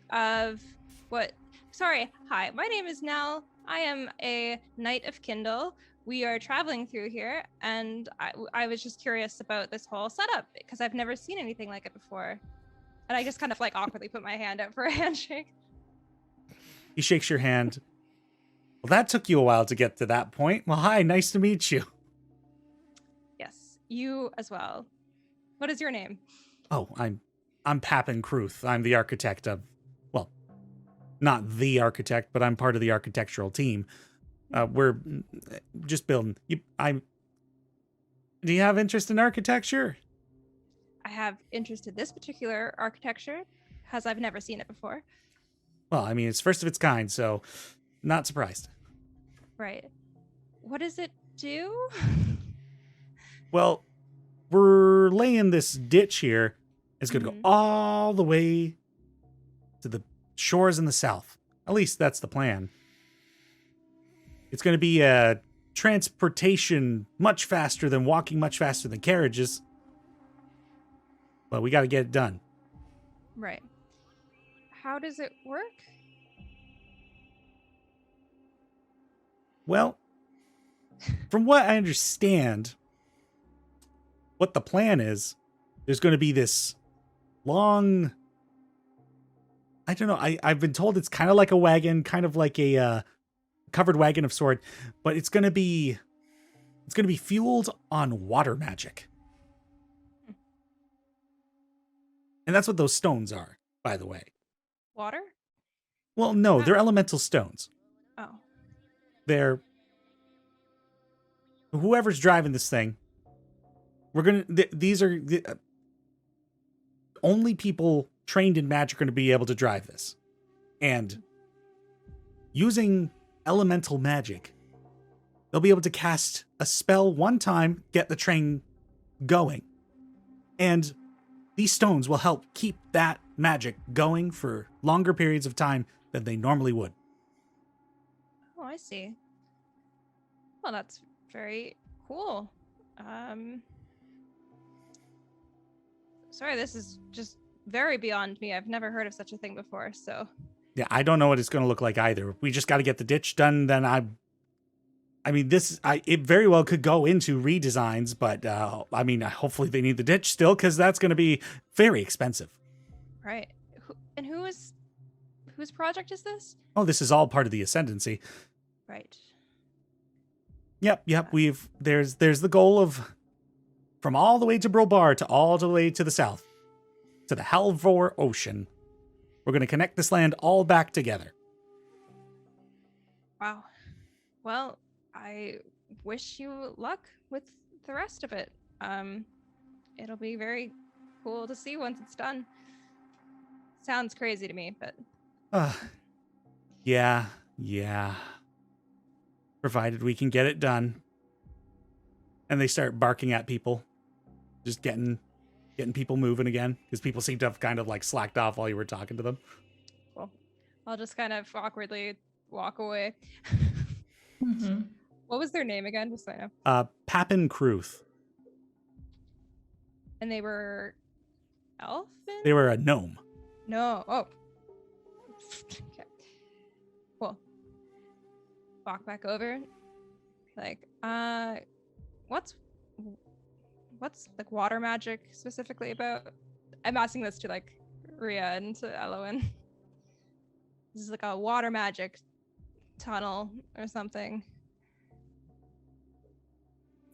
of what. Sorry, hi, my name is Nell. I am a Knight of Kindle. We are traveling through here, and I was just curious about this whole setup because I've never seen anything like it before. And I just kind of like awkwardly put my hand out for a handshake. He shakes your hand. Well, that took you a while to get to that point. Well, hi, nice to meet you. Yes, you as well. What is your name? Oh, I'm Papin Kruth. I'm the architect of, well, not the architect, but I'm part of the architectural team. We're just building. Do you have interest in architecture? I have interest in this particular architecture, as I've never seen it before. Well, I mean, it's first of its kind, so not surprised. Right. What does it do? Well, we're laying this ditch here. It's going to go Mhm. all the way to the shores in the south. At least that's the plan. It's going to be a transportation much faster than walking, much faster than carriages. But we got to get it done. Right. How does it work? Well, from what I understand, what the plan is, there's going to be this long, I don't know, I've been told it's kind of like a wagon, kind of like a covered wagon of sort, but it's going to be fueled on water magic. And that's what those stones are, by the way. Water? Well, no, they're elemental stones. Oh. They're whoever's driving this thing. These are only people trained in magic are going to be able to drive this, and using elemental magic, they'll be able to cast a spell one time, get the train going, and these stones will help keep that magic going for longer periods of time than they normally would. Oh, I see. Well, that's very cool. Sorry, this is just very beyond me. I've never heard of such a thing before, so. Yeah, I don't know what it's going to look like either. We just got to get the ditch done. Then I mean, it very well could go into redesigns, but I mean, hopefully they need the ditch still because that's going to be very expensive. Right. Whose project is this? Oh, this is all part of the Ascendancy. Right. Yep. There's the goal of from all the way to Brobar to all the way to the south, to the Halvor Ocean. We're going to connect this land all back together. Wow. Well, I wish you luck with the rest of it. It'll be very cool to see once it's done. Sounds crazy to me, but Yeah. Provided we can get it done. And they start barking at people. Just getting people moving again. Because people seem to have kind of like slacked off while you were talking to them. cool. I'll just kind of awkwardly walk away. Mm-hmm. What was their name again? Just so I know. Papin Kruth. And they were elfin? They were a gnome. No. Oh. Okay. Cool. Walk back over. Like, what's like water magic specifically about? I'm asking this to like Rhea and to Elowen. This is like a water magic tunnel or something.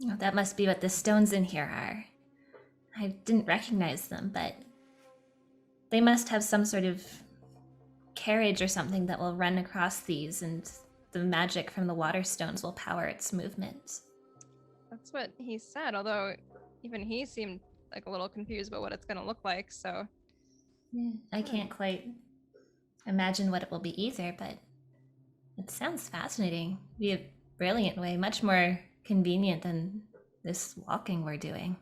Oh, that must be what the stones in here are. I didn't recognize them, but they must have some sort of carriage or something that will run across these, and the magic from the water stones will power its movement. That's what he said, although even he seemed like a little confused about what it's going to look like, so. Yeah, I can't quite imagine what it will be either, but it sounds fascinating. Be a brilliant way, much more convenient than this walking we're doing.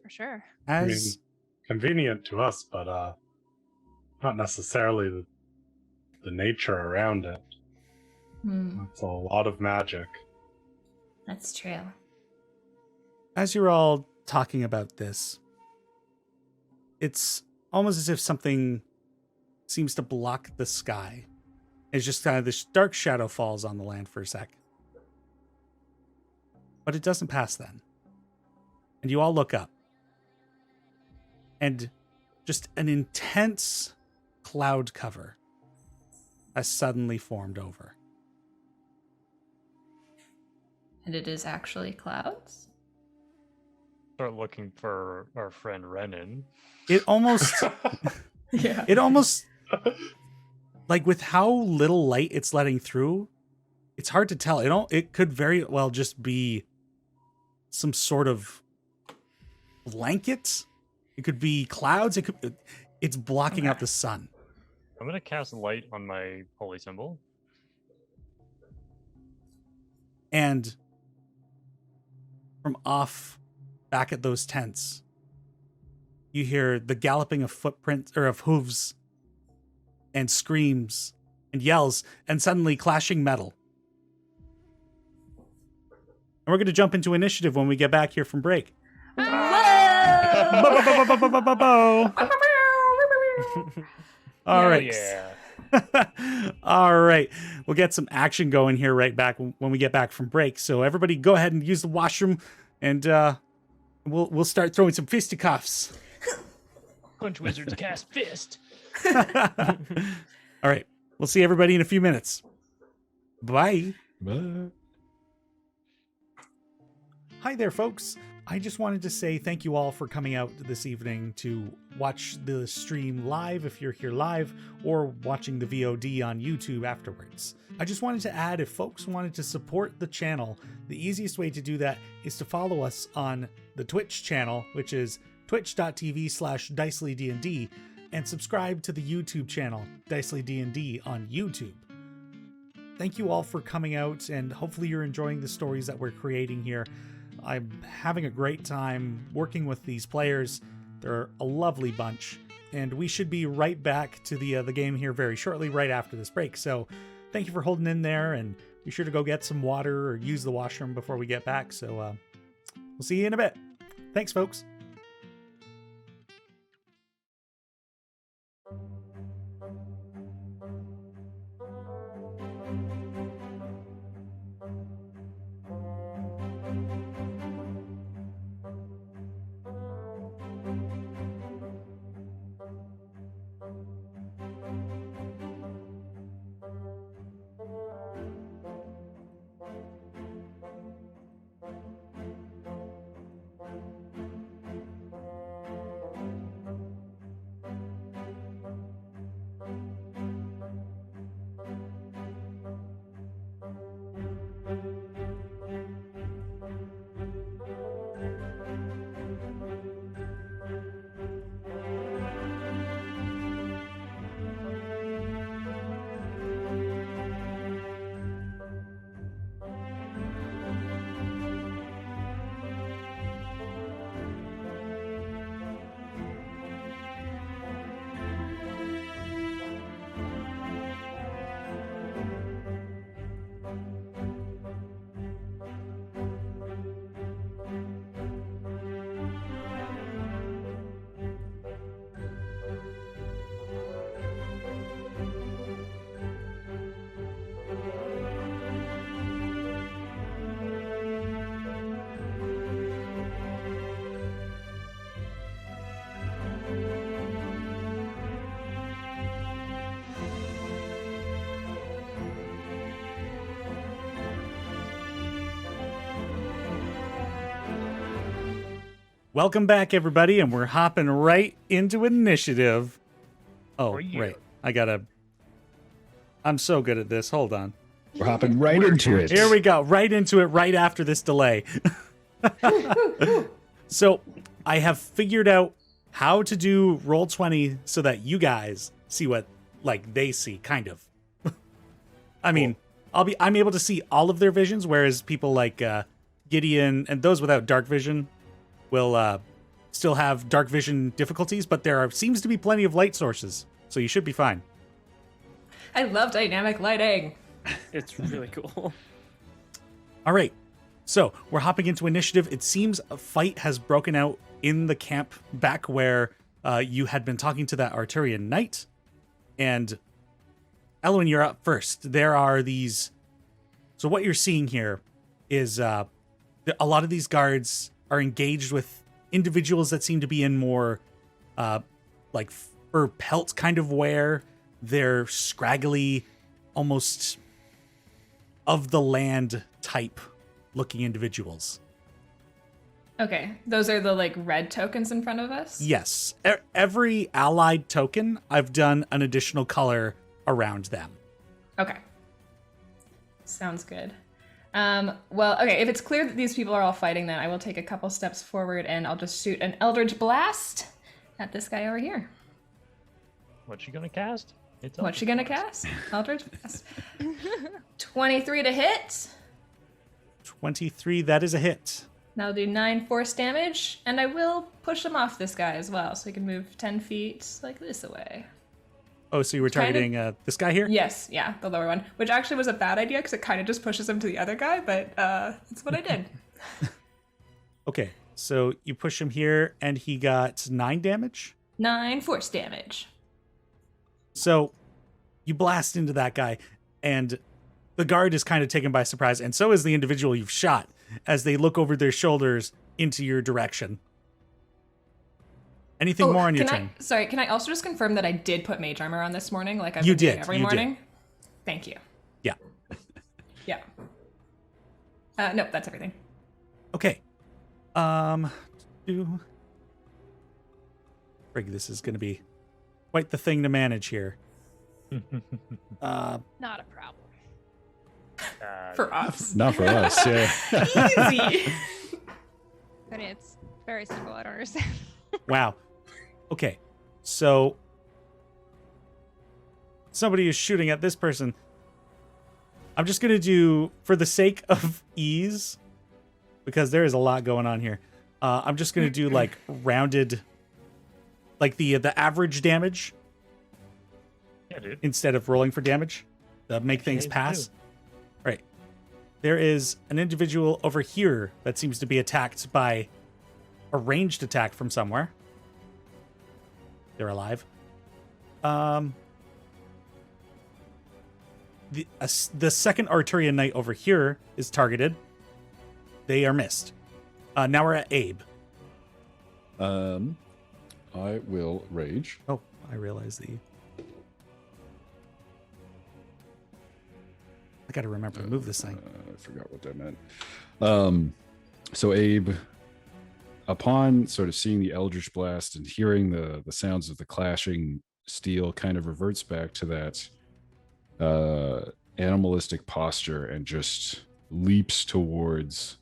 For sure. I mean, As convenient to us, but not necessarily the nature around it. It's a lot of magic. That's true. As you're all talking about this, it's almost as if something seems to block the sky. It's just kind of this dark shadow falls on the land for a sec. But it doesn't pass then. And you all look up. And just an intense cloud cover has suddenly formed over. And it is actually clouds? Start looking for our friend Renan. It almost... Yeah. It almost... Like, with how little light it's letting through, it's hard to tell. It could very well just be some sort of blanket. It could be clouds. It's blocking out the sun. I'm going to cast light on my holy symbol. And from off back at those tents, you hear the galloping of footprints or of hooves and screams and yells and suddenly clashing metal. And we're going to jump into initiative when we get back here from break. All right. Yeah. All right. We'll get some action going here right back when we get back from break. So everybody go ahead and use the washroom and we'll start throwing some fisticuffs. Punch wizards cast fist. All right. We'll see everybody in a few minutes. Bye. Bye. Hi there, folks. I just wanted to say thank you all for coming out this evening to watch the stream live if you're here live, or watching the VOD on YouTube afterwards. I just wanted to add, if folks wanted to support the channel, the easiest way to do that is to follow us on the Twitch channel, which is twitch.tv/DicelyDND, and subscribe to the YouTube channel, Dicely D&D on YouTube. Thank you all for coming out, and hopefully you're enjoying the stories that we're creating here. I'm having a great time working with these players. They're a lovely bunch, and we should be right back to the game here very shortly, right after this break. So thank you for holding in there, and be sure to go get some water or use the washroom before we get back. So we'll see you in a bit. Thanks, folks. Welcome back, everybody, and we're hopping right into initiative. Oh, right. I'm so good at this. Hold on. We're hopping right into it. Here we go. Right into it right after this delay. So I have figured out how to do Roll20 so that you guys see what they see, kind of. I mean, I'm able to see all of their visions, whereas people like Gideon and those without dark vision will still have dark vision difficulties, but there seems to be plenty of light sources. so you should be fine. I love dynamic lighting. It's really cool. All right, so we're hopping into initiative. It seems a fight has broken out in the camp back where you had been talking to that Arturian Knight. And Elwyn, you're up first. There are these... So what you're seeing here is a lot of these guards are engaged with individuals that seem to be in more like fur pelt kind of wear. They're scraggly, almost of the land type looking individuals. Okay, those are the like red tokens in front of us? Yes. Every allied token, I've done an additional color around them. Okay. Sounds good. Well, okay, if it's clear that these people are all fighting, then I will take a couple steps forward and I'll just shoot an Eldritch Blast at this guy over here. What's she gonna cast? What's she gonna cast? Eldritch Blast. 23 to hit. 23, that is a hit. That'll do 9 force damage, and I will push him off this guy as well, so he can move 10 feet like this away. Oh, so you were targeting this guy here? Yes, yeah, the lower one, which actually was a bad idea because it kind of just pushes him to the other guy, but that's what I did. Okay, so you push him here, and he got 9 damage? 9 force damage. So you blast into that guy, and the guard is kind of taken by surprise, and so is the individual you've shot, as they look over their shoulders into your direction. Anything more on your turn? Can I also just confirm that I did put mage armor on this morning, like I've You been doing did, every you morning? did. Thank you. Yeah. Yeah. Nope, that's everything. Okay. Frig, this is going to be quite the thing to manage here. Not a problem. For us. Not for us, yeah. Easy. But it's very simple. I don't understand. Wow. Okay. So somebody is shooting at this person. I'm just going to do, for the sake of ease, because there is a lot going on here, I'm just going to do like rounded, like the average damage. Yeah, dude. Instead of rolling for damage to make things pass. Right. There is an individual over here that seems to be attacked by a ranged attack from somewhere. They're alive. The second Arturian Knight over here is targeted. They are missed. Now we're at Abe. I will rage. Oh, I realize the... I gotta remember to move this thing. I forgot what that meant. So Abe, upon sort of seeing the Eldritch Blast and hearing the sounds of the clashing steel, kind of reverts back to that animalistic posture and just leaps towards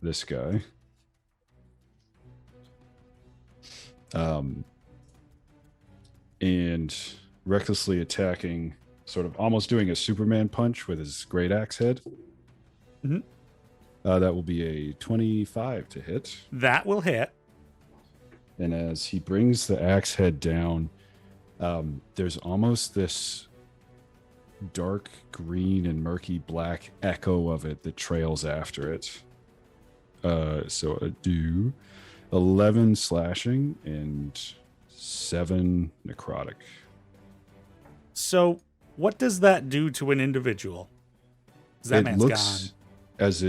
this guy. And recklessly attacking, sort of almost doing a Superman punch with his great axe head. Mm-hmm. That will be a 25 to hit. That will hit. And as he brings the axe head down, there's almost this dark green and murky black echo of it that trails after it. So I do 11 slashing and 7 necrotic. So what does that do to an individual? 'Cause that man's gone. As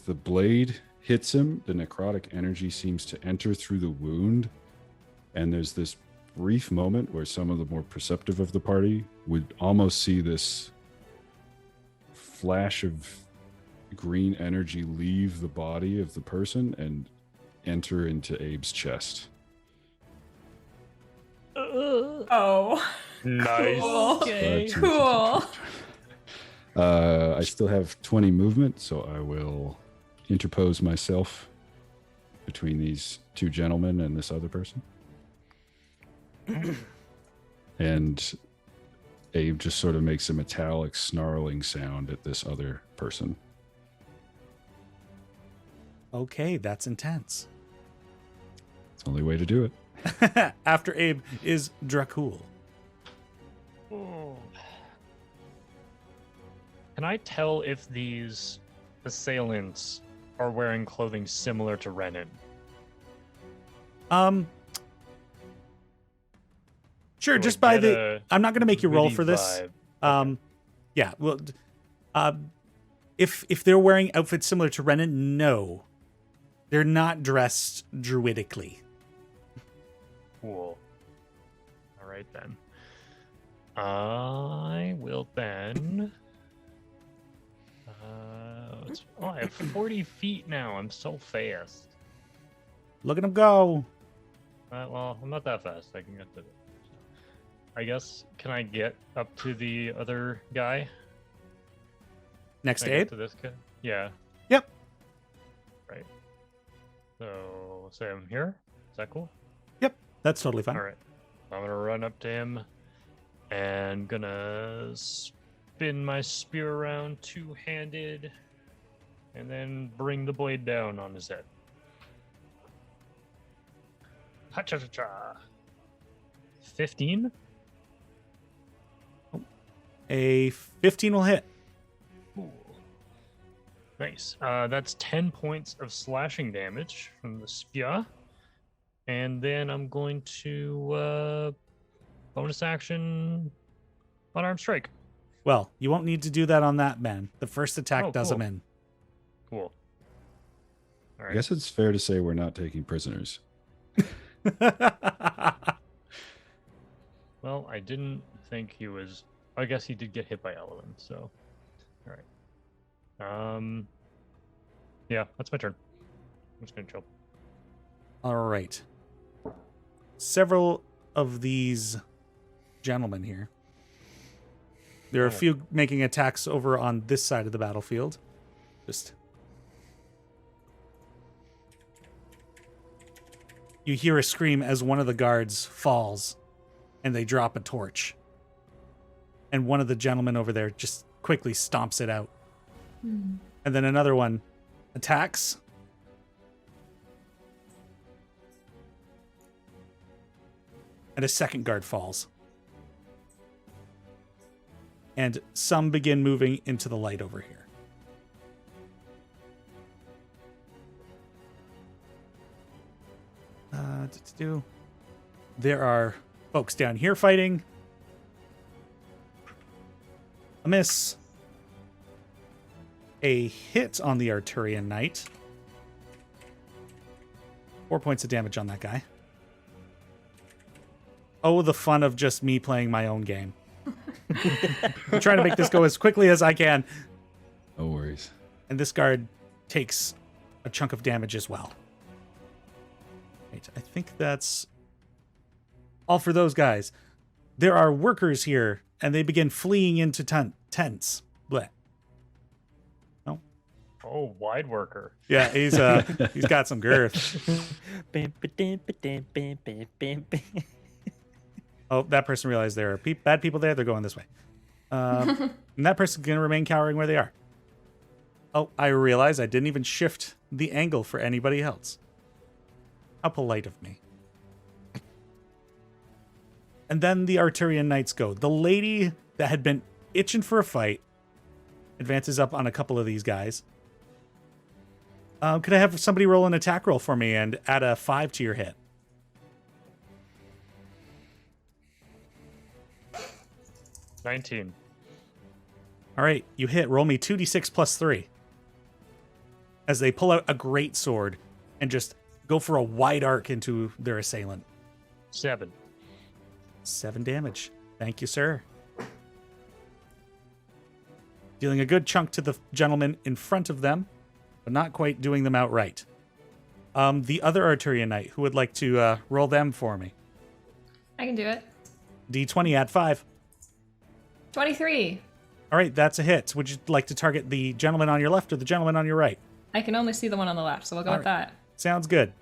the blade hits him, the necrotic energy seems to enter through the wound, and there's this brief moment where some of the more perceptive of the party would almost see this flash of green energy leave the body of the person and enter into Abe's chest. Oh. Nice. Cool. Okay. Cool. I still have 20 movement, so I will interpose myself between these two gentlemen and this other person. And Abe just sort of makes a metallic snarling sound at this other person. Okay, that's intense. It's the only way to do it. After Abe is Dracul. Oh. Can I tell if these assailants are wearing clothing similar to Renan? Sure, Do just I by get the... a I'm not going to make you roll witty for this. vibe? Yeah, well, if they're wearing outfits similar to Renan, no. They're not dressed druidically. Cool. All right, then. I will then... I have 40 feet now. I'm so fast. Look at them go. Well, I'm not that fast. I can get to it. I guess, can I get up to the other guy? Next Can I get Abe? to this guy? Yeah. Yep. Right. So, say I'm here. Is that cool? Yep, that's totally fine. All right. I'm gonna run up to him and gonna spin my spear around two-handed and then bring the blade down on his head. Ha-cha-cha-cha. 15? A 15 will hit. Cool. Nice. That's 10 points of slashing damage from the spear. And then I'm going to bonus action unarmed strike. Well, you won't need to do that on that man. The first attack does cool. him in. Cool. All right. I guess it's fair to say we're not taking prisoners. Well, I didn't think he was. I guess he did get hit by Element, so. All right. Yeah, that's my turn. I'm just gonna chill. All right. Several of these gentlemen here. There are a few making attacks over on this side of the battlefield. You hear a scream as one of the guards falls, and they drop a torch. And one of the gentlemen over there just quickly stomps it out. And then another one attacks. And a second guard falls. And some begin moving into the light over here. There are folks down here fighting. A miss. A hit on the Arturian Knight. 4 points of damage on that guy. Oh, the fun of just me playing my own game. I'm trying to make this go as quickly as I can. No worries. And this guard takes a chunk of damage as well. Right, I think that's all for those guys. There are workers here, and they begin fleeing into tents. Bleh. No? Oh, wide worker. Yeah, he's got some girth. Oh, that person realized there are bad people there. They're going this way. And that person's going to remain cowering where they are. Oh, I realize I didn't even shift the angle for anybody else. How polite of me. And then the Arturian Knights go. The lady that had been itching for a fight advances up on a couple of these guys. Could I have somebody roll an attack roll for me and add a 5 to your hit? 19. All right, you hit. Roll me 2d6 plus 3. As they pull out a great sword and just go for a wide arc into their assailant. 7. 7 damage. Thank you, sir. Dealing a good chunk to the gentleman in front of them, but not quite doing them outright. The other Arturian Knight, who would like to roll them for me? I can do it. D20 add 5. 23. All right, that's a hit. Would you like to target the gentleman on your left or the gentleman on your right? I can only see the one on the left, so we'll go All with right. that. Sounds good.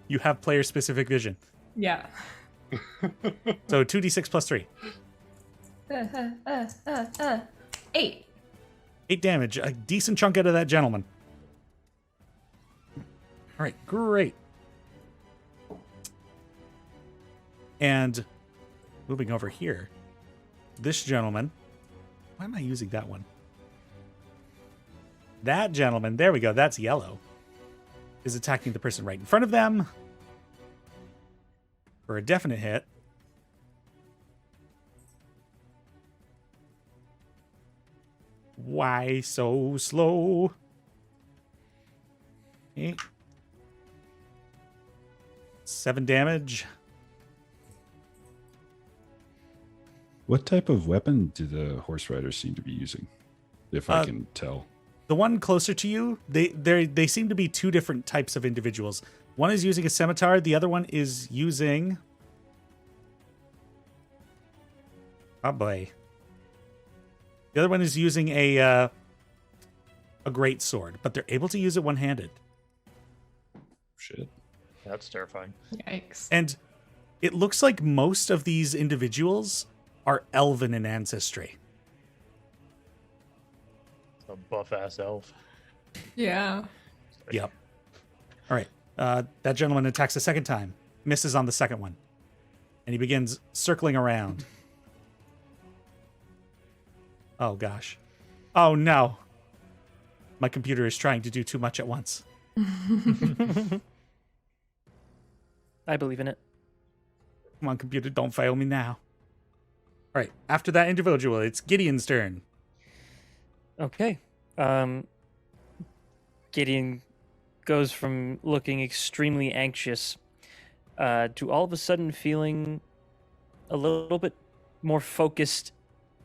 You have player-specific vision. Yeah. So 2d6 plus 3. 8. 8 damage. A decent chunk out of that gentleman. All right, great. And moving over here, this gentleman. Why am I using that one? That gentleman, there we go, that's yellow, is attacking the person right in front of them for a definite hit. Why so slow? Okay. 7 damage. What type of weapon do the horse riders seem to be using? If I can tell. The one closer to you, they seem to be 2 different types of individuals. One is using a scimitar, the other one is using... Oh boy. The other one is using a great sword, but they're able to use it one-handed. Shit. That's terrifying. Yikes. And it looks like most of these individuals are elven in ancestry. A buff ass elf. Yeah. Yep. All right. That gentleman attacks a second time. Misses on the second one. And he begins circling around. Oh, gosh. Oh, no. My computer is trying to do too much at once. I believe in it. Come on, computer, don't fail me now. All right. After that individual, it's Gideon's turn. Okay. Gideon goes from looking extremely anxious to all of a sudden feeling a little bit more focused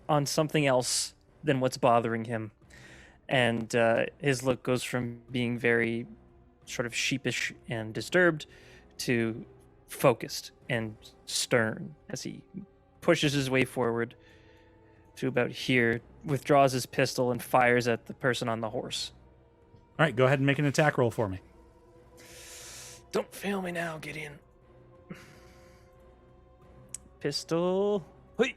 on something else than what's bothering him. And his look goes from being very sort of sheepish and disturbed to focused and stern as he pushes his way forward to about here, withdraws his pistol, and fires at the person on the horse. All right, go ahead and make an attack roll for me. Don't fail me now, Gideon. Pistol. Hoi.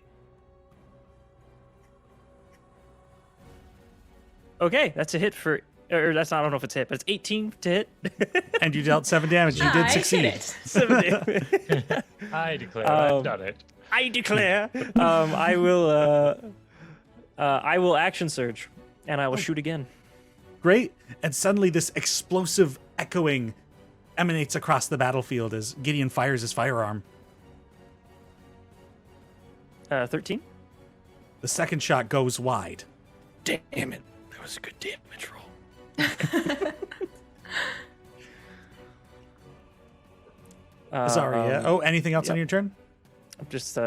Okay, that's a hit for... Or that's not, I don't know if it's a hit, but it's 18 to hit. And you dealt 7 damage. You did I succeed. hit it. 7 damage. I declare I've done it. I declare. I will action surge, and I will shoot again. Great. And suddenly this explosive echoing emanates across the battlefield as Gideon fires his firearm. 13. The second shot goes wide. Damn it. That was a good damage roll. Azaria. Anything else on your turn? I'm just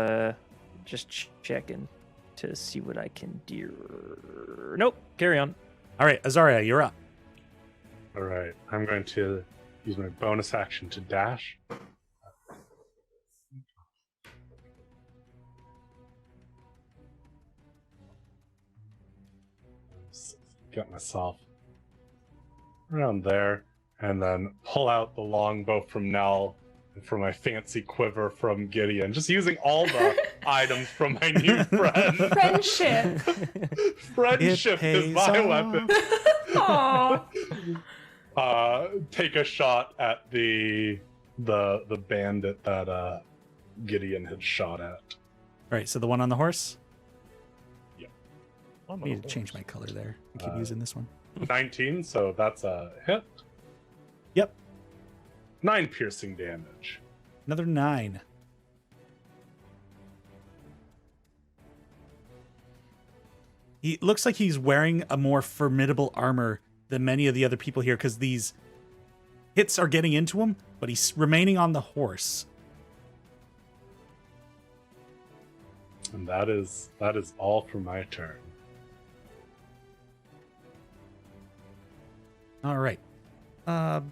checking to see what I can do. Nope. Carry on. All right, Azaria, you're up. All right, I'm going to use my bonus action to dash. Get myself around there, and then pull out the longbow from Nell and for my fancy quiver from Gideon. Just using all the items from my new friend. Friendship. Friendship is my weapon. Aw. Take a shot at the bandit that Gideon had shot at. All right, so the one on the horse? Oh, I need to change my color there. I keep using this one. 19, so that's a hit. Yep. 9 piercing damage. Another 9. He looks like he's wearing a more formidable armor than many of the other people here because these hits are getting into him, but he's remaining on the horse. And that is all for my turn. All right. The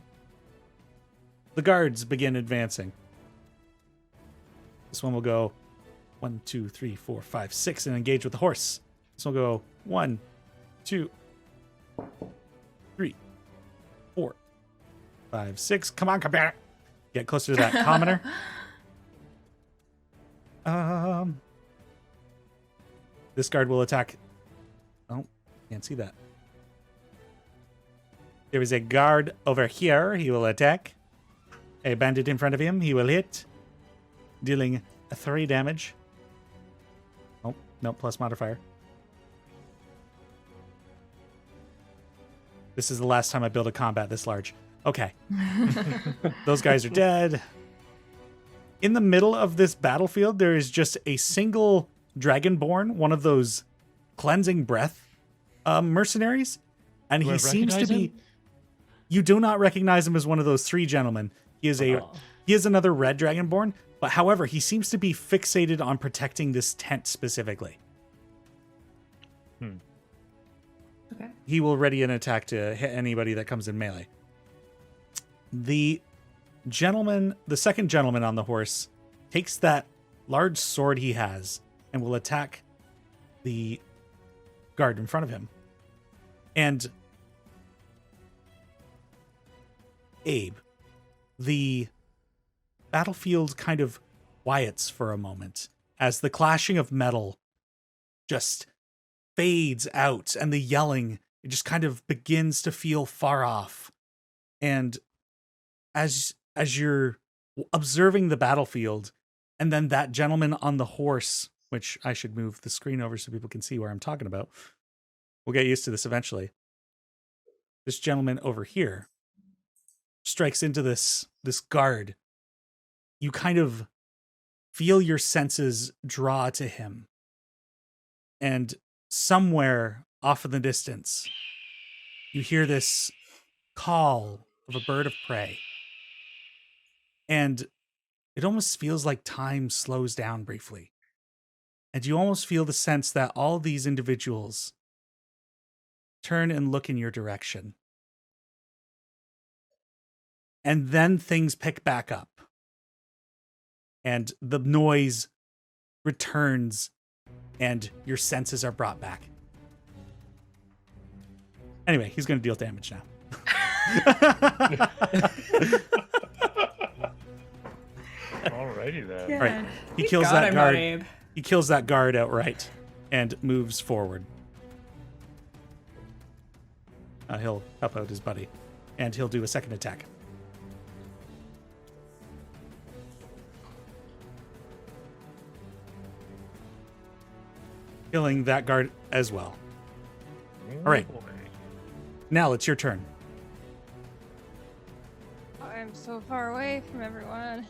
guards begin advancing. This one will go 1, 2, 3, 4, 5, 6 and engage with the horse. This will go 1, 2, 3, 4, 5, 6. Come on, come back. Get closer to that commoner. This guard will attack. Oh, can't see that. There is a guard over here. He will attack. A bandit in front of him. He will hit. dealing 3 damage. Oh, no, plus modifier. This is the last time I build a combat this large. Okay. Those guys are dead. In the middle of this battlefield, there is just a single dragonborn, one of those cleansing breath mercenaries. And Do I he seems to recognize be... him? You do not recognize him as one of those 3 gentlemen. He is he is another red dragonborn, but however, he seems to be fixated on protecting this tent specifically. Okay. He will ready an attack to hit anybody that comes in melee. The second gentleman on the horse takes that large sword he has and will attack the guard in front of him. And Abe, the battlefield kind of quiets for a moment as the clashing of metal just fades out and the yelling, it just kind of begins to feel far off. And as you're observing the battlefield, and then that gentleman on the horse, which I should move the screen over so people can see where I'm talking about. We'll get used to this eventually. This gentleman over here strikes into this guard. You kind of feel your senses draw to him. And somewhere off in the distance, you hear this call of a bird of prey. And it almost feels like time slows down briefly. And you almost feel the sense that all these individuals turn and look in your direction. And then things pick back up. And the noise returns and your senses are brought back. Anyway, he's going to deal damage now. Alrighty then. Yeah. Right. He Thank kills God that I'm not guard. Abe. He kills that guard outright and moves forward. He'll help out his buddy. And he'll do a second attack. Killing that guard as well. All right. Now it's your turn. I'm so far away from everyone.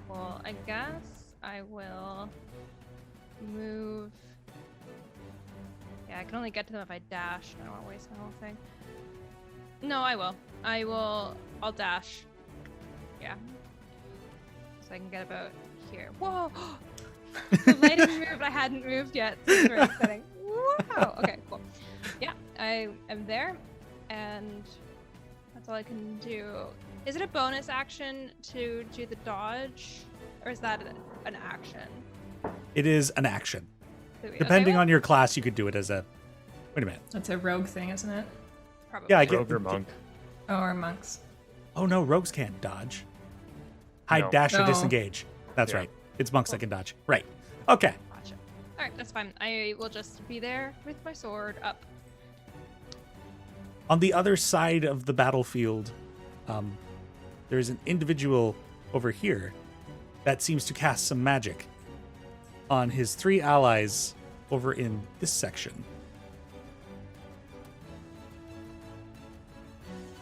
Well, I guess I will move. Yeah, I can only get to them if I dash. I don't want to waste my whole thing. No, I will. I'll dash. Yeah. So I can get about here. Whoa! The lighting moved. I hadn't moved yet. So it's very exciting. Wow. Okay, cool. Yeah, I am there, and that's all I can do. Is it a bonus action to do the dodge, or is that an action? It is an action. Okay, Depending well, on your class, you could do it as a... Wait a minute. That's a rogue thing, isn't it? probably. Yeah, I get... Rogue or monk? Oh, or monks. Oh, no, rogues can't dodge. Hide, No. dash, or No. disengage. That's Yeah. right. It's monks that can dodge. Right. Okay. Gotcha. All right, that's fine. I will just be there with my sword up. On the other side of the battlefield, there's an individual over here that seems to cast some magic on his 3 allies over in this section.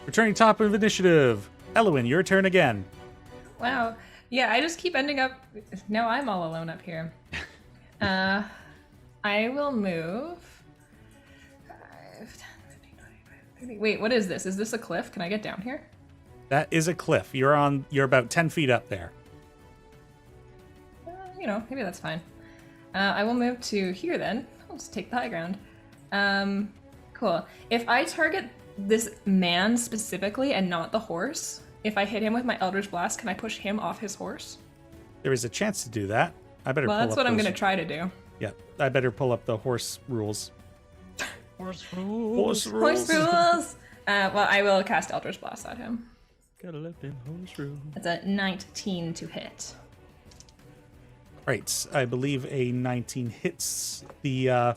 Returning top of initiative. Elwyn, your turn again. Wow. Yeah, I just keep ending up. Now I'm all alone up here. I will move. 5, 10, 15, 25, 30. Wait, what is this? Is this a cliff? Can I get down here? That is a cliff. You're about 10 feet up there. Maybe that's fine. I will move to here then. I'll just take the high ground. Cool. If I target this man specifically and not the horse, if I hit him with my Eldritch Blast, can I push him off his horse? There is a chance to do that. I better Well, pull that's up what I'm those- going to try to do. Yeah, I better pull up the horse rules. Horse rules. Horse rules! Well, I will cast Eldritch Blast at him. Gotta let them horse rules. That's a 19 to hit. Right, I believe a 19 hits the,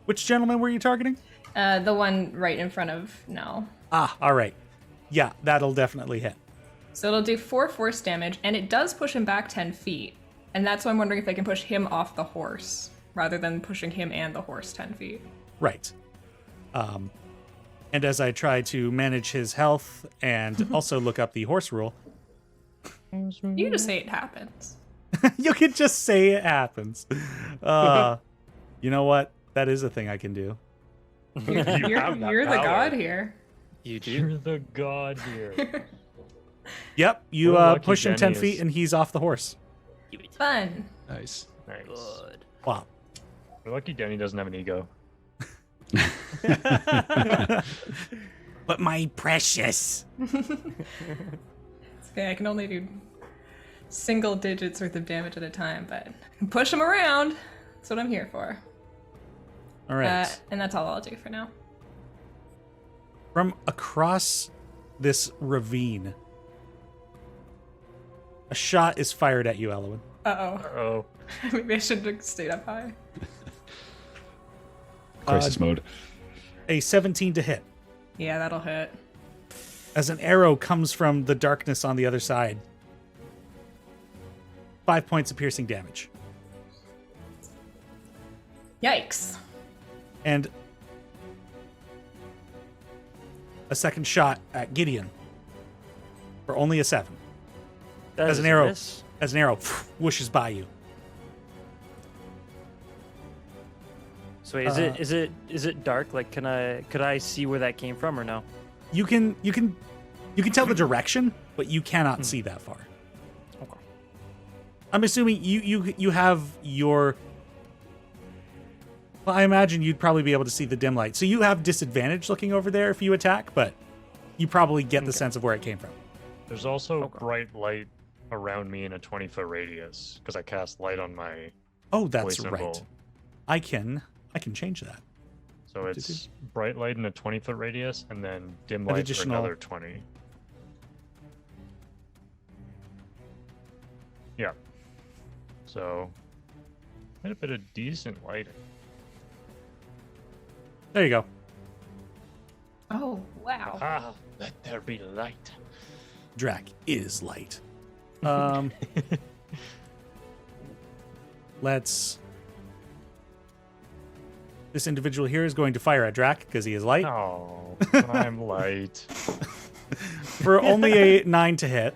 which gentleman were you targeting? The one right in front of Nell. Ah, all right. Yeah, that'll definitely hit. So it'll do 4 force damage, and it does push him back 10 feet. And that's why I'm wondering if I can push him off the horse, rather than pushing him and the horse 10 feet. Right. And as I try to manage his health and also look up the horse rule, You just say it happens. you can just say it happens. You know what? That is a thing I can do. You're the god here. You do. You're the god here. Yep, you We're lucky push him 10 Jenny feet is- and he's off the horse. Fun. Nice. Nice. Good. Wow. We're lucky Denny doesn't have an ego. But my precious. Okay, I can only do single digits worth of damage at a time, but push him around. That's what I'm here for. All right. And that's all I'll do for now. From across this ravine, a shot is fired at you, Elowen. Uh-oh. Oh, Maybe I should have stayed up high. Crisis mode. A 17 to hit. Yeah, that'll hit. As an arrow comes from the darkness on the other side. 5 points of piercing damage. Yikes. And a second shot at Gideon for only a 7. That As is an a arrow, miss. whooshes by you. So wait, is it dark? Like, could I see where that came from or no? You can tell the direction, but you cannot see that far. Okay. I'm assuming you have your. Well, I imagine you'd probably be able to see the dim light, so you have disadvantage looking over there if you attack, but you probably get the sense of where it came from. there's also Okay. bright light around me in a 20-foot radius because I cast light on my Oh, that's voice right. symbol. I can change that. So it's bright light in a 20-foot radius and then dim An light for additional- another 20. Yeah. So quite a bit of decent lighting. There you go. Oh, wow. Ah, let there be light. Drac is light. Let's. This individual here is going to fire at Drac because he is light Oh, I'm light. for only a 9 to hit.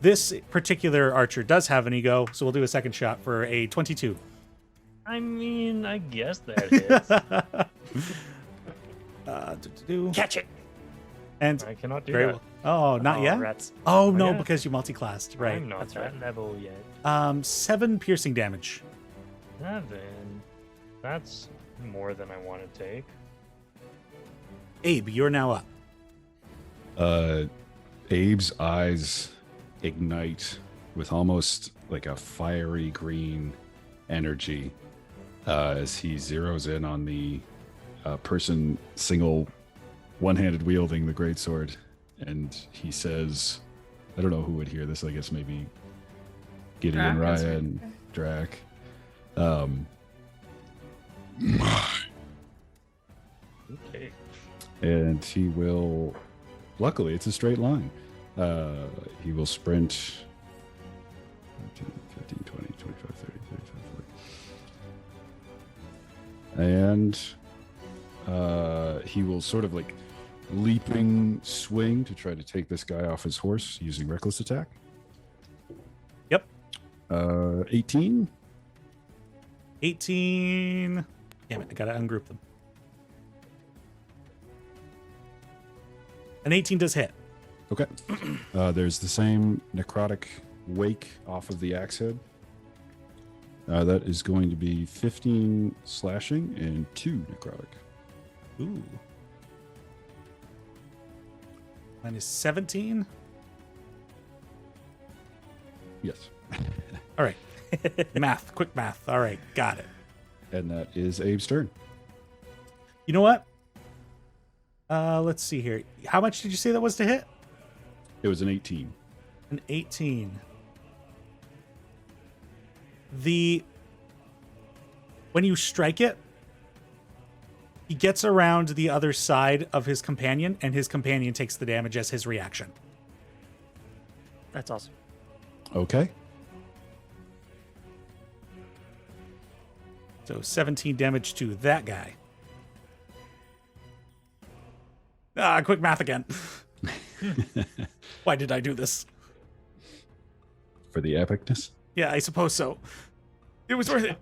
This particular archer does have an ego, so we'll do a second shot for a 22. I mean, I guess that hits. Catch it. And I cannot do very that. well. Oh, not Oh, yet? rats. Oh, no, yeah. because you multi-classed. Right. I'm not That's that right. level yet. 7 piercing damage. 7. That's more than I want to take. Abe, you're now up. Abe's eyes ignite with almost like a fiery green energy as he zeroes in on the person single one-handed wielding the greatsword, and he says, I don't know who would hear this, I guess maybe Gideon, Drac, that's Raya, right. and Drac. Okay. And he will, luckily it's a straight line, he will sprint 15, 20, 25, 30, 35, 40. And he will sort of like leaping swing to try to take this guy off his horse using reckless attack. Yep. 18. 18. Damn it, I gotta ungroup them. An 18 does hit. Okay. There's the same necrotic wake off of the axe head. That is going to be 15 slashing and 2 necrotic. Ooh. Mine is 17. Yes. All right. Math, quick math. All right, got it. And that is Abe's turn. You know what? Let's see here. How much did you say that was to hit? It was an 18. An 18. When you strike it, He gets around the other side of his companion, and his companion takes the damage as his reaction. That's awesome. Okay. So 17 damage to that guy. Quick math again. Why did I do this? For the epicness? Yeah, I suppose so. It was worth it.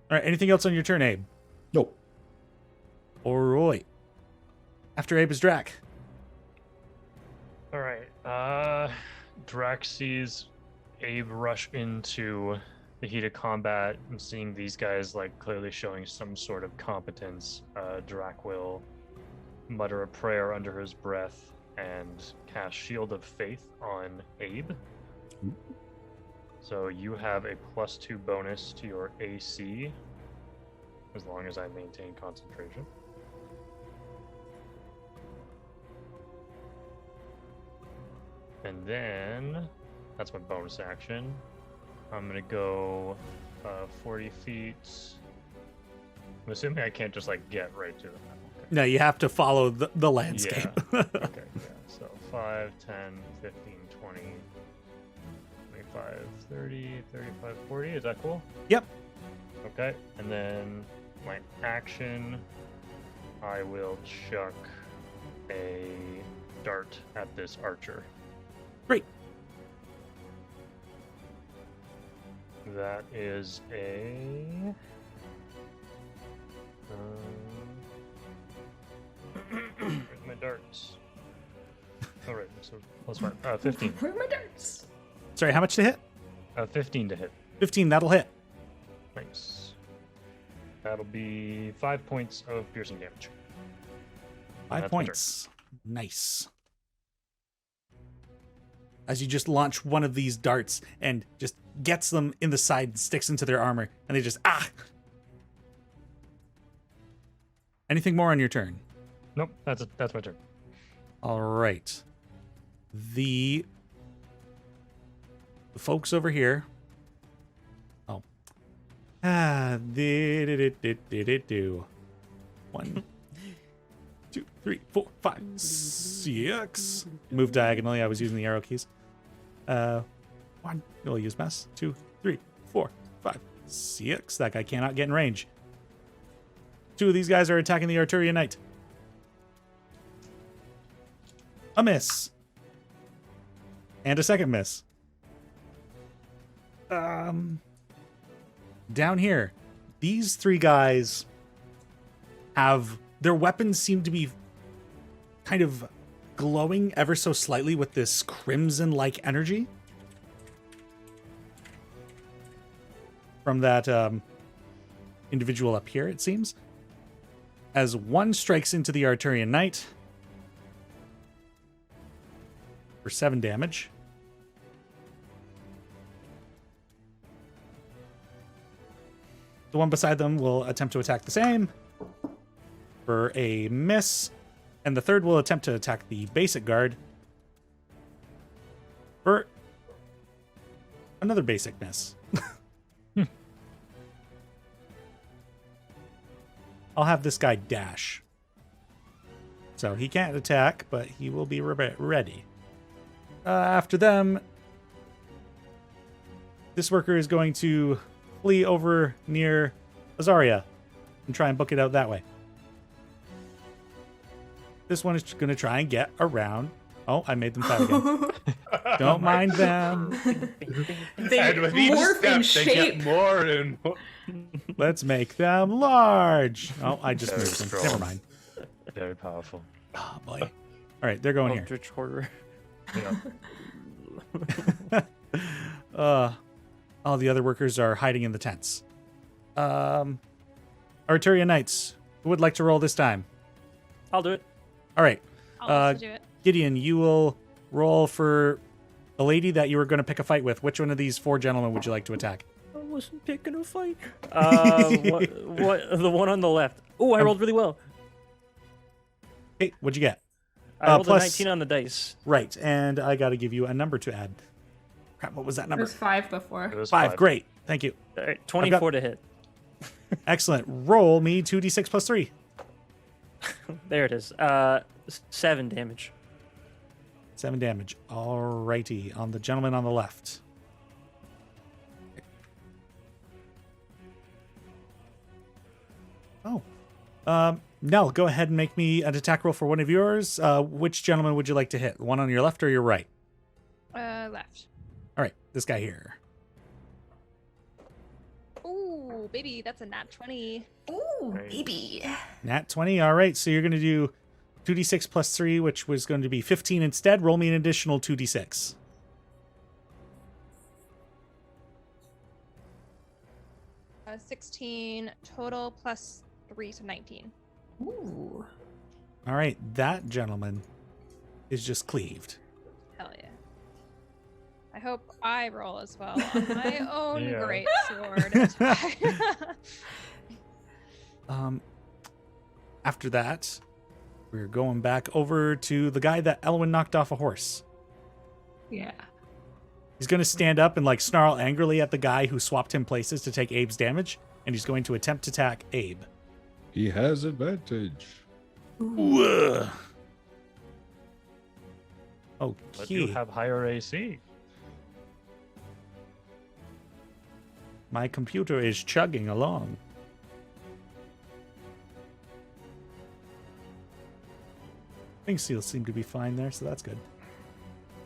All right, anything else on your turn, Abe? Nope. All right. After Abe is Drac. All right. Drax sees Abe rush into the heat of combat and seeing these guys like clearly showing some sort of competence. Drac will mutter a prayer under his breath and cast Shield of Faith on Abe. So you have a +2 bonus to your AC as long as I maintain concentration. And then that's my bonus action. I'm gonna go 40 feet. I'm assuming I can't just like get right to them. Okay. No, you have to follow the landscape. Yeah. Okay, yeah. So 5, 10, 15, 20, 25, 30, 35, 40. Is that cool? Yep. Okay. And then my action, I will chuck a dart at this archer. Great. That is a... where's my darts? All right, so +1. 15. Where are my darts? Sorry, how much to hit? 15 to hit. 15, that'll hit. Nice. That'll be 5 points of piercing damage. 5 That's my points. Nice. As you just launch one of these darts and just gets them in the side, sticks into their armor, and they just, Anything more on your turn? Nope, that's my turn. All right. The folks over here. Oh. Do. 1, 2, 3, 4, 5, 6. Move diagonally. I was using the arrow keys. 1. We'll use mass. 2, 3, 4, 5, 6. That guy cannot get in range. 2 of these guys are attacking the Arturian Knight. A miss. And a second miss. Down here, these 3 guys have... Their weapons seem to be kind of glowing ever so slightly with this crimson-like energy. From that individual up here, it seems. As one strikes into the Arturian Knight for 7 damage. The one beside them will attempt to attack the same for a miss. And the third will attempt to attack the basic guard for another basic miss. I'll have this guy dash. So he can't attack, but he will be ready. After them, this worker is going to flee over near Azaria and try and book it out that way. This one is going to try and get around. Oh, I made them fight again. Don't mind them. They And with each morph in step, they shape. get more and more. Let's make them large. Oh, I just Very moved them. strong. Never mind. Very powerful. Oh, boy. All right, they're going here. Eldritch Horror. Yeah. All the other workers are hiding in the tents. Arturian Knights, who would like to roll this time? I'll do it. All right. I'll also do it. Gideon, you will roll for the lady that you were going to pick a fight with. Which one of these 4 gentlemen would you like to attack? I wasn't picking a fight. What? The one on the left. Oh, I rolled really well. Hey, what'd you get? I rolled plus- a 19 on the dice. Right, and I got to give you a number to add. Crap, what was that It number? was 5 before. It was 5. Great. Thank you. All right, 24 to hit. Excellent. Roll me 2d6 plus 3. There it is. 7 damage. 7 damage. Alrighty. On the gentleman on the left. Oh. Nell, go ahead and make me an attack roll for one of yours. Which gentleman would you like to hit? One on your left or your right? Left. All right. This guy here. Ooh, baby, that's a nat 20. Ooh, Nice. baby. Nat 20. All right. So you're going to do 2d6 plus 3, which was going to be 15 instead. Roll me an additional 2d6. Uh, 16 total plus 3, so 19. Ooh. All right. That gentleman is just cleaved. Hell yeah. I hope I roll as well on my own Yeah. great sword attack. After that, we're going back over to the guy that Elwyn knocked off a horse. Yeah. He's going to stand up and like snarl angrily at the guy who swapped him places to take Abe's damage, and he's going to attempt to attack Abe. He has advantage. Ugh. But you Okay. have higher AC. My computer is chugging along. Things still seem to be fine there, so that's good.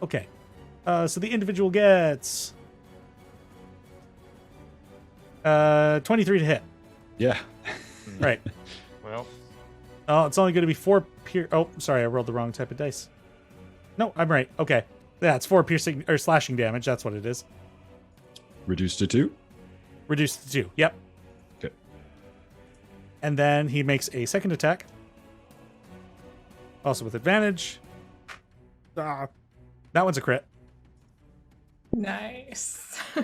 Okay. So the individual gets 23 to hit. Yeah. Right. Well, Oh, it's only going to be 4 Oh, sorry, I rolled the wrong type of dice. No, I'm right. Okay. Yeah, it's 4 piercing or slashing damage. That's what it is. Reduced to 2. Reduced to 2. Yep. Okay. And then he makes a second attack. Also with advantage. Ah, that one's a crit. Nice. For-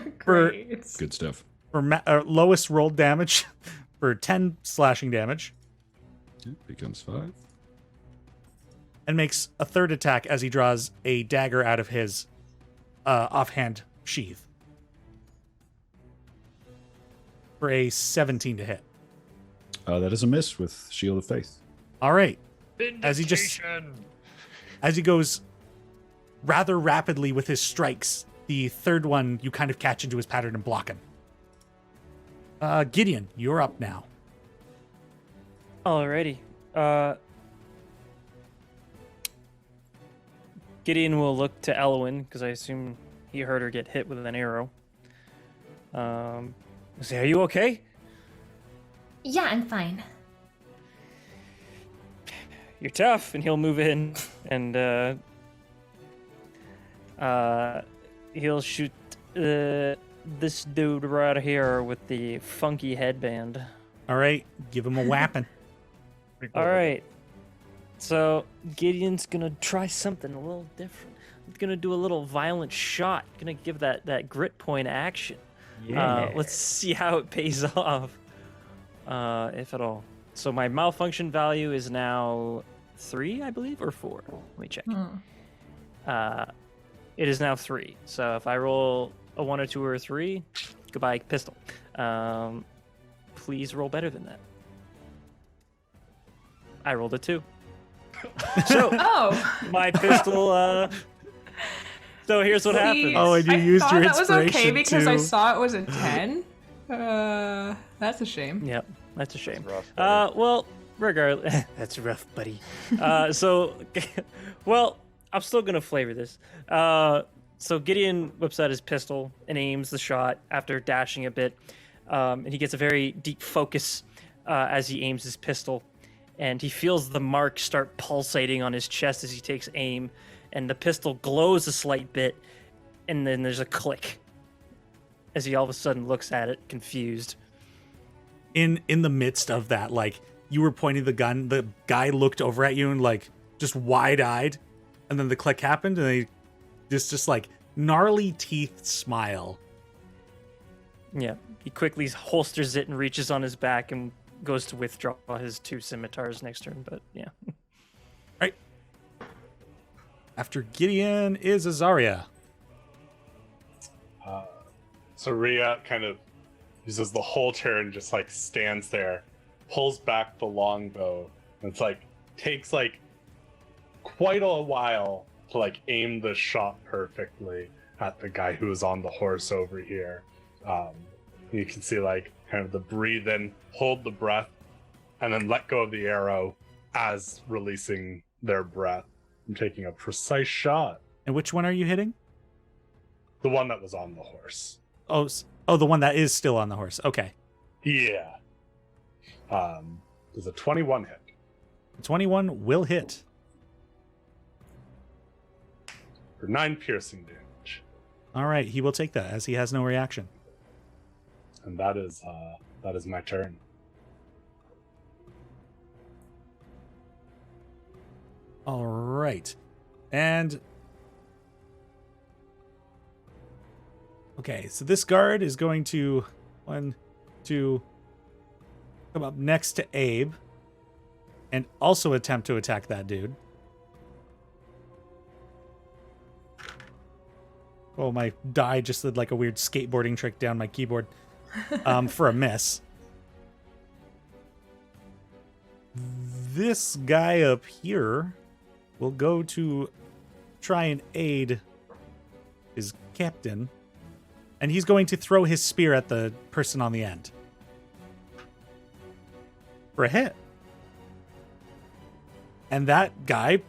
Great. Good stuff. For lowest rolled damage for 10 slashing damage. It becomes 5. And makes a third attack as he draws a dagger out of his offhand sheath. For a 17 to hit. That is a miss with Shield of Faith. All right. As he goes rather rapidly with his strikes, the third one you kind of catch into his pattern and block him. Gideon, you're up now. Alrighty. Gideon will look to Elwyn because I assume he heard her get hit with an arrow. Say, are you okay? Yeah, I'm fine. You're tough, and he'll move in and he'll shoot this dude right here with the funky headband. All right, give him a whapping. All right. So Gideon's gonna try something a little different. He's gonna do a little violent shot. Gonna give that grit point action. Yeah. Let's see how it pays off, if at all. So my malfunction value is now 3, I believe, or 4. Let me check. It is now 3. So if I roll a 1 or 2 or a 3, goodbye pistol. Please roll better than that. I rolled a 2. So Oh. my pistol. So here's what happened. Please. Oh, and you I used thought your that was okay inspiration because I to- saw it was a 10. That's a shame. Yep, that's a shame. Rough, buddy. Well, regardless, that's rough, buddy. Well, I'm still gonna flavor this. So Gideon whips out his pistol and aims the shot after dashing a bit, and he gets a very deep focus as he aims his pistol, and he feels the mark start pulsating on his chest as he takes aim, and the pistol glows a slight bit, and then there's a click as he all of a sudden looks at it, confused. In the midst of that, like, you were pointing the gun, the guy looked over at you and like just wide-eyed, and then the click happened, and they just like gnarly teeth smile. Yeah, he quickly holsters it and reaches on his back and goes to withdraw his 2 scimitars next turn, but yeah. Right. After Gideon is Azaria. So Ria kind of, uses the whole turn, just like stands there, pulls back the longbow, and it's like takes like quite a while to like aim the shot perfectly at the guy who is on the horse over here. You can see like kind of the breathe in, hold the breath, and then let go of the arrow as releasing their breath. I'm taking a precise shot. And which one are you hitting? The one that was on the horse. Oh, the one that is still on the horse. Okay. Yeah. Does a 21 hit? 21 will hit. For 9 piercing damage. All right, he will take that as he has no reaction. And that is my turn. All right. And okay, so this guard is going to come up next to Abe and also attempt to attack that dude. Oh, my die just did like a weird skateboarding trick down my keyboard for a miss. This guy up here will go to try and aid his captain, and he's going to throw his spear at the person on the end. For a hit. And that guy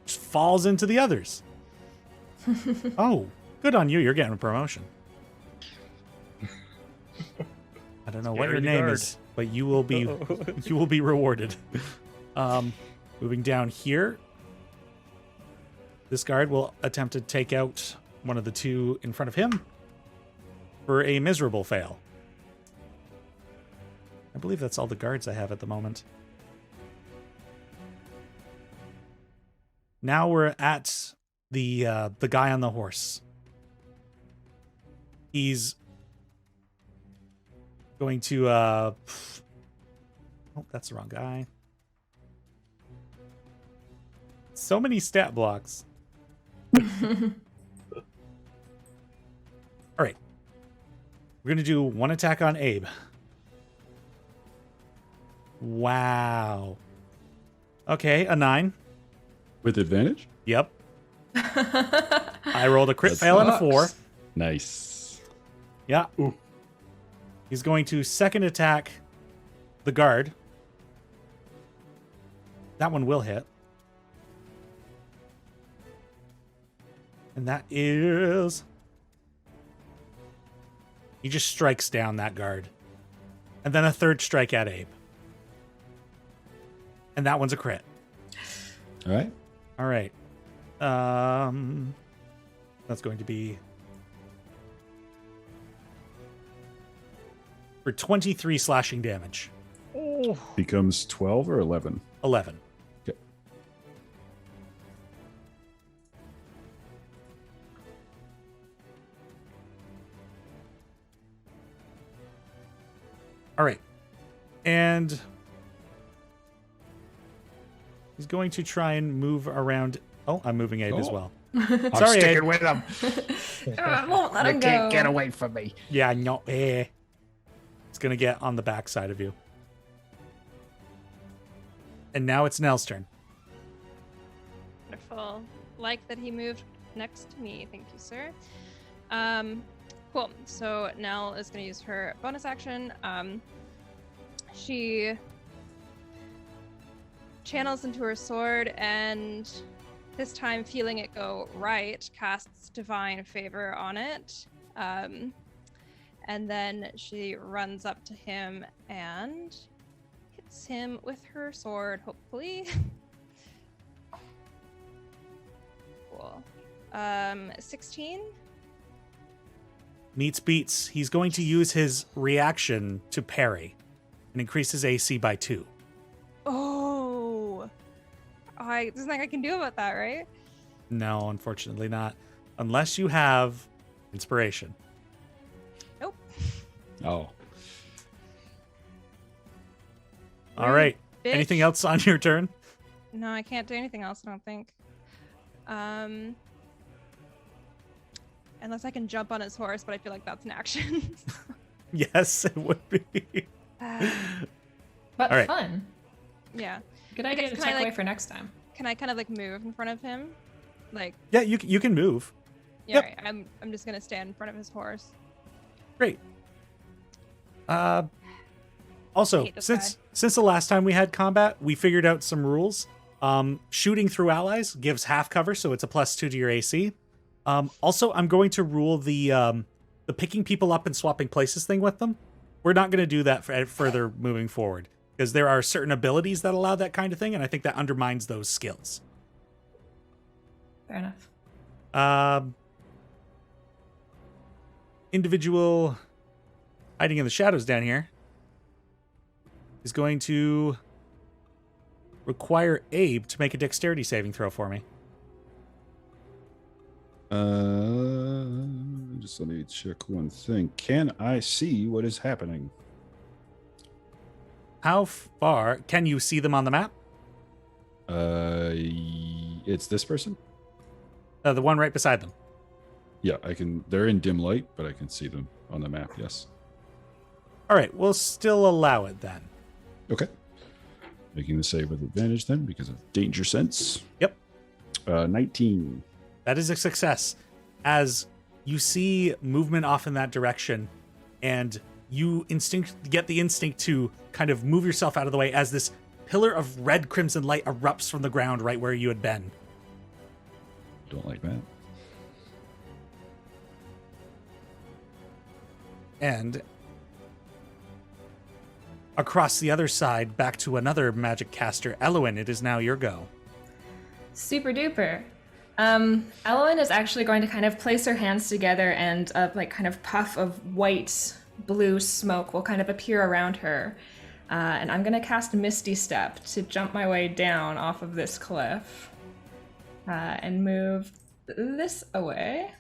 just falls into the others. Oh, good on you. You're getting a promotion. I don't know what your name is, but you will be you will be rewarded. Moving down here, this guard will attempt to take out one of the two in front of him for a miserable fail. I believe that's all the guards I have at the moment. Now we're at the guy on the horse. He's going to oh, that's the wrong guy. So many stat blocks. All right. We're going to do one attack on Abe. Wow. Okay, a 9. With advantage? Yep. I rolled a crit That fail and a sucks. 4. Nice. Yeah. Ooh. He's going to second attack the guard. That one will hit. And that is... He just strikes down that guard. And then a third strike at Abe. And that one's a crit. All right. All right. That's going to be for 23 slashing damage. Becomes 12 or 11? 11. Okay. All right. And he's going to try and move around. Oh, I'm moving Abe as Oh. well. I'm Sorry, sticking Abe. with him. I won't let You him can't go. get away from me. Yeah, no. It's going to get on the back side of you. And now it's Nell's turn. Wonderful. Like that he moved next to me. Thank you, sir. Cool. So Nell is going to use her bonus action. She channels into her sword and this time feeling it go right, casts Divine Favor on it. And then she runs up to him and hits him with her sword, hopefully. Cool. 16? Meets beats. He's going to use his reaction to parry and increase his AC by 2. Oh! There's nothing I can do about that, right? No, unfortunately not. Unless you have inspiration. Nope. Oh. All right. Bitch. Anything else on your turn? No, I can't do anything else, I don't think. Unless I can jump on his horse, but I feel like that's an action. Yes, it would be. But All right. fun. Yeah. Good idea to Can I, tuck away like- for next time. Can I kind of like move in front of him? Like, Yeah, you can move. yeah, Yep. right, I'm just gonna stand in front of his horse. Great. Also, hate this since the last time we had combat, we figured out some rules. Shooting through allies gives half cover, so it's a +2 to your AC. Also, I'm going to rule the picking people up and swapping places thing with them. We're not going to do that further moving forward because there are certain abilities that allow that kind of thing, and I think that undermines those skills. Fair enough. Individual hiding in the shadows down here is going to require Abe to make a dexterity saving throw for me. Just let me check one thing. Can I see what is happening? How far can you see them on the map? It's this person? The one right beside them. Yeah, I can. They're in dim light, but I can see them on the map, yes. All right, we'll still allow it then. Okay. Making the save with advantage then because of danger sense. Yep. 19. That is a success. As you see movement off in that direction, and you get the instinct to kind of move yourself out of the way as this pillar of red crimson light erupts from the ground right where you had been. Don't like that. And across the other side, back to another magic caster, Elowin, it is now your go. Super duper. Elowen is actually going to kind of place her hands together, and a like kind of puff of white blue smoke will kind of appear around her. And I'm going to cast Misty Step to jump my way down off of this cliff and move this away.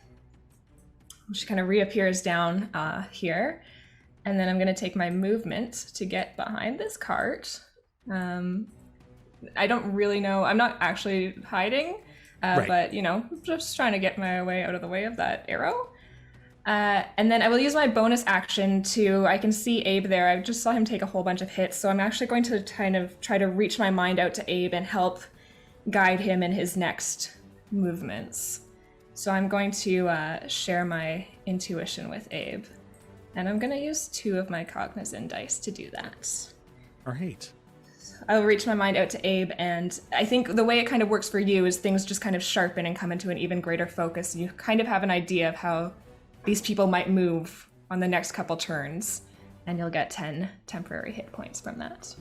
She kind of reappears down here. And then I'm going to take my movement to get behind this cart. I don't really know. I'm not actually hiding, Right. but, just trying to get my way out of the way of that arrow. And then I will use my bonus action I can see Abe there. I just saw him take a whole bunch of hits. So I'm actually going to kind of try to reach my mind out to Abe and help guide him in his next movements. So I'm going to share my intuition with Abe. And I'm going to use 2 of my cognizant dice to do that. All right. I'll reach my mind out to Abe, and I think the way it kind of works for you is things just kind of sharpen and come into an even greater focus. You kind of have an idea of how these people might move on the next couple turns, and you'll get 10 temporary hit points from that.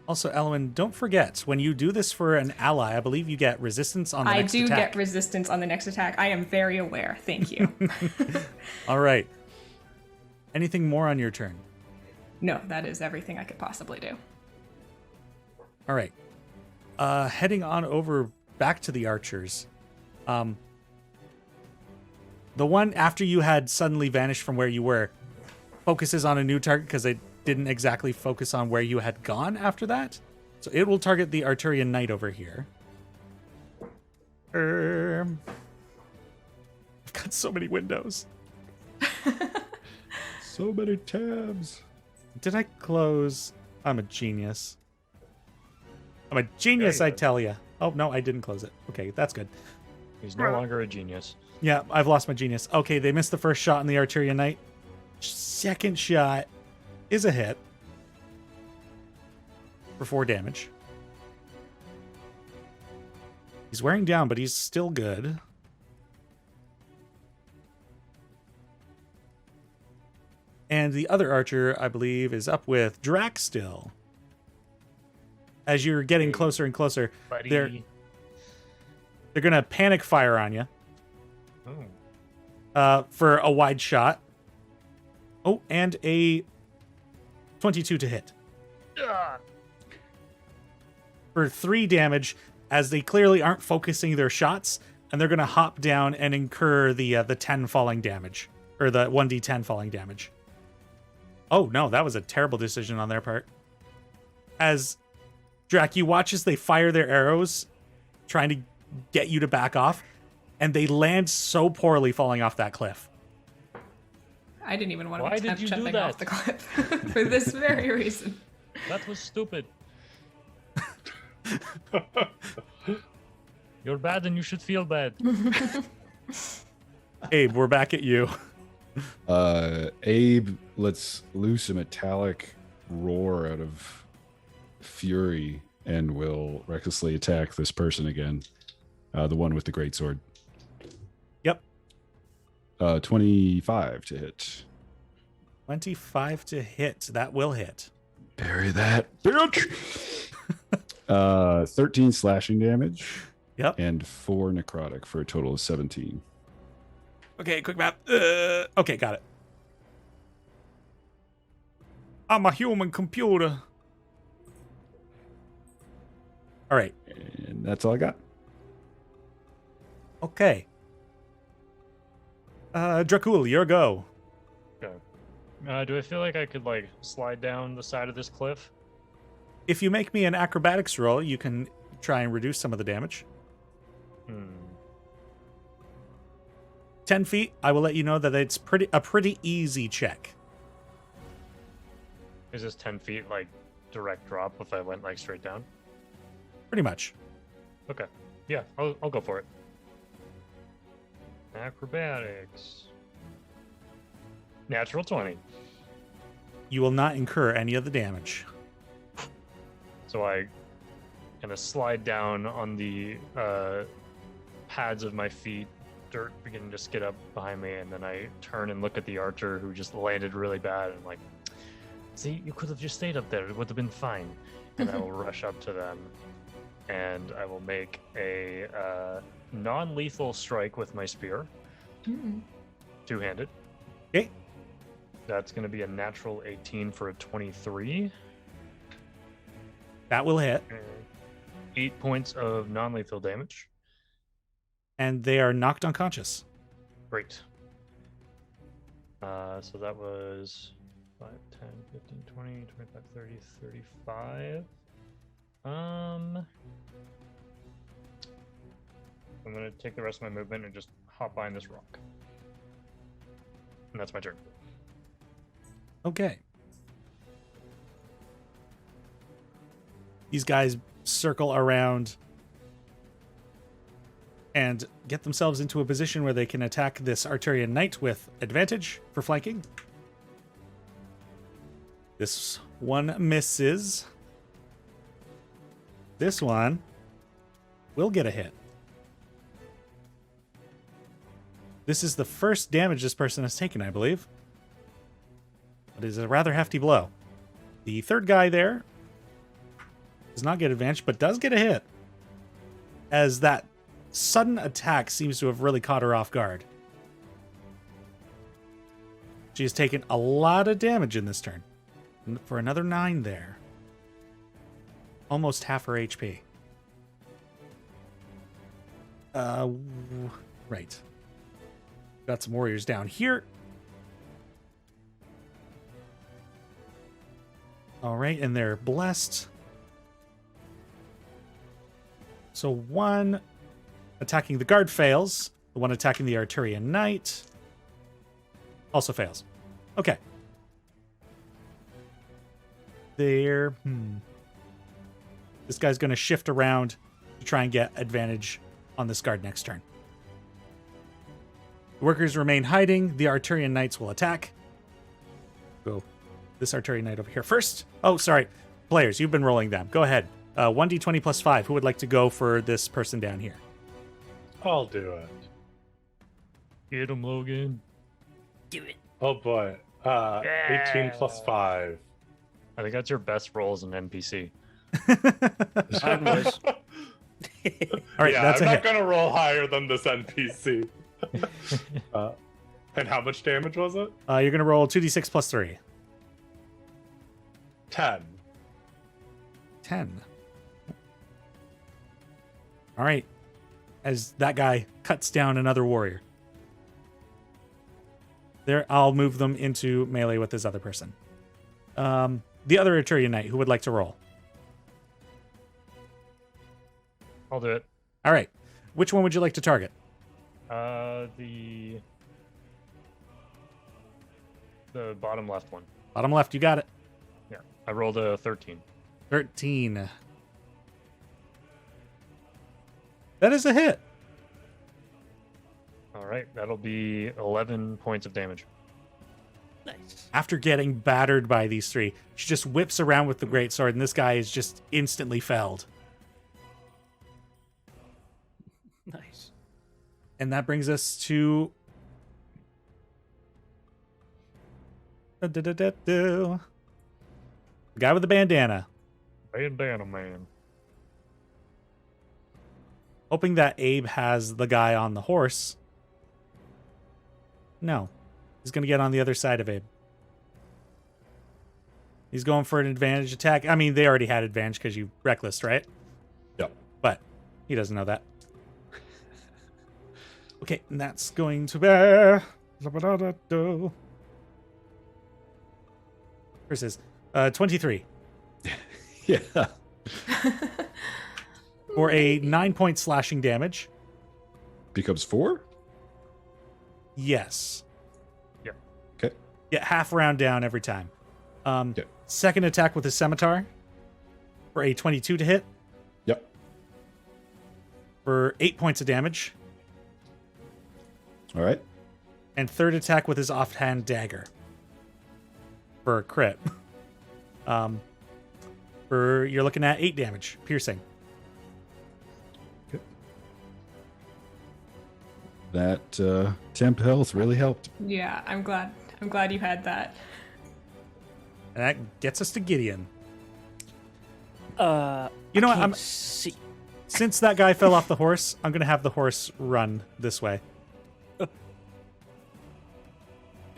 Also, Elwin, don't forget, when you do this for an ally, I believe you get resistance on the next attack. I do get resistance on the next attack. I am very aware. Thank you. All right. Anything more on your turn? No, that is everything I could possibly do. All right. Heading on over back to the archers. The one after you had suddenly vanished from where you were focuses on a new target because it didn't exactly focus on where you had gone after that. So it will target the Arturian Knight over here. I've got so many windows. So many tabs. Did I close? I'm a genius. I'm a genius, Yeah, I you did. tell ya. Oh, no, I didn't close it. Okay, that's good. He's no longer a genius. Yeah, I've lost my genius. Okay, they missed the first shot in the Arturian Knight. Second shot is a hit for 4 damage. He's wearing down, but he's still good. And the other archer, I believe, is up with Drax still. As you're getting closer and closer, Buddy. they're going to panic fire on you. Oh. For a wide shot. Oh, and a 22 to hit. For 3 damage, as they clearly aren't focusing their shots, and they're going to hop down and incur the 10 falling damage, or the 1d10 falling damage. Oh, no, that was a terrible decision on their part. As Drac, you watch as they fire their arrows, trying to get you to back off, and they land so poorly falling off that cliff. I didn't even want Why to did attempt you do jumping that? off the cliff for this very reason. That was stupid. You're bad and you should feel bad. Abe, we're back at you. Abe lets loose a metallic roar out of fury and will recklessly attack this person again. The one with the greatsword. Yep. 25 to hit. 25 to hit. That will hit. Bury that, bitch! 13 slashing damage. Yep. And 4 necrotic for a total of 17. Okay, quick map. Okay, got it. I'm a human computer. All right. And that's all I got. Okay. Dracul, your go. Okay. Do I feel like I could like slide down the side of this cliff? If you make me an acrobatics roll, you can try and reduce some of the damage. 10 feet, I will let you know that it's a pretty easy check. Is this 10 feet like direct drop if I went like straight down? Pretty much. Okay. Yeah, I'll go for it. Acrobatics. Natural 20. You will not incur any of the damage. So I kind of slide down on the pads of my feet, dirt beginning to skid up behind me, and then I turn and look at the archer who just landed really bad, and I'm like, see, you could have just stayed up there. It would have been fine. And I will rush up to them, and I will make a non-lethal strike with my spear. Two-handed. Okay. That's going to be a natural 18 for a 23. That will hit. 8 points of non-lethal damage. And they are knocked unconscious. Great. So that was 5, 10, 15, 20, 25, 30, 35. I'm going to take the rest of my movement and just hop behind this rock. And that's my turn. Okay. These guys circle around and get themselves into a position where they can attack this Arturian Knight with advantage for flanking. This one misses. This one will get a hit. This is the first damage this person has taken, I believe. But it is a rather hefty blow. The third guy there does not get advantage, but does get a hit, as that sudden attack seems to have really caught her off guard. She has taken a lot of damage in this turn. For another 9 there. Almost half her HP. Right. Got some warriors down here. All right, and they're blessed. So one attacking the guard fails. The one attacking the Arturian Knight also fails. Okay. There. This guy's going to shift around to try and get advantage on this guard next turn. The workers remain hiding. The Arturian Knights will attack. Go this Arturian Knight over here first. Oh, sorry. Players, you've been rolling them. Go ahead. 1d20 plus 5. Who would like to go for this person down here? I'll do it. Get him, Logan. Do it. Oh boy. 18 plus 5. I think that's your best roll as an NPC. Mine was. All right, Yeah, that's I'm a not hit. going to roll higher than this NPC. And how much damage was it? You're going to roll 2d6 plus 3. 10. 10. All right. As that guy cuts down another warrior. There, I'll move them into melee with this other person. The other Arturian Knight, who would like to roll? I'll do it. All right. Which one would you like to target? The The bottom left one. Bottom left, you got it. Yeah. I rolled a 13. 13. That is a hit. All right. That'll be 11 points of damage. Nice. After getting battered by these three, she just whips around with the greatsword, and this guy is just instantly felled. Nice. And that brings us to the guy with the bandana. Bandana man. Hoping that Abe has the guy on the horse. No. He's going to get on the other side of Abe. He's going for an advantage attack. I mean, they already had advantage because you reckless, right? Yep. But he doesn't know that. Okay, and that's going to be... Chris is 23. Yeah. For a 9-point slashing damage. Becomes 4? Yes. Yeah. Okay. Get half round down every time. Okay. Second attack with his scimitar. For a 22 to hit. Yep. For 8 points of damage. All right. And third attack with his offhand dagger. For a crit. You're looking at 8 damage. Piercing. That temp health really helped. Yeah, I'm glad you had that. And that gets us to Gideon. You You know what? I'm see. Since that guy fell off the horse, I'm going to have the horse run this way. Do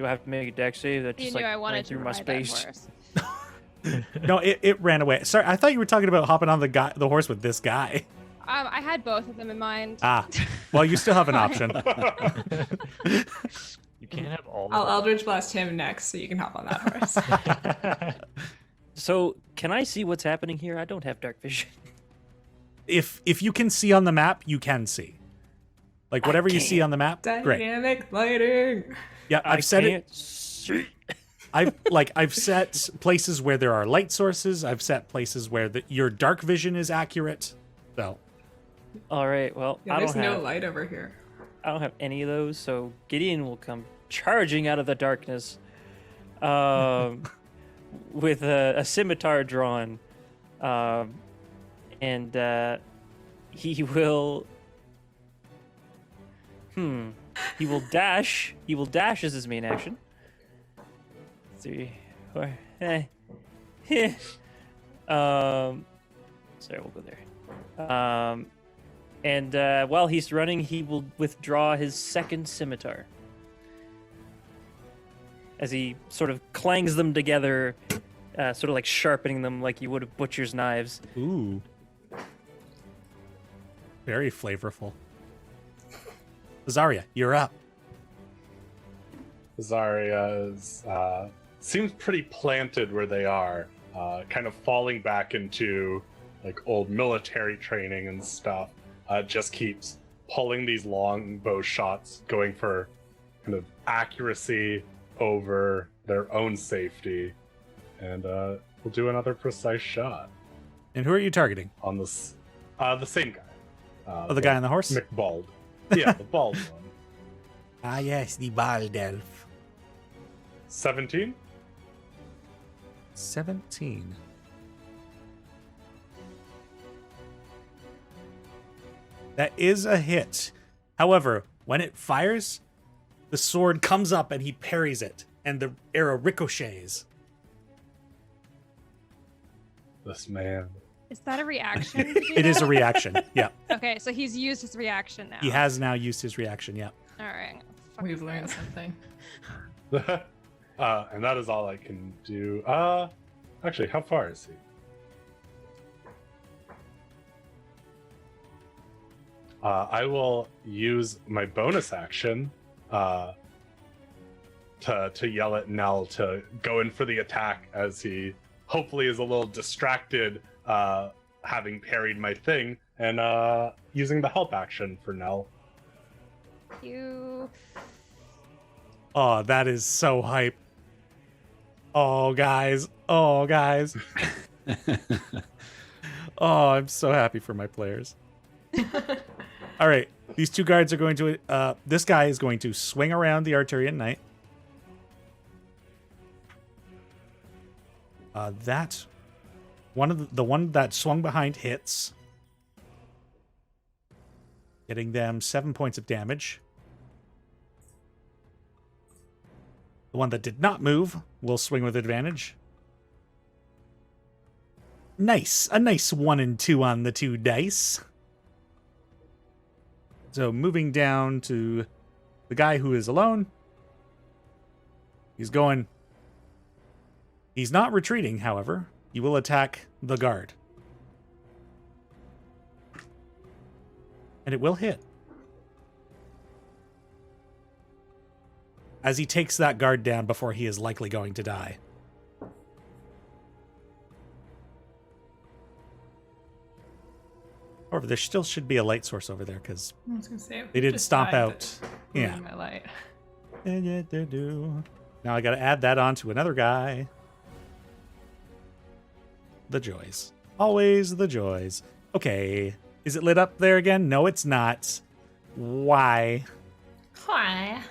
I have to make a deck save that You just knew like I wanted ran to through my ride that space? horse. No, it ran away. Sorry, I thought you were talking about hopping on the horse with this guy. I had both of them in mind. Ah, well, you still have an option. You can't have all I'll of Eldritch Blast him next so you can hop on that horse. them. So, can I see what's happening here? I don't have dark vision. If you can see on the map, you can see. Like whatever you see on the map, great. Dynamic lighting. Yeah, I've set can't it. see. I've set places where there are light sources. I've set places where your dark vision is accurate. So All right. Well, Yeah, I there's don't no have. light over here. I don't have any of those. So Gideon will come charging out of the darkness, with a scimitar drawn, and he will. He will dash. He will dash as his main action. 3, 4. Sorry, we'll go there. And while he's running, he will withdraw his second scimitar. As he sort of clangs them together, sort of like sharpening them like you would a butcher's knives. ooh, very flavorful. Zarya, you're up. Zarya's seems pretty planted where they are, kind of falling back into like old military training and stuff. Just keeps pulling these long bow shots, going for kind of accuracy over their own safety, and we'll do another precise shot And who are you targeting? on this. The same guy. Oh, the guy on the horse? McBald. Yeah, the bald one. Ah, yes, the bald elf. 17. 17. That is a hit. However, when it fires, the sword comes up and he parries it, and the arrow ricochets. This man. Is that a reaction? to do It is that? a reaction. Yeah. Okay, so he's used his reaction now. He has now used his reaction. Yeah. All right. We've learned something. And that is all I can do. Actually, how far is he? I will use my bonus action to yell at Nell to go in for the attack, as he hopefully is a little distracted, having parried my thing, and using the help action for Nell. You. Oh, that is so hype. Oh, guys. Oh, guys. Oh, I'm so happy for my players. All right. These two guards are going to... this guy is going to swing around the Arturian Knight. That... The one that swung behind hits. Getting them 7 points of damage. The one that did not move will swing with advantage. Nice. A nice 1 and 2 on the 2 dice. So moving down to the guy who is alone. He's going... He's not retreating, however. He will attack the guard. And it will hit. As he takes that guard down before he is likely going to die. However, there still should be a light source over there because I was gonna say, they did just stomp died, out. but Yeah. my light. Now I got to add that on to another guy. The joys. Always the joys. Okay. Is it lit up there again? No, it's not. Why? Why?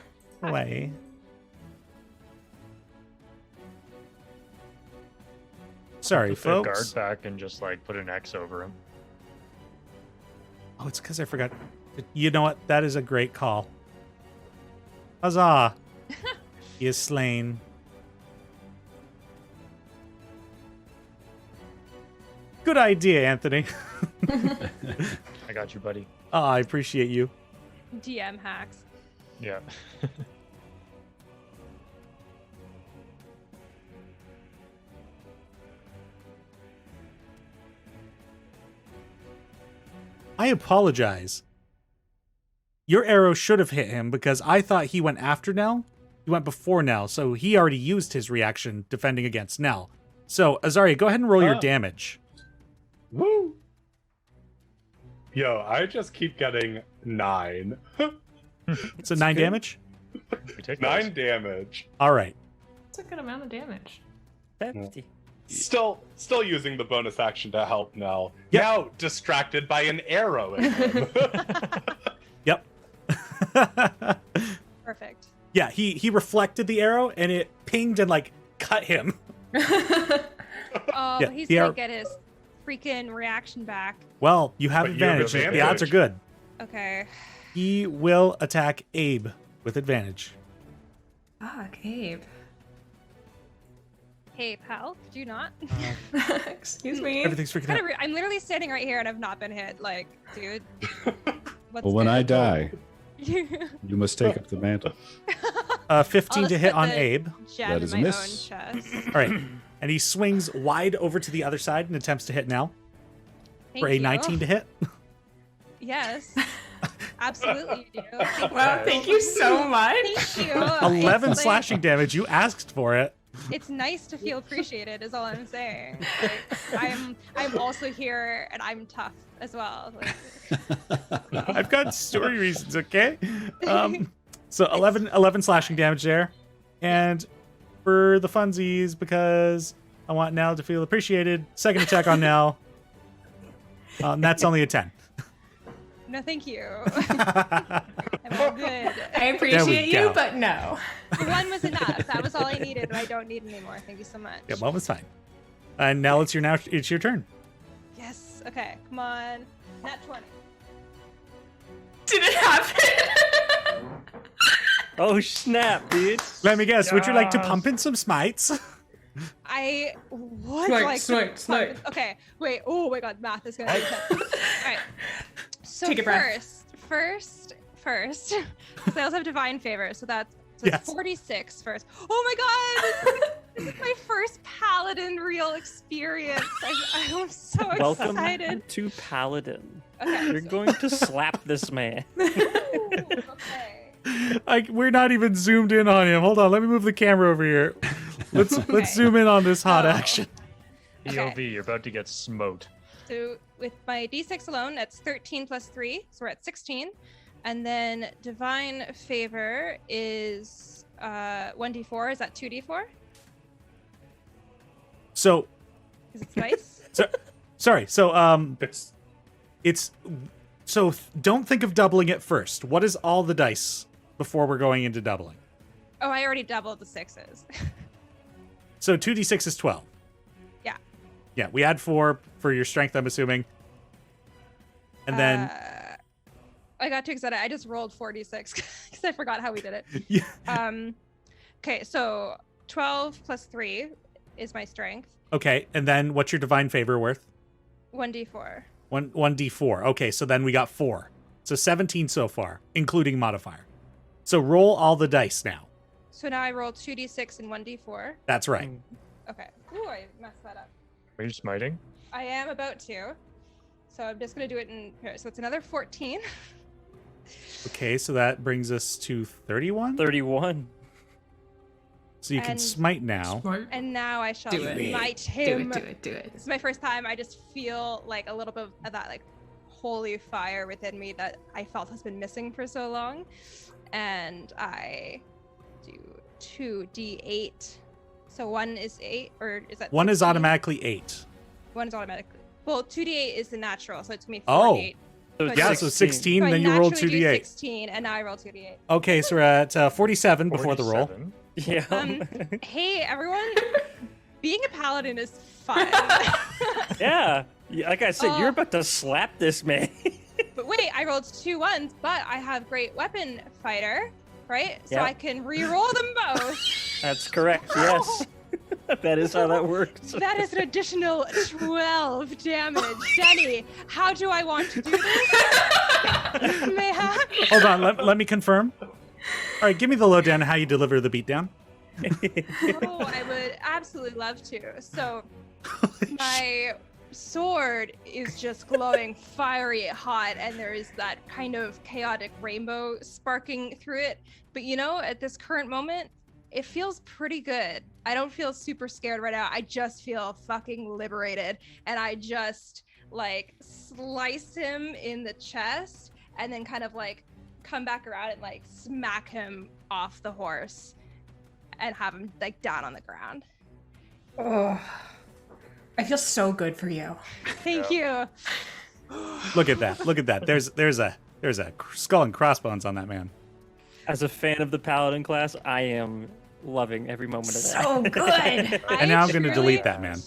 Why? Sorry, Put the folks. guard back and just like put an X over him. Oh, it's because I forgot. You know what? That is a great call. Huzzah! He is slain. Good idea, Anthony. I got you, buddy. Oh, I appreciate you. DM hacks. Yeah. I apologize. Your arrow should have hit him because I thought he went after Nell. He went before Nell, so he already used his reaction defending against Nell. So, Azaria, go ahead and roll your damage. Woo! Yo, I just keep getting 9. So 9 damage? We take 9 those. damage. All right. It's a good amount of damage. 50. Still using the bonus action to help Nell. Yep. Now distracted by an arrow in him. Yep. Perfect. Yeah, he reflected the arrow and it pinged and like cut him. Oh, Yeah, he's the gonna arrow- get his freaking reaction back. Well, you have But you have advantage. The odds advantage. are good. Okay. He will attack Abe with advantage. Fuck, Abe. Hey, pal, could you not? Excuse me. Everything's freaking out. I'm literally standing right here and I've not been hit. Like, dude. What's Well, when I good? die, you must take up the mantle. 15 I'll to just hit put on the Abe. Gem That in is a my miss. own chest. All right. And he swings wide over to the other side and attempts to hit Nell Thank for a you. 19 to hit. Yes. Absolutely, you do. Wow, thank you so much. Thank you. 11 It's like- slashing damage. You asked for it. It's nice to feel appreciated, is all I'm saying. Like, I'm also here, and I'm tough as well. Like, I've got story reasons, okay? So 11 slashing damage there. And for the funsies, because I want Nell to feel appreciated, second attack on Nell. That's only a 10. no, thank you. I'm all good. I appreciate go. you, but no. One was enough. That was all I needed, and I don't need any more. Thank you so much. Yeah, one was fine. And Nell, it's your turn. Yes. Okay. Come on. Nat 20. Did it happen? Oh snap, dude! Let me guess. Would you like to Yes. pump in some smites? I would Smite, like smite, to. smite. Okay. Wait. Oh my God. Math is gonna be tough. All right. So Take a breath. first, because I also have divine favor, so that's Yes. 46 first. Oh my God! This is my first paladin real experience. I'm so Welcome excited. to Paladin. Okay. You're going to slap this man. Okay. We're not even zoomed in on him. Hold on, let me move the camera over here. Let's zoom in on this hot Oh. action. Okay. POV, you're about to get smote. So with my d6 alone, that's 13 plus 3, so we're at 16. And then divine favor is 1d4. Is that 2d4? So, Is it dice? sorry. So, It's don't think of doubling it first. What is all the dice before we're going into doubling? Oh, I already doubled the 6s. So 2d6 is 12. Yeah. Yeah, we add 4 for your strength, I'm assuming. And then I got too excited. I just rolled 4d6 because I forgot how we did it. yeah. Okay, so 12 plus 3 is my strength. Okay, and then what's your divine favor worth? 1d4. 1d4. Okay, so then we got 4. So 17 so far, including modifier. So roll all the dice now. So now I roll 2d6 and 1d4. That's right. Okay. Ooh, I messed that up. Are you smiting? I am about to. So I'm just going to do it in here. So it's another 14. Okay, so that brings us to 31. 31. So you can And- smite now. Smart. And now I shall Do it. smite Do him. it. This is my first time. I just feel like a little bit of that like holy fire within me that I felt has been missing for so long. And I do 2d8. So 1 is 8, or is that 1 is 16? automatically 8. 1 is automatically. Well, 2d8 is the natural, so it's gonna be Oh. 4d8. So But Yeah, so 16, So I then you roll naturally do 2d8. 16, and now I roll 2d8. Okay, so we're at 47 before the roll. 47? Yeah. Hey, everyone! Being a paladin is fun. Yeah. Like I said, Oh. you're about to slap this man. But wait, I rolled 2 1s, but I have great weapon fighter, right? So Yeah. I can re-roll them both. That's correct. Yes. That is how that works. That is an additional 12 damage. Denny, how do I want to do this? May I? Hold on, let me confirm. All right, give me the lowdown on how you deliver the beatdown. Oh, I would absolutely love to. So my sword is just glowing fiery hot, and there is that kind of chaotic rainbow sparking through it. But you know, at this current moment, it feels pretty good. I don't feel super scared right now. I just feel fucking liberated. And I just like slice him in the chest and then kind of like come back around and like smack him off the horse and have him like down on the ground. Oh, I feel so good for you. Thank you. Look at that. Look at that. There's a skull and crossbones on that man. As a fan of the paladin class, I am loving every moment of that. So good. And now I'm going to delete that man.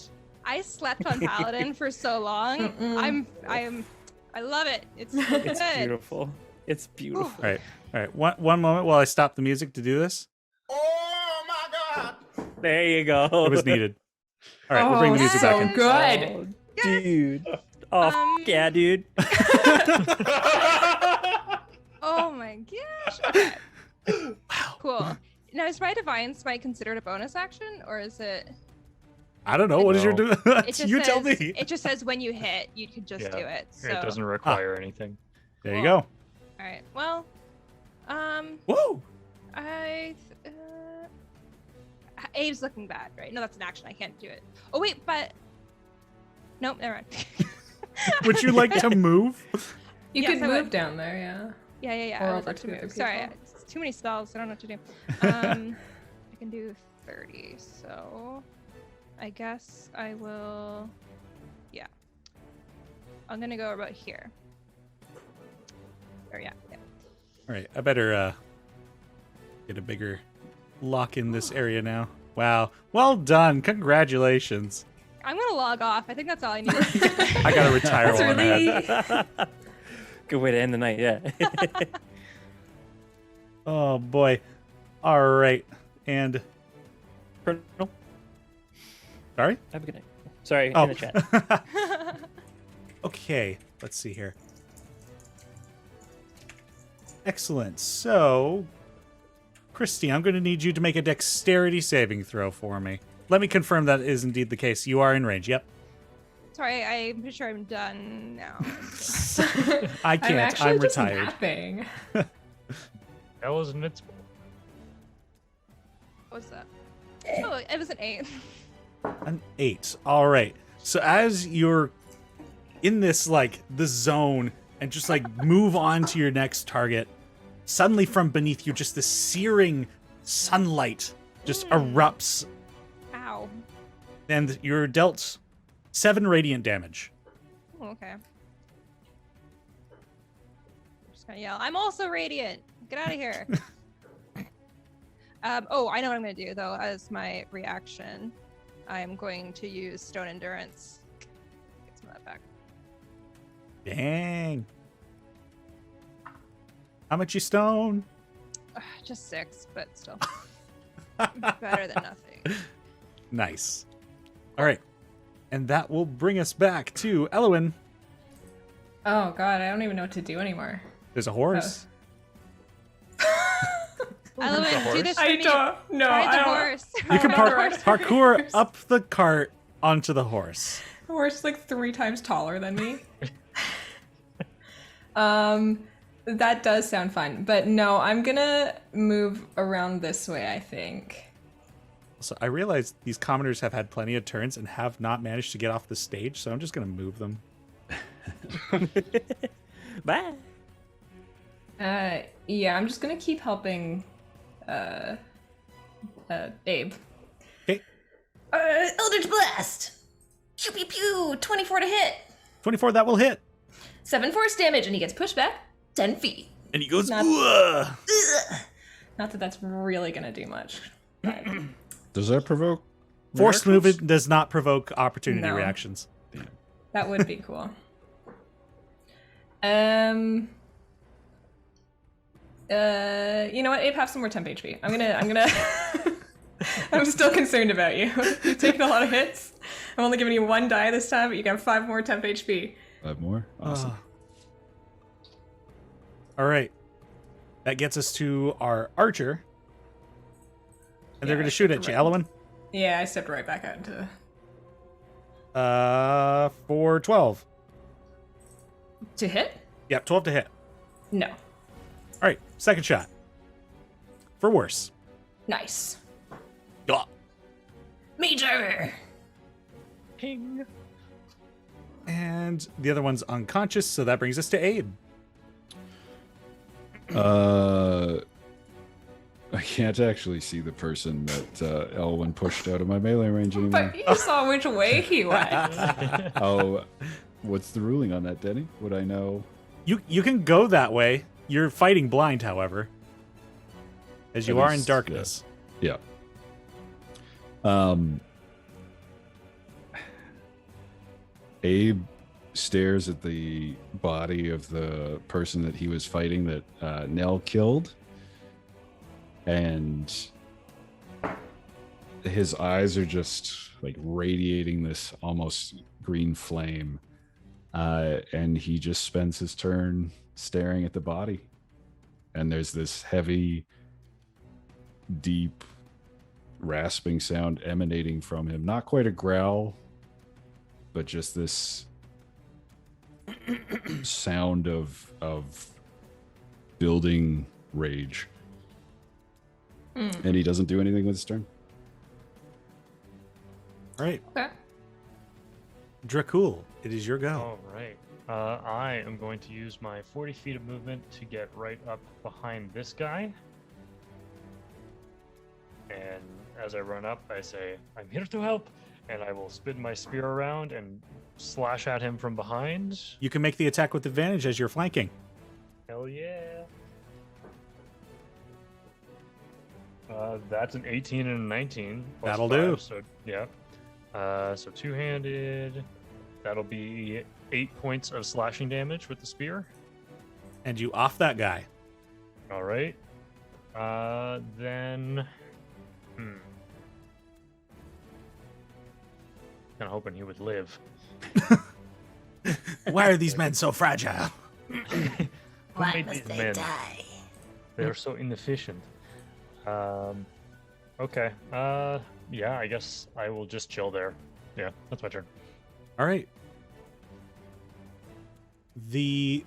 I slept on Paladin for so long. I love it. It's so It's good. beautiful. It's beautiful. All right. One moment while I stop the music to do this. There you go. It was needed. All right, we'll bring the music so back in. good. Oh, dude. Oh, yeah, dude. Oh my gosh. Okay. Wow. Cool. Now, is my divine smite considered a bonus action, or is it? I don't know. What is your do? It just You says, tell me. It just says when you hit, you could just do it. So. It doesn't require anything. There you go. All right. Well, Whoa. Abe's looking bad, right? No, that's an action. I can't do it. Oh wait, but nope, never mind. Would you like to move? You Yes, could I move would. down there, yeah. Yeah. Or I would over love to to the move. other Sorry, people. it's too many spells. I don't know what to do. I can do 30, so I guess I will. Yeah, I'm gonna go about here. Or yeah. All right, I better get a bigger lock in this area now. Wow. Well done. Congratulations. I'm gonna log off. I think that's all I need. I gotta retire That's while I'm ahead. really. Good way to end the night, yeah. Oh boy. All right. And Colonel, sorry? have a good night. Sorry, Oh. in the chat. Okay, let's see here. Excellent. So, Christy, I'm going to need you to make a dexterity saving throw for me. Let me confirm that is indeed the case. You are in range. Yep. Sorry, I'm pretty sure I'm done now. I can't. actually I'm just retired. napping. That wasn't it. What's that? Oh, it was an 8. An 8. All right. So as you're in this like the zone and just like move on to your next target, suddenly from beneath you just this searing sunlight just erupts, Ow. And you're dealt 7 radiant damage. Oh, okay. I'm just gonna yell, I'm also radiant! Get out of here! Oh, I know what I'm gonna do, though, as my reaction. I'm going to use Stone Endurance. Get some of that back. Dang. How much you stone? Just 6, but still. Better than nothing. Nice. All right. And that will bring us back to Elowin. Oh god, I don't even know what to do anymore. There's a horse. Element, do this for I me. don't know. Ride the I don't. horse. You can I don't know. parkour up the cart onto the horse. The horse is like 3 times taller than me. That does sound fun, but no, I'm gonna move around this way, I think. So I realize these commoners have had plenty of turns and have not managed to get off the stage, so I'm just going to move them. Bye. Yeah, I'm just gonna keep helping, Abe. Okay. Eldritch Blast! Pew pew pew! 24 to hit! 24, that will hit. 7 force damage, and he gets pushed back 10 feet. And he goes, Not- "Ugh." Ugh. Not that that's really gonna do much. but- Does that provoke? Forced miracles? movement does not provoke opportunity No. reactions. That would be cool. You know what? Abe, have some more temp HP. I'm gonna. I'm still concerned about you. You've taken a lot of hits. I'm only giving you 1 die this time, but you got 5 more temp HP. 5 more. Awesome. All right. That gets us to our archer. And they're Yeah, going to shoot at you, Elowin. Yeah, I stepped right back out into. For 12. To hit? Yep, 12 to hit. No. All right, second shot. For worse. Nice. Duh. Major! Ping. And the other one's unconscious, so that brings us to Abe. I can't actually see the person that Elwyn pushed out of my melee range anymore. But you saw which way he went. Oh, what's the ruling on that, Denny? Would I know? You can go that way. You're fighting blind, however. As you At are in least, darkness. Yeah. Abe stares at the body of the person that he was fighting that Nell killed, and his eyes are just like radiating this almost green flame, and he just spends his turn staring at the body, and there's this heavy, deep, rasping sound emanating from him. Not quite a growl, but just this sound of building rage. And he doesn't do anything with his turn. All right. Okay. Dracul, it is your go. All right. I am going to use my 40 feet of movement to get right up behind this guy. And as I run up, I say, I'm here to help. And I will spin my spear around and slash at him from behind. You can make the attack with advantage as you're flanking. Hell yeah. That's an 18 and a 19. plus That'll 5, do. So, yeah. So two-handed. That'll be 8 points of slashing damage with the spear. And you off that guy. All right. Then... Kind of hoping he would live. Why are these men so fragile? Why made must these they men? die? They're so inefficient. Okay. Yeah, I guess I will just chill there. Yeah, that's my turn. All right. The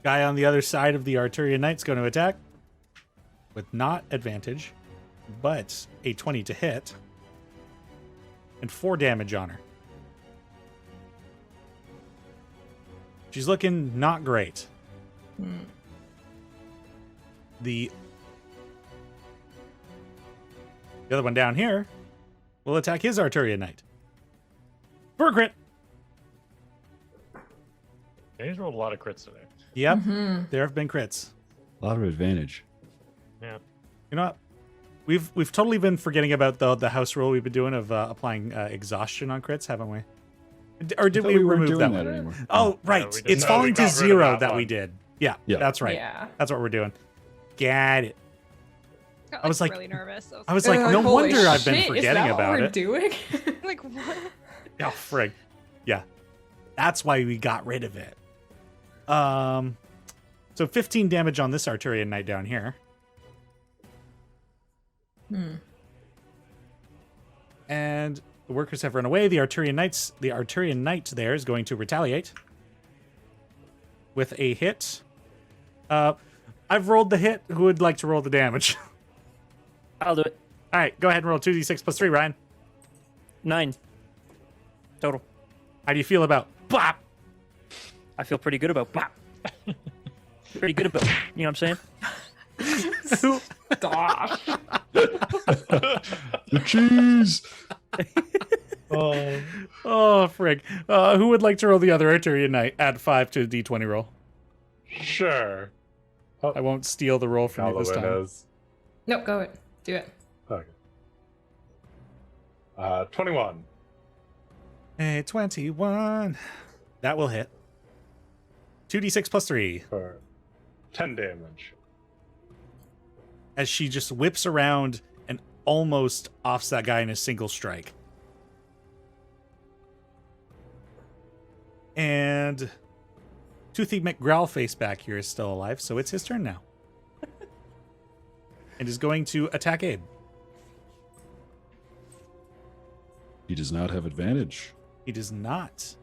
guy on the other side of the Arturian Knights going to attack with not advantage, but a 20 to hit and 4 damage on her. She's looking not great. The other one down here will attack his Arturian Knight. For a crit. Yeah, he's rolled a lot of crits today. Yep, there have been crits. A lot of advantage. Yeah. You know what? We've totally been forgetting about the house rule we've been doing of applying exhaustion on crits, haven't we? Or did I thought we weren't remove doing that one? anymore. Oh, right. we did. It's No, falling we to got rid of 0 that that we one. did. Yeah, Yeah. that's right. Yeah. That's what we're doing. Got it. Got, I was like- really nervous. I was like, no holy wonder I've been shit, forgetting is that about what we're it. doing? like, what? Oh, frig. Yeah. That's why we got rid of it. So 15 damage on this Arturian Knight down here. And the workers have run away. The Arturian Knight there is going to retaliate with a hit. I've rolled the hit. Who would like to roll the damage? I'll do it. All right, go ahead and roll 2d6 plus 3, Ryan. 9 total. How do you feel about bop? I feel pretty good about. Pretty good about. You know what I'm saying? Gosh. The cheese! Oh, frig. Who would like to roll the other Arturian Knight? Add 5 to the d20 roll. Sure. I won't steal the roll from you this time. Is. Nope, go it. Do it. Okay. 21. Hey, 21. That will hit. 2d6 plus 3. For 10 damage. As she just whips around and almost offs that guy in a single strike. And Toothy McGrowlface back here is still alive, so it's his turn now. And is going to attack Abe. He does not have advantage. He does not.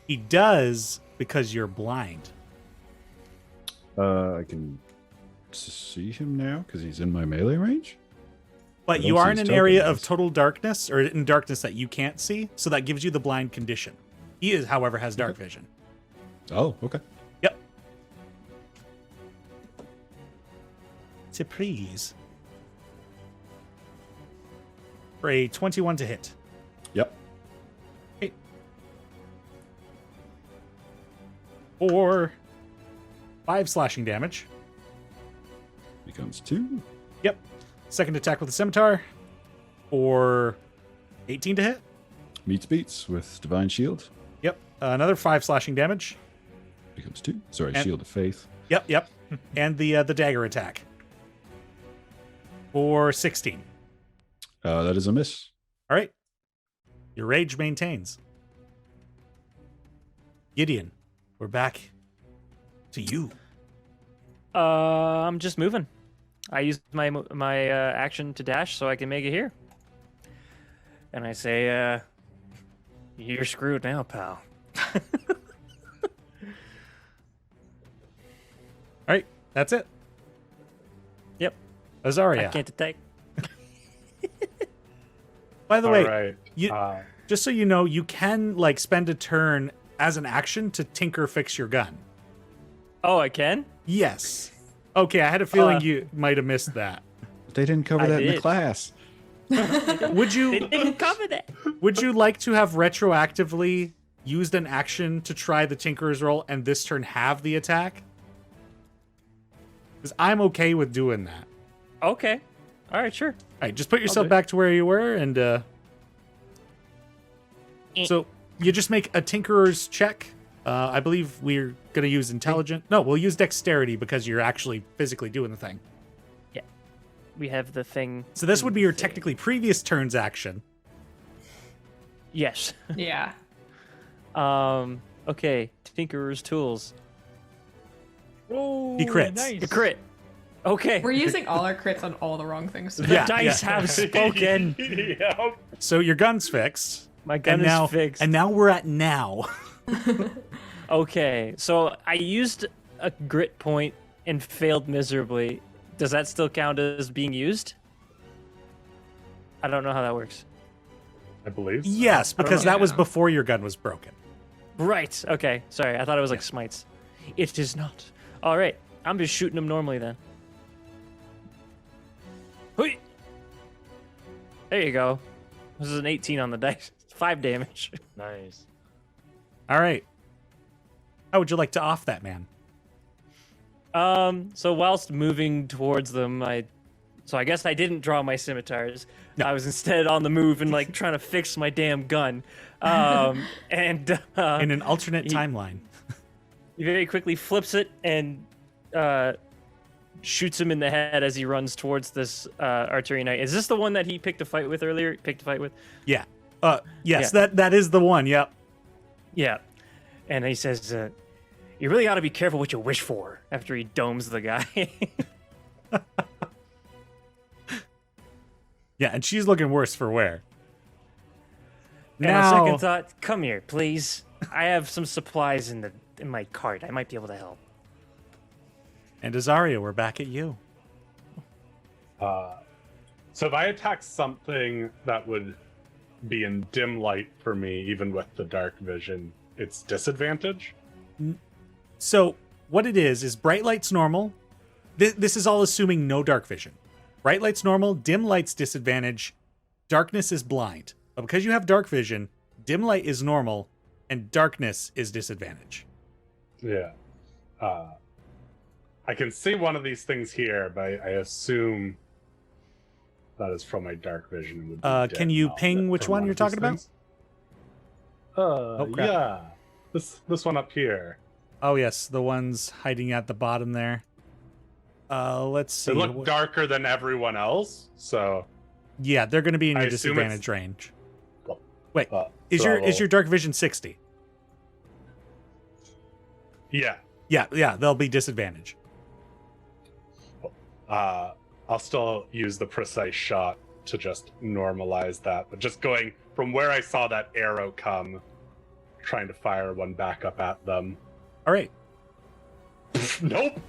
He does because you're blind. I can see him now because he's in my melee range. But I you don't are see in his an area token, of yes. total darkness, or in darkness that you can't see, so that gives you the blind condition. He is, however, has dark vision. Oh, okay. Yep. Surprise. For a 21 to hit. Yep. Okay. For 5 slashing damage. Becomes 2. Yep. Second attack with the scimitar. For 18 to hit. Meets beats with Divine Shield. Yep. Another 5 slashing damage. Becomes 2. Sorry, And- Shield of Faith. Yep. And the dagger attack. For 16. That is a miss. All right. Your rage maintains. Gideon, we're back to you. I'm just moving. I used my action to dash so I can make it here. And I say, you're screwed now, pal. All right. That's it. Yep. Azaria. I can't attack. By the All way, right. you, just so you know, you can spend a turn as an action to tinker fix your gun. Oh, I can? Yes. Okay, I had a feeling you might have missed that. They didn't cover I that in the did. class. Would They you didn't cover that. would you like to have retroactively used an action to try the tinkerer's roll and this turn have the attack? Because I'm okay with doing that. Okay. All right, sure. All right, just put yourself do it. back to where you were, and so you just make a tinkerer's check. I believe we're gonna use intelligent. No, we'll use dexterity because you're actually physically doing the thing. We have the thing. So this would be your technically previous turn's action. Yes. Yeah. Okay. Tinkerer's tools. Oh, He crits. Nice. A crit. Okay. We're using all our crits on all the wrong things. The Yeah, dice yeah. have spoken. Yep. So your gun's fixed. My gun and is now, fixed. And now we're at now. Okay, so I used a grit point and failed miserably. Does that still count as being used? I don't know how that works. I believe. so. Yes, because know. that was Yeah. before your gun was broken. Right. Okay. Sorry. I thought it was like smites. It is not. All right. I'm just shooting them normally then. Hui. There you go. This is an 18 on the dice. 5 damage. Nice. All right. How would you like to off that man? So whilst moving towards them, I guess I didn't draw my scimitars. No. I was instead on the move and like trying to fix my damn gun. And In an alternate timeline. he very quickly flips it and shoots him in the head as he runs towards this Arturian Knight. Is this the one that he picked a fight with earlier? Yeah. Yes, Yeah. that is the one. Yep. Yeah. And he says, you really ought to be careful what you wish for after he domes the guy. Yeah, and she's looking worse for wear. And on second thought, come here, please. I have some supplies in my cart. I might be able to help. And Azaria, we're back at you. So if I attack something that would be in dim light for me, even with the dark vision, it's disadvantage? So what it is bright light's normal. This is all assuming no dark vision. Bright light's normal, dim light's disadvantage, darkness is blind. But because you have dark vision, dim light is normal, and darkness is disadvantage. Yeah. I can see one of these things here, but I assume that is from my dark vision. Would be Can dim you now, ping but which from one you're of these talking about? things? crap. Yeah. This one up here. Oh yes, the ones hiding at the bottom there. Let's see. They look darker than everyone else, so Yeah, they're going to be in I your assume disadvantage range. Well, Wait, is so your dark vision 60? Yeah. Yeah, they'll be disadvantage. I'll still use the precise shot to just normalize that, but just going from where I saw that arrow come, trying to fire one back up at them. All right, Nope.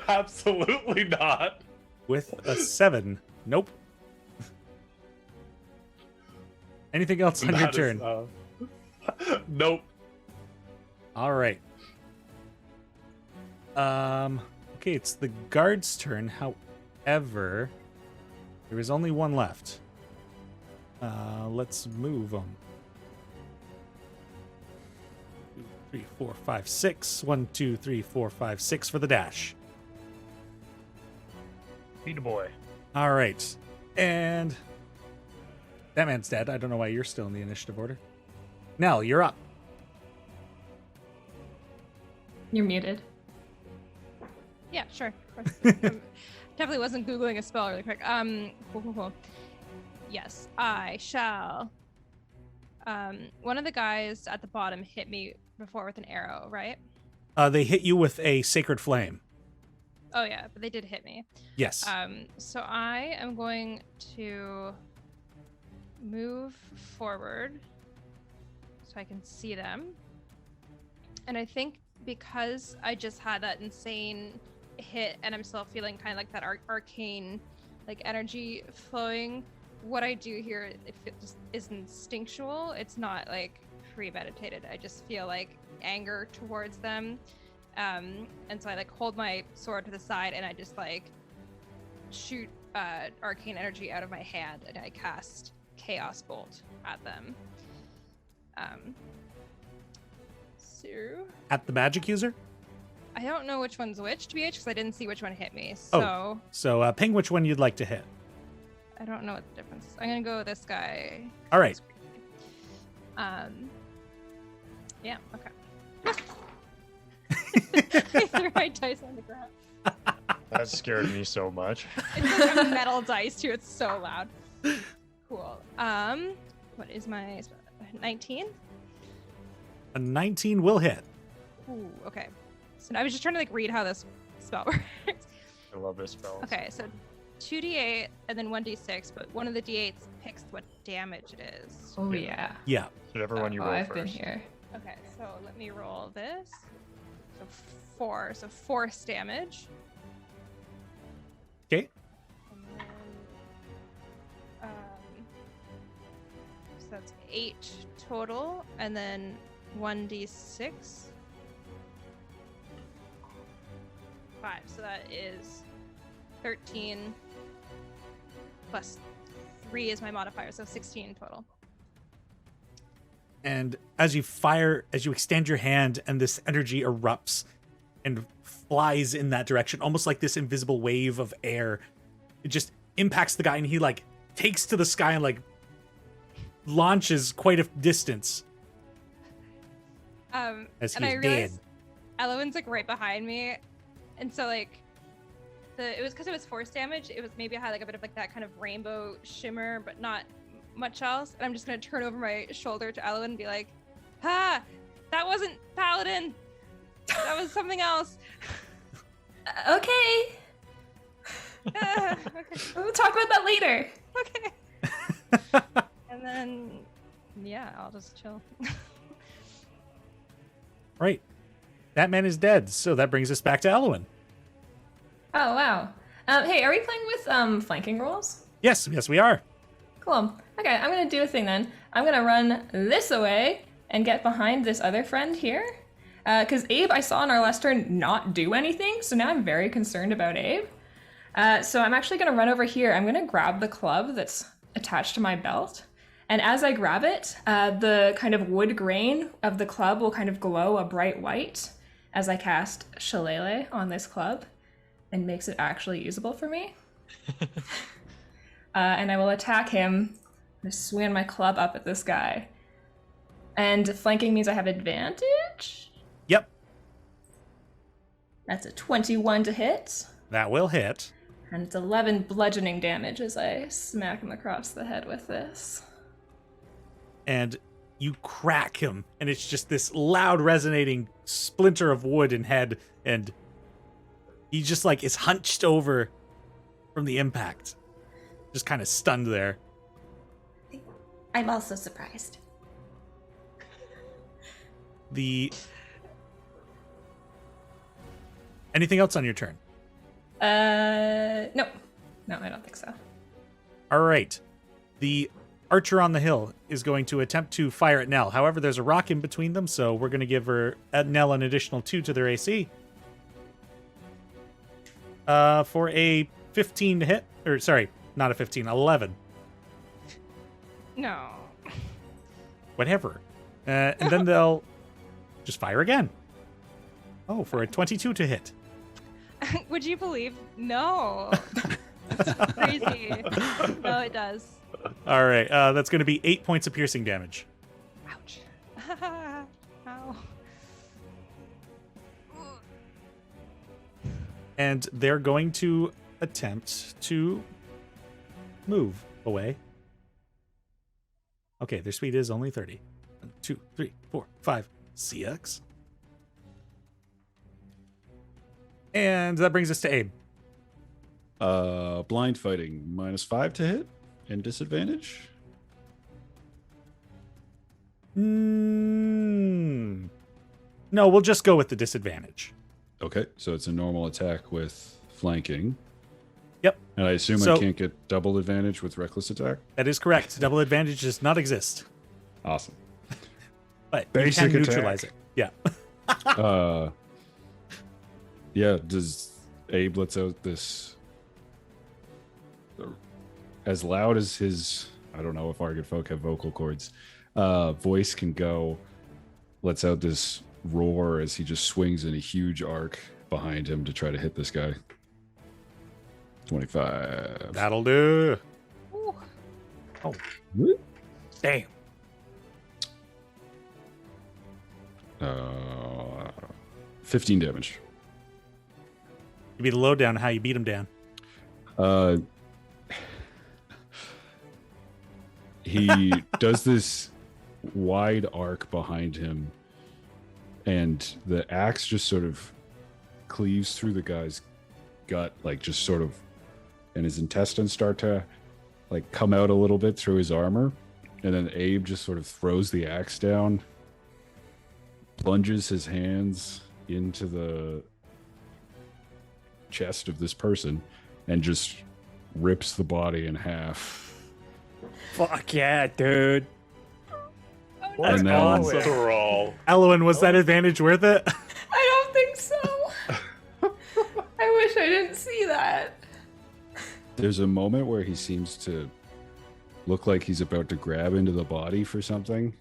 Absolutely not. with a 7. Nope. Anything else on your That is, turn? Nope. All right. Okay, it's the guard's turn. However, there is only one left. Let's move them. 2, 3, 4, 5, 6. 1, 2, 3, 4, 5, 6 for the dash. Beat a boy. All right. And that man's dead. I don't know why you're still in the initiative order. Nell, you're up. You're muted. Yeah, sure. Of course. Definitely wasn't Googling a spell really quick. Cool. Yes, I shall. One of the guys at the bottom hit me before with an arrow, right? They hit you with a sacred flame. Oh yeah, but they did hit me. Yes. So I am going to move forward so I can see them. And I think because I just had that insane hit and I'm still feeling kind of like that arcane like energy flowing, what I do here, it just is instinctual. It's not like premeditated. I just feel like anger towards them. And so I like hold my sword to the side and I just like shoot arcane energy out of my hand and I cast Chaos Bolt at them. So At the magic user? I don't know which one's which, to be honest, because I didn't see which one hit me. So So ping which one you'd like to hit. I don't know what the difference is. I'm gonna go with this guy. All right. Yeah. Okay. I threw my dice on the ground. That scared me so much. It's like a metal dice too. It's so loud. Cool. What is my 19? A 19 will hit. Ooh. Okay. So I was just trying to like read how this spell works. I love this spell. Okay. So 2d8 and then 1d6, but one of the d8s picks what damage it is. Oh yeah. Yeah. Whichever one you roll I've first. been here. Okay, so let me roll this. So 4, so force damage. Okay. And then, so that's 8 total, and then 1d6. 5, so that is 13 plus 3 is my modifier, so 16 total. And as you fire, as you extend your hand, and this energy erupts and flies in that direction, almost like this invisible wave of air. It just impacts the guy, and he like takes to the sky and like launches quite a distance. As he and I is realized dead. Elowen's like right behind me, and so like it was because it was force damage. It was maybe I had like a bit of like that kind of rainbow shimmer, but not much else. And I'm just gonna turn over my shoulder to Elowen and be like, "Ha! That wasn't Paladin. That was something else." Okay. Okay. We'll talk about that later. Okay. And then, yeah, I'll just chill. Right. That man is dead, so that brings us back to Elowen. Oh, wow. Hey, are we playing with flanking rolls? Yes, we are. Cool. Okay, I'm gonna do a thing then. I'm gonna run this away and get behind this other friend here. Because Abe, I saw in our last turn not do anything, so now I'm very concerned about Abe. So I'm actually gonna run over here. I'm gonna grab the club that's attached to my belt. And as I grab it, the kind of wood grain of the club will kind of glow a bright white as I cast Shillelagh on this club and makes it actually usable for me. And I will attack him, just swing my club up at this guy. And flanking means I have advantage? Yep, That's a 21 to hit. that will hit. And it's 11 bludgeoning damage as I smack him across the head with this. And you crack him, and it's just this loud resonating splinter of wood and head, and he just like is hunched over from the impact, just kind of stunned there. I'm also surprised. Anything else on your turn? No, I don't think so. All right. The archer on the hill is going to attempt to fire at Nell. However, there's a rock in between them, so we're going to give Nell an additional 2 to their AC. For a 15 to hit. Or, sorry, not a 15, 11. No. Whatever. And then they'll just fire again. Oh, for a 22 to hit. Would you believe? No. That's crazy. No, it does. All right. That's going to be 8 points of piercing damage. Ouch. Ow. And they're going to attempt to move away. Okay, their speed is only 30. 1, 2, 3, 4, 5, CX. And that brings us to Abe. Blind fighting, -5 to hit and disadvantage. No, we'll just go with the disadvantage. Okay, so it's a normal attack with flanking. Yep. And I assume So- I can't get double advantage with reckless attack? That is correct. Double advantage does not exist. Awesome. But Basic you can attack. neutralize it. Yeah. Yeah, does Abe lets out this as loud as his, I don't know if Argon folk have vocal cords, voice can go, lets out this roar as he just swings in a huge arc behind him to try to hit this guy. 25. That'll do. Ooh. Oh, Whoop. damn. 15 damage. Give me the lowdown on how you beat him down. He does this wide arc behind him, and the axe just sort of cleaves through the guy's gut, like just sort of, and his intestines start to like come out a little bit through his armor, and then Abe just sort of throws the axe down, plunges his hands into the chest of this person, and just rips the body in half. Fuck yeah, dude. And then- Awesome. Elowen, was that advantage worth it? I don't think so. I wish I didn't see that. There's a moment where he seems to look like he's about to grab into the body for something,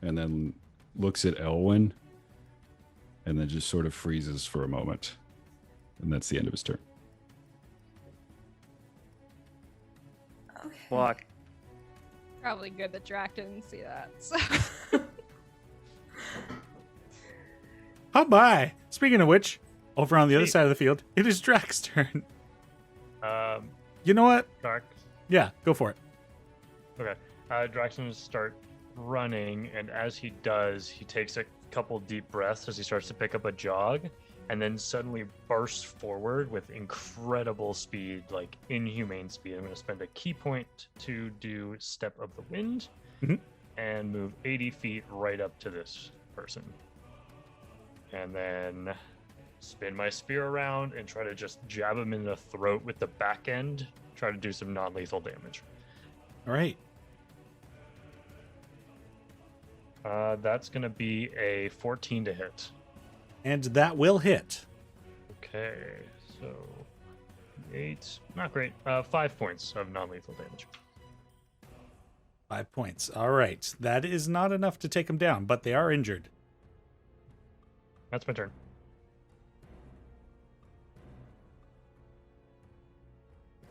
and then looks at Elwyn, and then just sort of freezes for a moment. And that's the end of his turn. Okay. Walk. Probably good that Drac didn't see that. So. How by? Speaking of which, over on the other Sweet. side of the field, it is Drax's turn. Um, You know what? Drax. Yeah, go for it. Okay. Drax going to start running, and as he does, he takes a couple deep breaths as he starts to pick up a jog, and then suddenly bursts forward with incredible speed, like inhumane speed. I'm going to spend a key point to do Step of the Wind and move 80 feet right up to this person. And then spin my spear around and try to just jab him in the throat with the back end. Try to do some non-lethal damage. All right. That's going to be a 14 to hit. And that will hit. Okay, so 8. Not great. 5 points of non-lethal damage. 5 points. All right. That is not enough to take them down, but they are injured. That's my turn.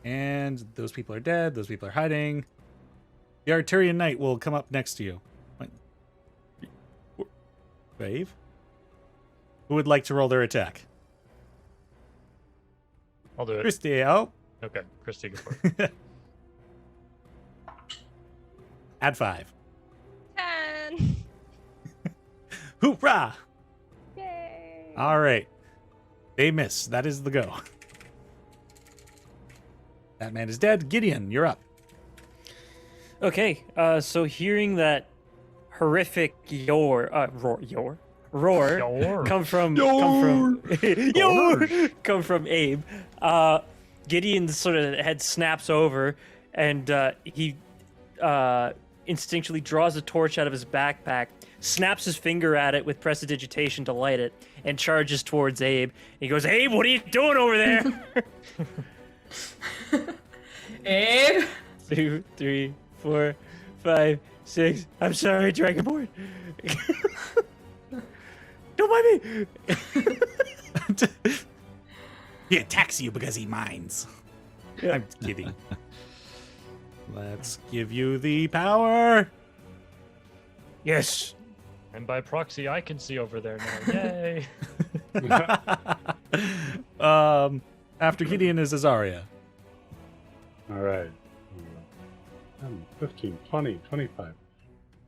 And those people are dead. Those people are hiding. The Arturian Knight will come up next to you. Wave. Who would like to roll their attack? I'll do it. Christy, oh. Okay, Christy, go for it. Add 5. 10. Hoorah! Yay. All right. They miss. That is the go. That man is dead. Gideon, you're up. Okay, so hearing that horrific roar come from Abe, Gideon's sort of head snaps over, and he instinctually draws a torch out of his backpack, snaps his finger at it with prestidigitation to light it, and charges towards Abe. He goes, "Abe, what are you doing over there?" Abe? 2, 3, 4, 5, 6. I'm sorry, Dragonborn. Don't mind me. He attacks you because he mines. Yeah. I'm kidding. Let's give you the power. Yes. And by proxy, I can see over there now. Yay! After Gideon is Azaria. All right. 10, 15, 20, 25,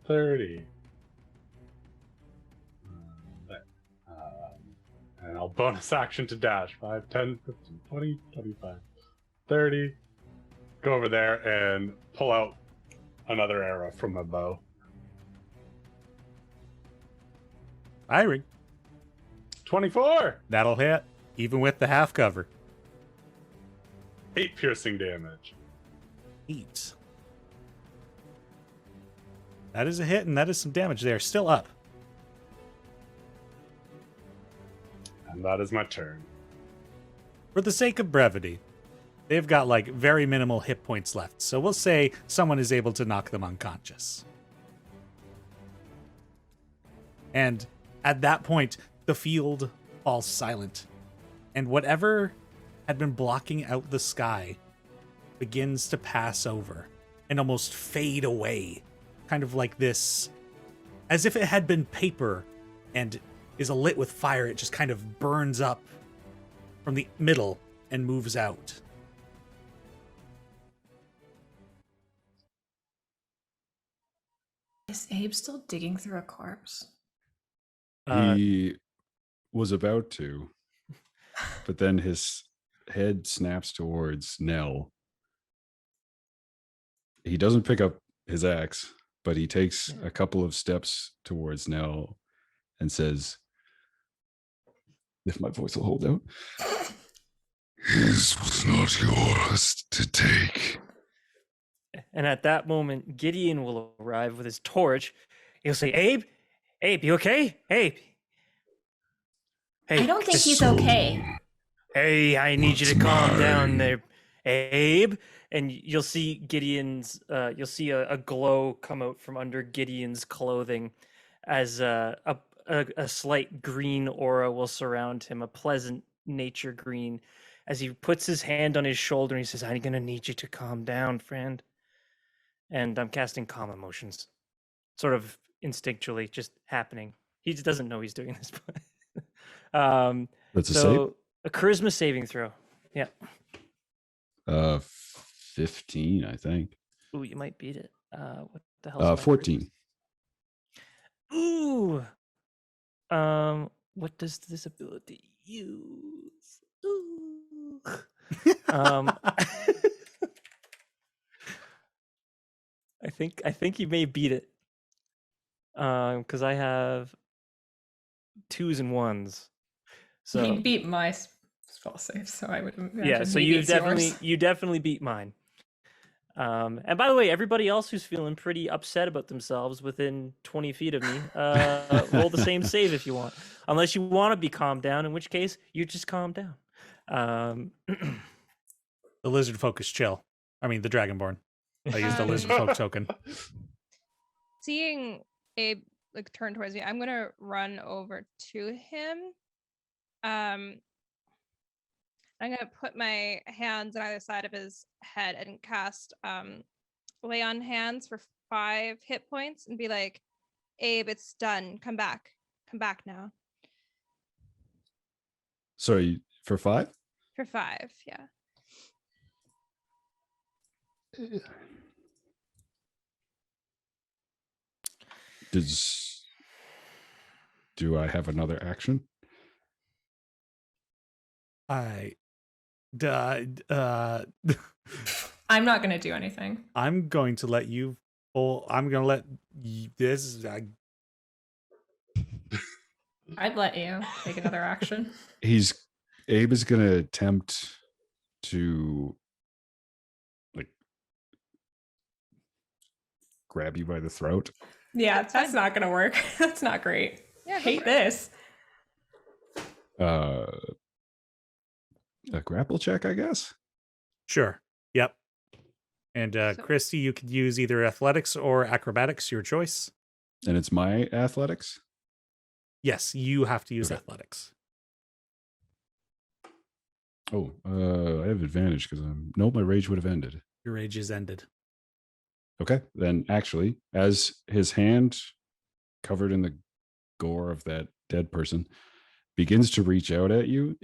30. And I'll bonus action to dash. 5, 10, 15, 20, 25, 30. Go over there and pull out another arrow from my bow. Firing. 24! That'll hit, even with the half cover. 8 piercing damage. 8. That is a hit, and that is some damage. They are still up. And that is my turn. For the sake of brevity, they've got like very minimal hit points left. So we'll say someone is able to knock them unconscious. And at that point, the field falls silent. And whatever had been blocking out the sky begins to pass over and almost fade away. Kind of like this, as if it had been paper and is lit with fire. It just kind of burns up from the middle and moves out. Is Abe still digging through a corpse? He was about to, but then his head snaps towards Nell. He doesn't pick up his axe, but he takes a couple of steps towards Nell and says, if my voice will hold out, his was not yours to take. And at that moment, Gideon will arrive with his torch. He'll say, Abe, you okay? Abe. Hey, I don't think he's okay. Hey, I need you to calm down there. Abe, and you'll see Gideon's. You'll see a glow come out from under Gideon's clothing, as a slight green aura will surround him, a pleasant nature green, as he puts his hand on his shoulder and he says, "I'm gonna need you to calm down, friend." And I'm casting calm emotions, sort of instinctually, just happening. He just doesn't know he's doing this. That's a so a charisma saving throw. Yeah. 15, I think. Ooh, you might beat it. What the hell? 14. Ooh. What does this ability use? Ooh. I think you may beat it. Because I have 2s and 1s. So He beat my spell save, so I would imagine yeah. So he you beats yours. definitely beat mine. And by the way, everybody else who's feeling pretty upset about themselves within 20 feet of me, roll the same save if you want. Unless you want to be calmed down, in which case you just calm down. The lizard folk is chill. I mean, the dragonborn. I used the lizard folk token. Seeing Abe like turn towards me, I'm gonna run over to him. I'm gonna put my hands on either side of his head and cast lay on hands for 5 hit points and be like, Abe, it's done. Come back now. Sorry, for 5? For 5, yeah. Do I have another action? I'm not going to do anything. I'm going to let you. I'm going to let you, this. I'd let you take another action. Abe is going to attempt to like grab you by the throat. Yeah, that's not going to work. That's not great. Yeah, hate this. A grapple check, I guess. Sure. Yep. And Christy, you could use either athletics or acrobatics, your choice. And it's my athletics? Yes, you have to use athletics. Oh, I have advantage because my rage would have ended. Your rage is ended. Okay, then actually, as his hand covered in the gore of that dead person begins to reach out at you,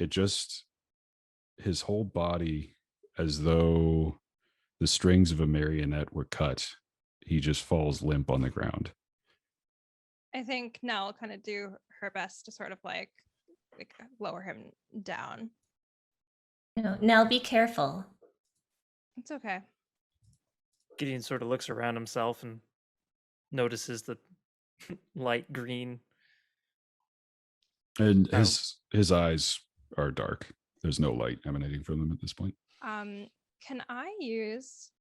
his whole body, as though the strings of a marionette were cut, he just falls limp on the ground. I think Nell will kind of do her best to sort of like lower him down. No, Nell, be careful. It's okay. Gideon sort of looks around himself and notices the light green. And his eyes are dark. There's no light emanating from them at this point. Can I use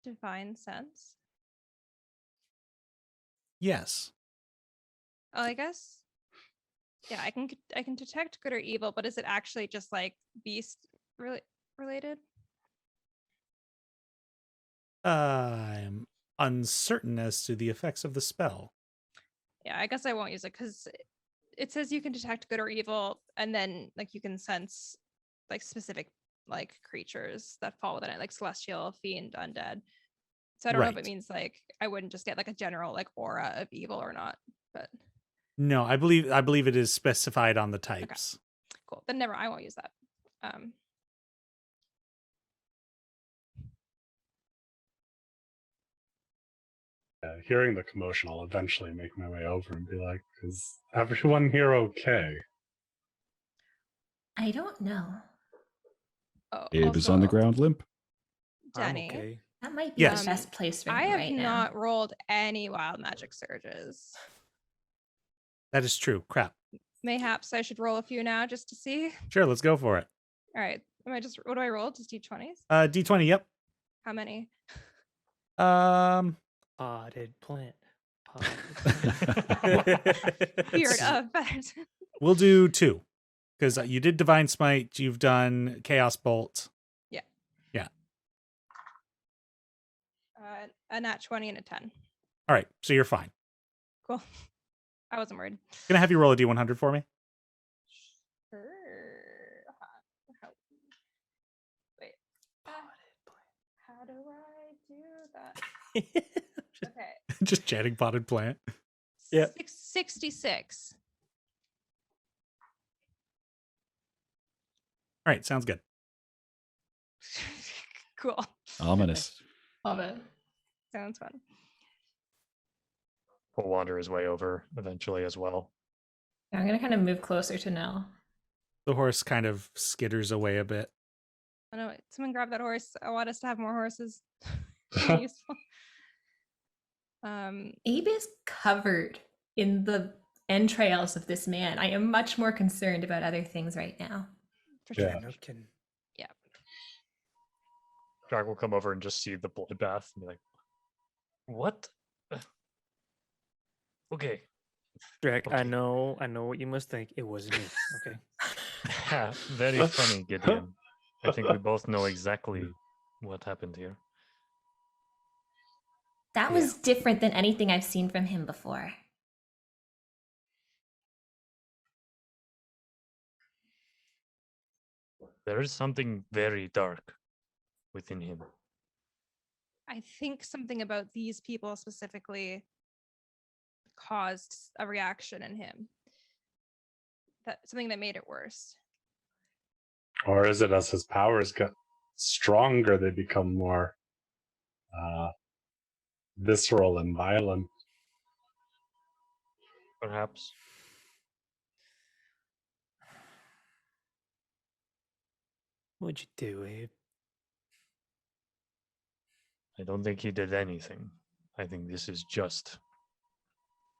Divine Sense? Yes. Oh, I guess. Yeah, I can detect good or evil, but is it actually just like beast related? I'm uncertain as to the effects of the spell. Yeah, I guess I won't use it because it says you can detect good or evil, and then like you can sense like specific like creatures that fall within it, like celestial, fiend, undead. So I don't know if it means like I wouldn't just get like a general like aura of evil or not, but no, I believe it is specified on the types. Okay. Cool. Then never, I won't use that. Hearing the commotion, I'll eventually make my way over and be like, is everyone here okay? I don't know. Oh, Abe is on the ground limp. Danny, Okay. That might be Yes. the best place for I him have right not now. rolled any wild magic surges. That is true. Crap. Mayhaps I should roll a few now just to see. Sure, let's go for it. All right. What do I roll? Just D20s? D20, yep. How many? Potted plant. Beard of feathers. We'll do 2. Because you did Divine Smite, you've done Chaos Bolt. Yeah. Yeah. A nat 20 and a 10. All right, so you're fine. Cool. I wasn't worried. Gonna have you roll a d100 for me. Sure. Wait. How do I do that? Okay. Just chatting potted plant. Yeah. 66. All right, sounds good. Cool. Ominous. Love it. Sounds fun. He'll wander his way over eventually as well. I'm gonna kind of move closer to Nell. The horse kind of skitters away a bit. Oh no, someone grab that horse. I want us to have more horses. Useful. Abe is covered in the entrails of this man. I am much more concerned about other things right now. For sure. Yeah. No kidding. Drag will come over and just see the bloodbath and be like, "What? Okay." Drake, I Okay. know what you must think. It was me. Okay. Very funny, Gideon. I think we both know exactly what happened here. That was different than anything I've seen from him before. There is something very dark within him. I think something about these people specifically caused a reaction in him. That something that made it worse. Or is it as his powers get stronger, they become more visceral and violent? Perhaps. What'd you do, Abe? I don't think he did anything. I think this is just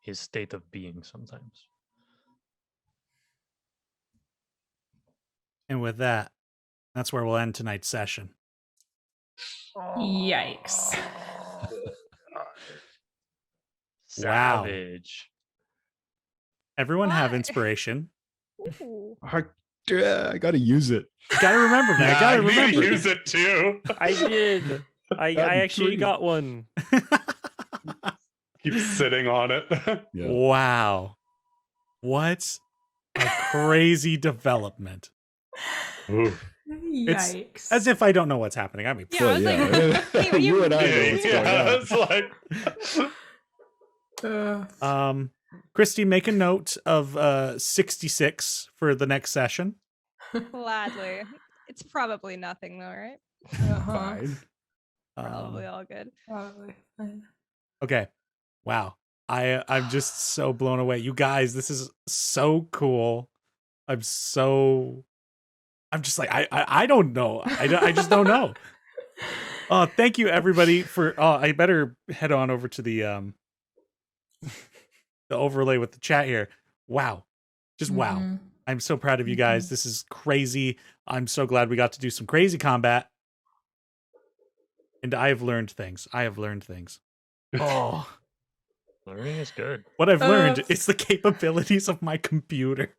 his state of being sometimes. And with that, that's where we'll end tonight's session. Yikes. Wow. Savage. Everyone have Why? inspiration. Ooh. I gotta use it. Gotta remember, man. Yeah, Gotta I need to remember. use it too. I did. I actually three. got one. Keep sitting on it. Yeah. Wow. What a crazy development. Ooh. Yikes. As if I don't know what's happening. I mean, Yeah, I was like, hey, You and I know Yeah, what's going on. it's like Christy, make a note of 66 for the next session. gladly. It's probably nothing though, right? Fine. Probably all good. Probably. Okay. Wow. I'm just so blown away. You guys, this is so cool. I'm just like, I don't know. I just don't know. Thank you everybody for, I better head on over to the overlay with the chat here. Wow. Just wow. Mhm. I'm so proud of you guys. This is crazy. I'm so glad we got to do some crazy combat. And I have learned things. Oh, Learning is good. what I've learned is the capabilities of my computer.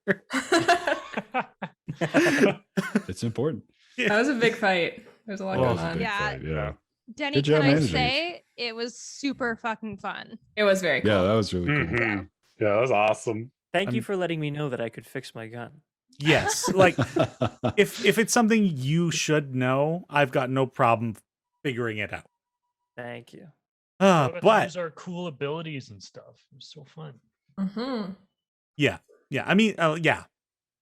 It's important. That was a big fight. There's a lot Oh, going It's a on. big Yeah. fight, yeah. Denny, Good job can I managing. say it was super fucking fun? It was very cool. Yeah, that was really cool. mhm. Yeah, that was awesome. Thank you I'm- for letting me know that I could fix my gun. Yes. Like if it's something you should know, I've got no problem figuring it out. Thank you. We got to But use our cool abilities and stuff. It was so fun. Mm-hmm. yeah. I mean, yeah.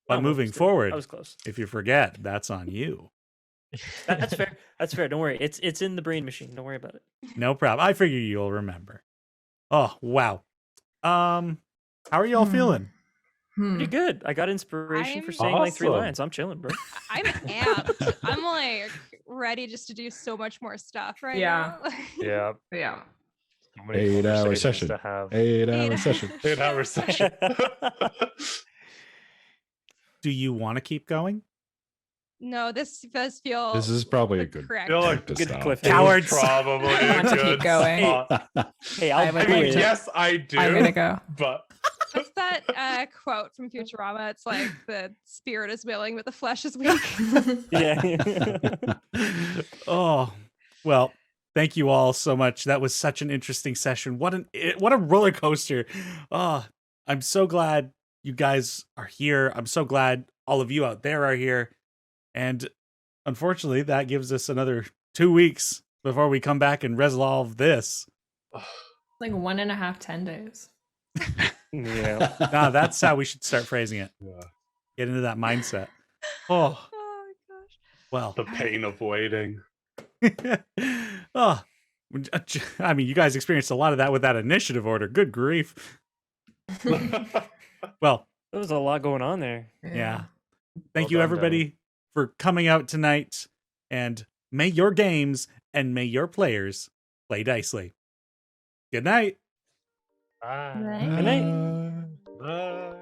But Almost. moving forward, I was close. if you forget, that's on you. That's fair. That's fair. Don't worry. It's in the brain machine. Don't worry about it. No problem. I figure you'll remember. Oh, wow. How are y'all feeling? Pretty good. I got inspiration for I'm saying like 3 awesome. lines. I'm chilling, bro. I'm amped. I'm like ready just to do so much more stuff right Yeah. now. Yeah. Yeah. So many 8-hour conversations session. to have. 8-hour session. 8-hour session. Do you want to keep going? No, this does feel This is probably the a good correct. Feel like to Good stop. cliff. Cowards. Probably I want a to keep good going. spot. Hey, I I'll would I do mean, like it. to- yes, I do. I'm gonna go. But What's that quote from Futurama? It's like the spirit is willing, but the flesh is weak. Yeah. Oh, well, thank you all so much. That was such an interesting session. What a roller coaster. Oh, I'm so glad you guys are here. I'm so glad all of you out there are here. And unfortunately, that gives us another 2 weeks before we come back and resolve this. Like 1.5, 10 days. Yeah. Nah, that's how we should start phrasing it. Yeah. Get into that mindset. Oh, Oh my gosh. well. The pain of waiting. Oh, I mean, you guys experienced a lot of that with that initiative order. Good grief. Well, There was a lot going on there. yeah. Thank Well you, done, everybody, for coming out tonight. And may your games and may your players play Dicely. Good night. Bye. Right? Good night. Bye.